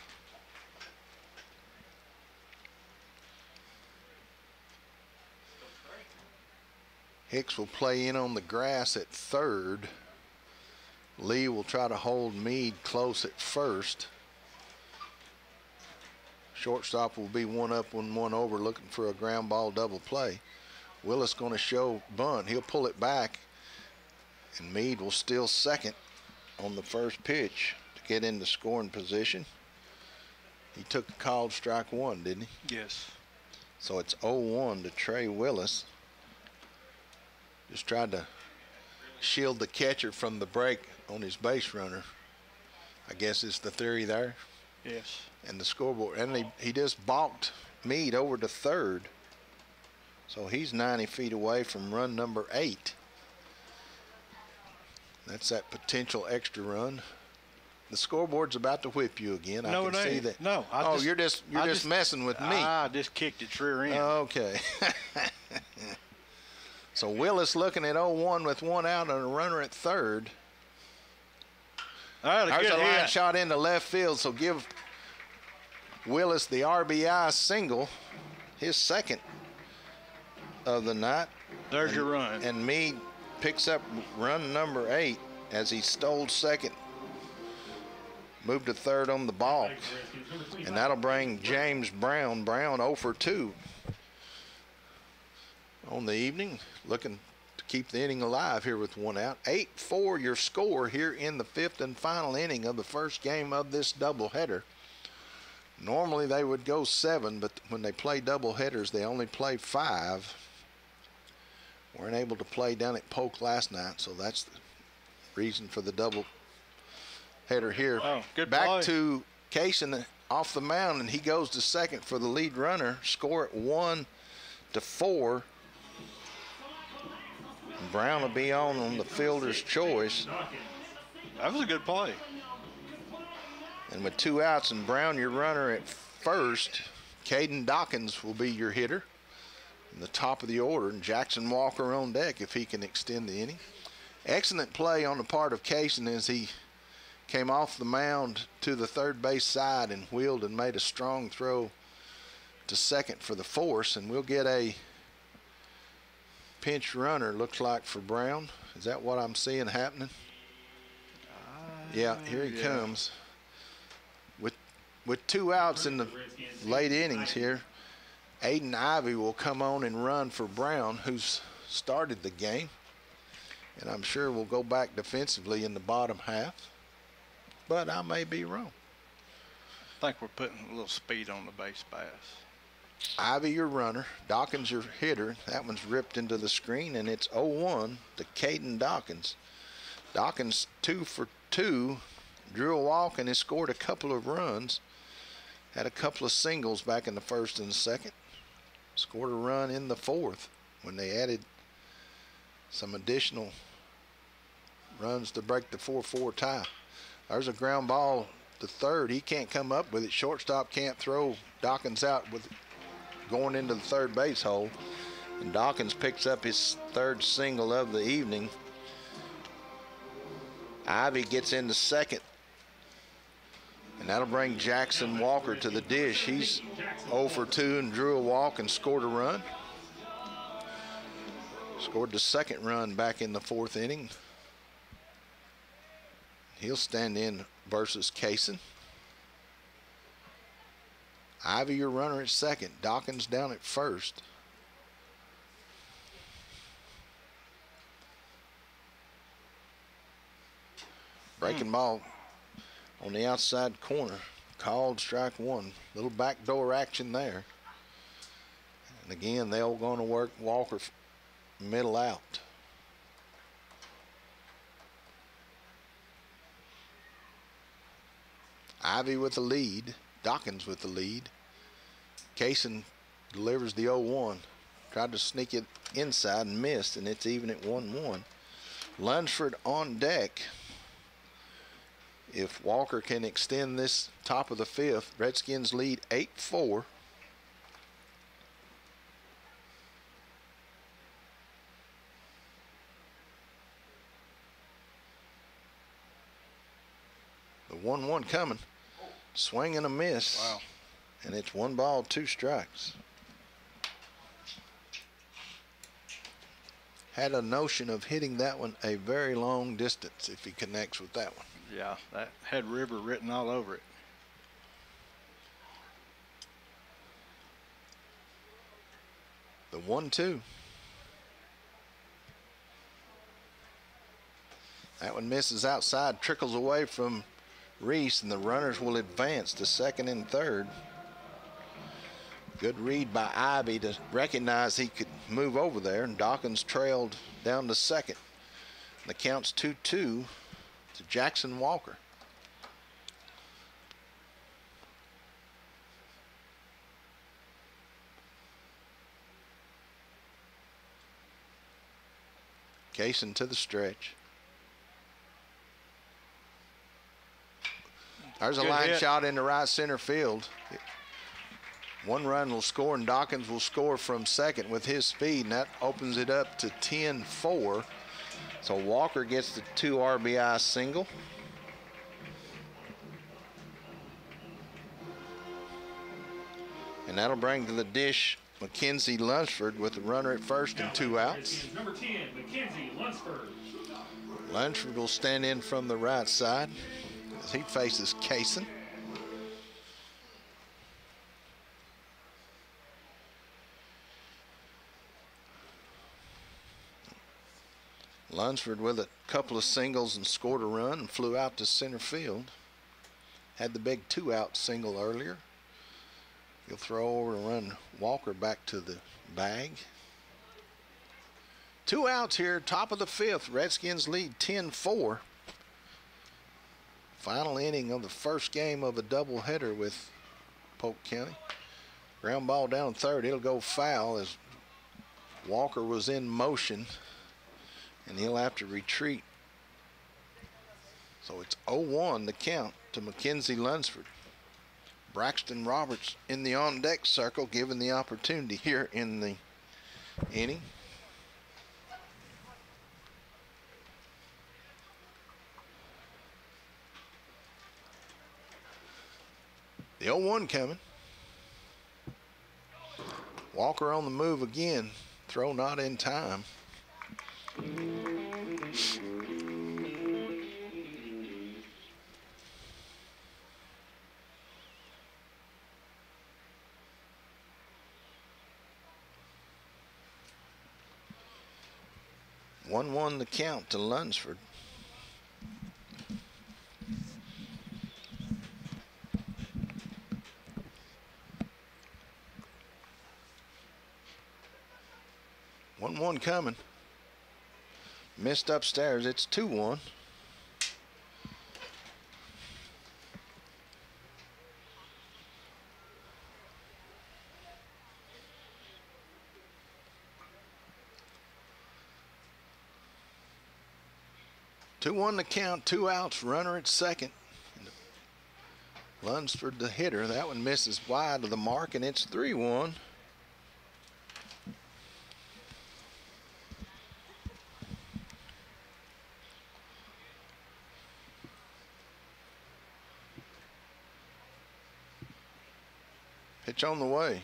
Hicks will play in on the grass at third. Lee will try to hold Meade close at first. Shortstop will be 1 up and 1 over, looking for a ground ball double play. Willis going to show bunt. He'll pull it back, and Meade will steal second on the first pitch to get into scoring position. He took a called strike 1, didn't he? Yes. So it's 0-1 to Trey Willis. Just tried to shield the catcher from the break on his base runner. I guess it's the theory there. Yes. And the scoreboard. And he just balked Meade over to third. So he's 90 feet away from run number 8. That's that potential extra run. The scoreboard's about to whip you again. No, I can see that. No. You're just messing with me. I just kicked it rear end. Okay. So Willis looking at 0-1 with 1 out and a runner at third. There's a line shot into left field, so give Willis the RBI single, his second of the night. There's your run. And Meade picks up run number 8 as he stole second. Moved to third on the balk. And that'll bring James Brown. Brown 0 for 2. on the evening, looking to keep the inning alive here with 1 out. 8-4 your score here in the 5th and final inning of the first game of this doubleheader. Normally they would go 7, but when they play double headers, they only play 5. Weren't able to play down at Polk last night, so that's the reason for the double header here. Oh, good Back play. to Kaysen off the mound, and he goes to second for the lead runner. Score at 1-4. Brown will be on the fielder's choice. That was a good play. And with 2 outs and Brown your runner at first, Caden Dawkins will be your hitter in the top of the order, and Jackson Walker on deck if he can extend the inning. Excellent play on the part of Kaysen as he came off the mound to the third base side and wheeled and made a strong throw to second for the force, and we'll get a pinch runner, looks like, for Brown. Is that what I'm seeing happening? Yeah, here he comes. With 2 outs in the late innings here, Aiden Ivey will come on and run for Brown, who's started the game. And I'm sure we'll go back defensively in the bottom half. But I may be wrong. I think we're putting a little speed on the base pass. Ivy your runner, Dawkins your hitter. That one's ripped into the screen, and it's 0-1 to Caden Dawkins. Dawkins 2 for 2, drew a walk, and has scored a couple of runs. Had a couple of singles back in the first and the second. Scored a run in the fourth when they added some additional runs to break the 4-4 tie. There's a ground ball to third. He can't come up with it. Shortstop can't throw Dawkins out with going into the third base hole. And Dawkins picks up his 3rd single of the evening. Ivy gets into second. And that'll bring Jackson Walker to the dish. He's 0 for 2 and drew a walk and scored a run. Scored the 2nd run back in the 4th inning. He'll stand in versus Kaysen. Ivy your runner at second. Dawkins down at first. Breaking ball on the outside corner. Called strike 1. Little backdoor action there. And again, they're going to work Walker middle out. Ivy with the lead. Dawkins with the lead. Kaysen delivers the 0-1. Tried to sneak it inside and missed, and it's even at 1-1. Lunsford on deck. If Walker can extend this top of the 5th, Redskins lead 8-4. The 1-1 coming. Swing and a miss. Wow. And it's 1 ball, 2 strikes. Had a notion of hitting that one a very long distance if he connects with that one. Yeah, that had River written all over it. The 1-2. That one misses outside, trickles away from Reese, and the runners will advance to second and third. Good read by Ivy to recognize he could move over there, and Dawkins trailed down to second. The count's 2-2 to Jackson Walker. Kaysen to the stretch. There's a line shot into right center field. 1 run will score, and Dawkins will score from second with his speed, and that opens it up to 10-4. So Walker gets the 2 RBI single. And that'll bring to the dish Mackenzie Lunsford with the runner at first and 2 outs. Number 10, Mackenzie Lunsford. Lunsford will stand in from the right side as he faces Kaysen. Lunsford with a couple of singles and scored a run and flew out to center field. Had the big 2-out single earlier. He'll throw over and run Walker back to the bag. 2 outs here, top of the 5th. Redskins lead 10-4. Final inning of the first game of a doubleheader with Polk County. Ground ball down third. It'll go foul as Walker was in motion, and he'll have to retreat. So it's 0-1 the count to Mackenzie Lunsford. Braxton Roberts in the on-deck circle, given the opportunity here in the inning. The 0-1 coming. Walker on the move again. Throw not in time. One the count to Lunsford. One coming. Missed upstairs. It's 2-1. The count, 2 outs, runner at second. Lunsford the hitter. That one misses wide of the mark, and it's 3-1. Pitch on the way.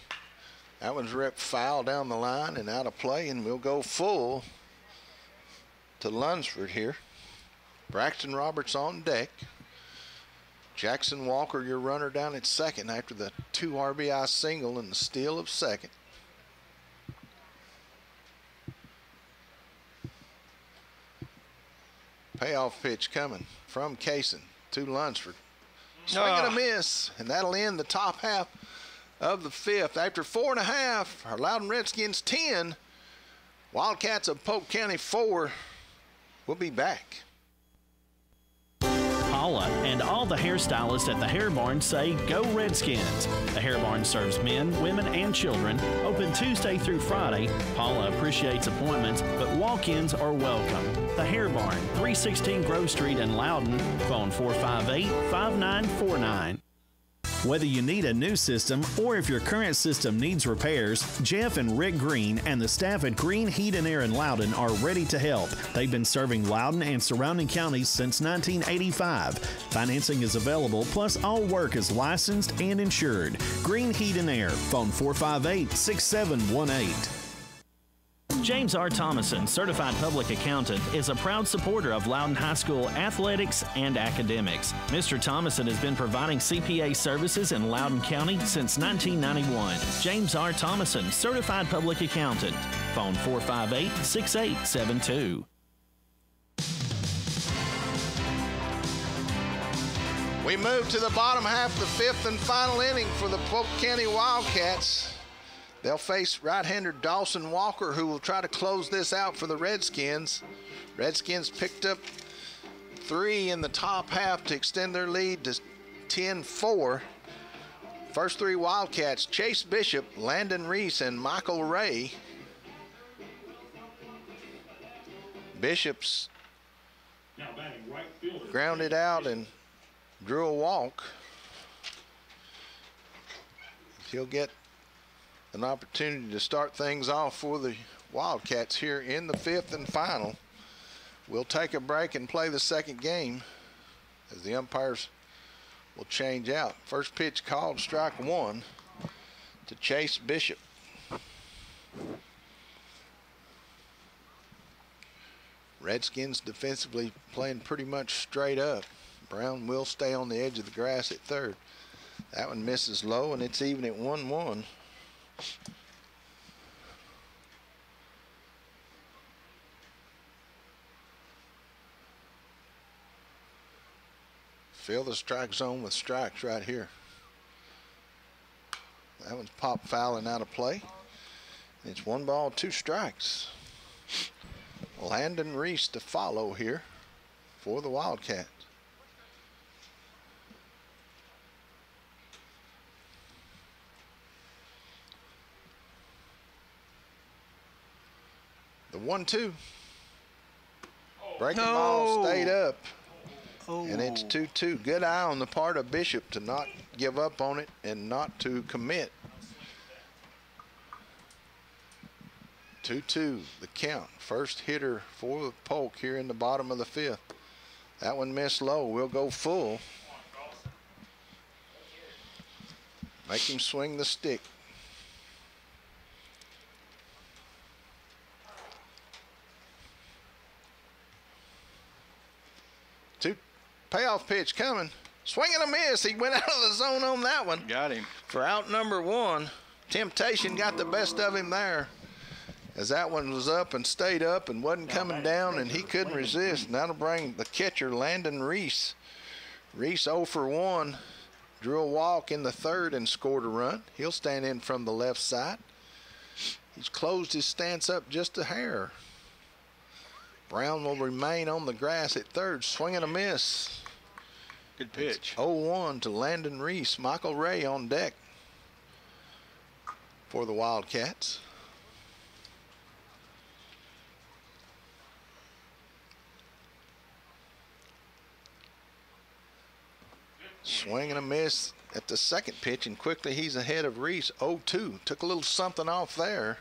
That one's ripped foul down the line and out of play, and we'll go full to Lunsford here. Braxton Roberts on deck. Jackson Walker, your runner, down at second after the 2 RBI single and the steal of second. Payoff pitch coming from Kaysen to Lunsford. Swing and a miss, and that'll end the top half of the 5th. After 4.5, our Loudon Redskins 10, Wildcats of Polk County 4. We'll be back. Paula and all the hairstylists at the Hair Barn say, go Redskins. The Hair Barn serves men, women, and children. Open Tuesday through Friday. Paula appreciates appointments, but walk-ins are welcome. The Hair Barn, 316 Grove Street in Loudon. Phone 458-5949. Whether you need a new system or if your current system needs repairs, Jeff and Rick Green and the staff at Green Heat and Air in Loudon are ready to help. They've been serving Loudon and surrounding counties since 1985. Financing is available, plus all work is licensed and insured. Green Heat and Air, phone 458-6718. James R. Thomason, Certified Public Accountant, is a proud supporter of Loudon High School athletics and academics. Mr. Thomason has been providing CPA services in Loudon County since 1991. James R. Thomason, Certified Public Accountant. Phone 458-6872. We move to the bottom half of the 5th and final inning for the Polk County Wildcats. They'll face right-hander Dawson Walker, who will try to close this out for the Redskins. Redskins picked up 3 in the top half to extend their lead to 10-4. First 3 Wildcats, Chase Bishop, Landon Reese, and Michael Ray. Bishop's grounded out and drew a walk. He'll get an opportunity to start things off for the Wildcats here in the 5th and final. We'll take a break and play the second game as the umpires will change out. First pitch called, strike 1 to Chase Bishop. Redskins defensively playing pretty much straight up. Brown will stay on the edge of the grass at third. That one misses low, and it's even at 1-1. Fill the strike zone with strikes right here. That one's pop fouling out of play. It's 1 ball, 2 strikes. Landon Reese to follow here for the Wildcats. The 1-2. Breaking ball stayed up. And it's 2-2. Good eye on the part of Bishop to not give up on it and not to commit. 2-2, the count. First hitter for Polk here in the bottom of the 5th. That one missed low. We'll go full. Make him swing the stick. Payoff pitch coming. Swing and a miss. He went out of the zone on that one. Got him. For out number 1. Temptation got the best of him there, as that one was up and stayed up and wasn't coming down, and he couldn't resist. And that'll bring the catcher, Landon Reese. Reese 0 for 1. Drew a walk in the 3rd and scored a run. He'll stand in from the left side. He's closed his stance up just a hair. Brown will remain on the grass at 3rd. Swing and a miss. Good pitch. 0-1 to Landon Reese. Michael Ray on deck for the Wildcats. Swing and a miss at the 2nd pitch, and quickly he's ahead of Reese. 0-2. Took a little something off there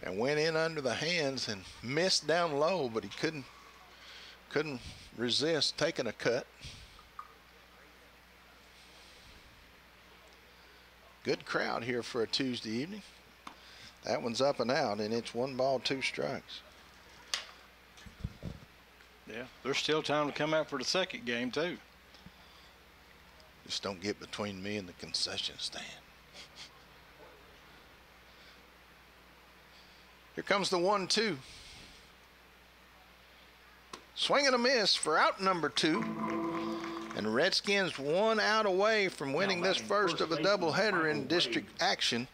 and went in under the hands and missed down low, but he couldn't resist taking a cut. Good crowd here for a Tuesday evening. That one's up and out, and it's 1 ball, 2 strikes. Yeah, there's still time to come out for the 2nd game too. Just don't get between me and the concession stand. Here comes the 1-2. Swing and a miss for out number 2. And Redskins 1 out away from winning this first of a doubleheader in district action.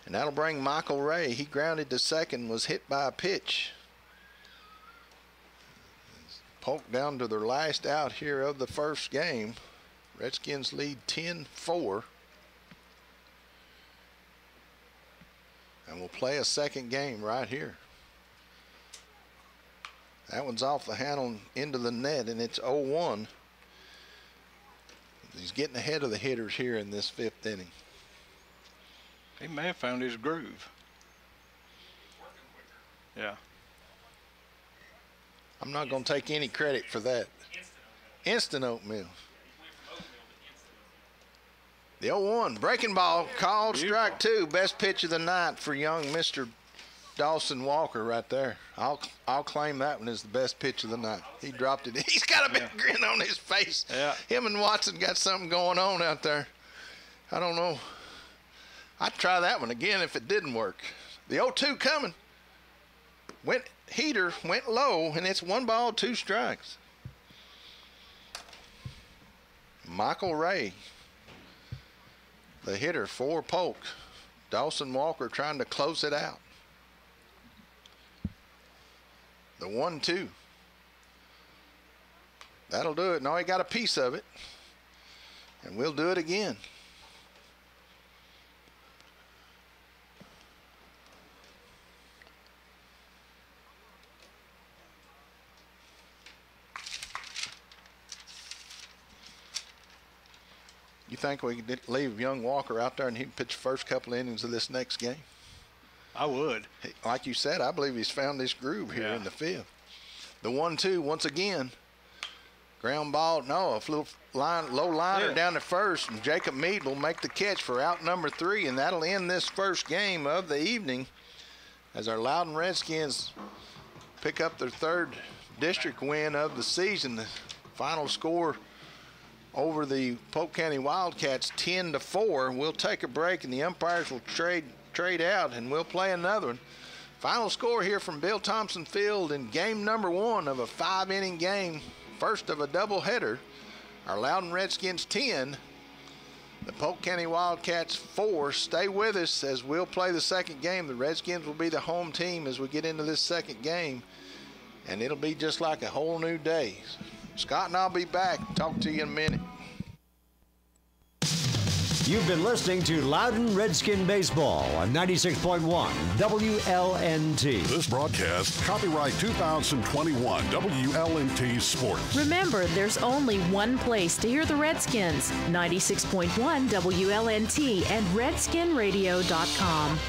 And that'll bring Michael Ray. He grounded to 2nd, was hit by a pitch. Polk down to their last out here of the first game. Redskins lead 10-4. And we'll play a 2nd game right here. That one's off the handle into the net, and it's 0-1. He's getting ahead of the hitters here in this 5th inning. He may have found his groove. Yeah. I'm not going to take any credit for that. Instant oatmeal. The 0-1 breaking ball called. Strike 2. Best pitch of the night for young Mr. Dawson Walker right there. I'll claim that one as the best pitch of the night. He dropped it. He's got a big grin on his face. Yeah. Him and Watson got something going on out there. I don't know. I'd try that one again if it didn't work. The 0-2 coming. Heater went low, and it's 1 ball, 2 strikes. Michael Ray, the hitter for Polk. Dawson Walker trying to close it out. The 1-2. That'll do it. Now he got a piece of it. And we'll do it again. You think we could leave young Walker out there and he'd pitch the first couple innings of this next game? I would. Like you said, I believe he's found his groove here in the 5th. The 1-2 once again. Ground ball, no, a little low liner down to first, and Jacob Mead will make the catch for out number 3, and that'll end this first game of the evening as our Loudon Redskins pick up their 3rd district win of the season. The final score over the Polk County Wildcats 10-4. We'll take a break, and the umpires will trade out, and we'll play another one. Final score here from Bill Thompson Field in game number 1 of a 5-inning game, first of a doubleheader. our Loudon Redskins 10, the Polk County Wildcats 4. Stay with us as we'll play the second game. The Redskins will be the home team as we get into this second game, and it'll be just like a whole new day. Scott and I'll be back. Talk to you in a minute. You've been listening to Loudon Redskin Baseball on 96.1 WLNT. This broadcast, copyright 2021 WLNT Sports. Remember, there's only one place to hear the Redskins, 96.1 WLNT and RedskinRadio.com.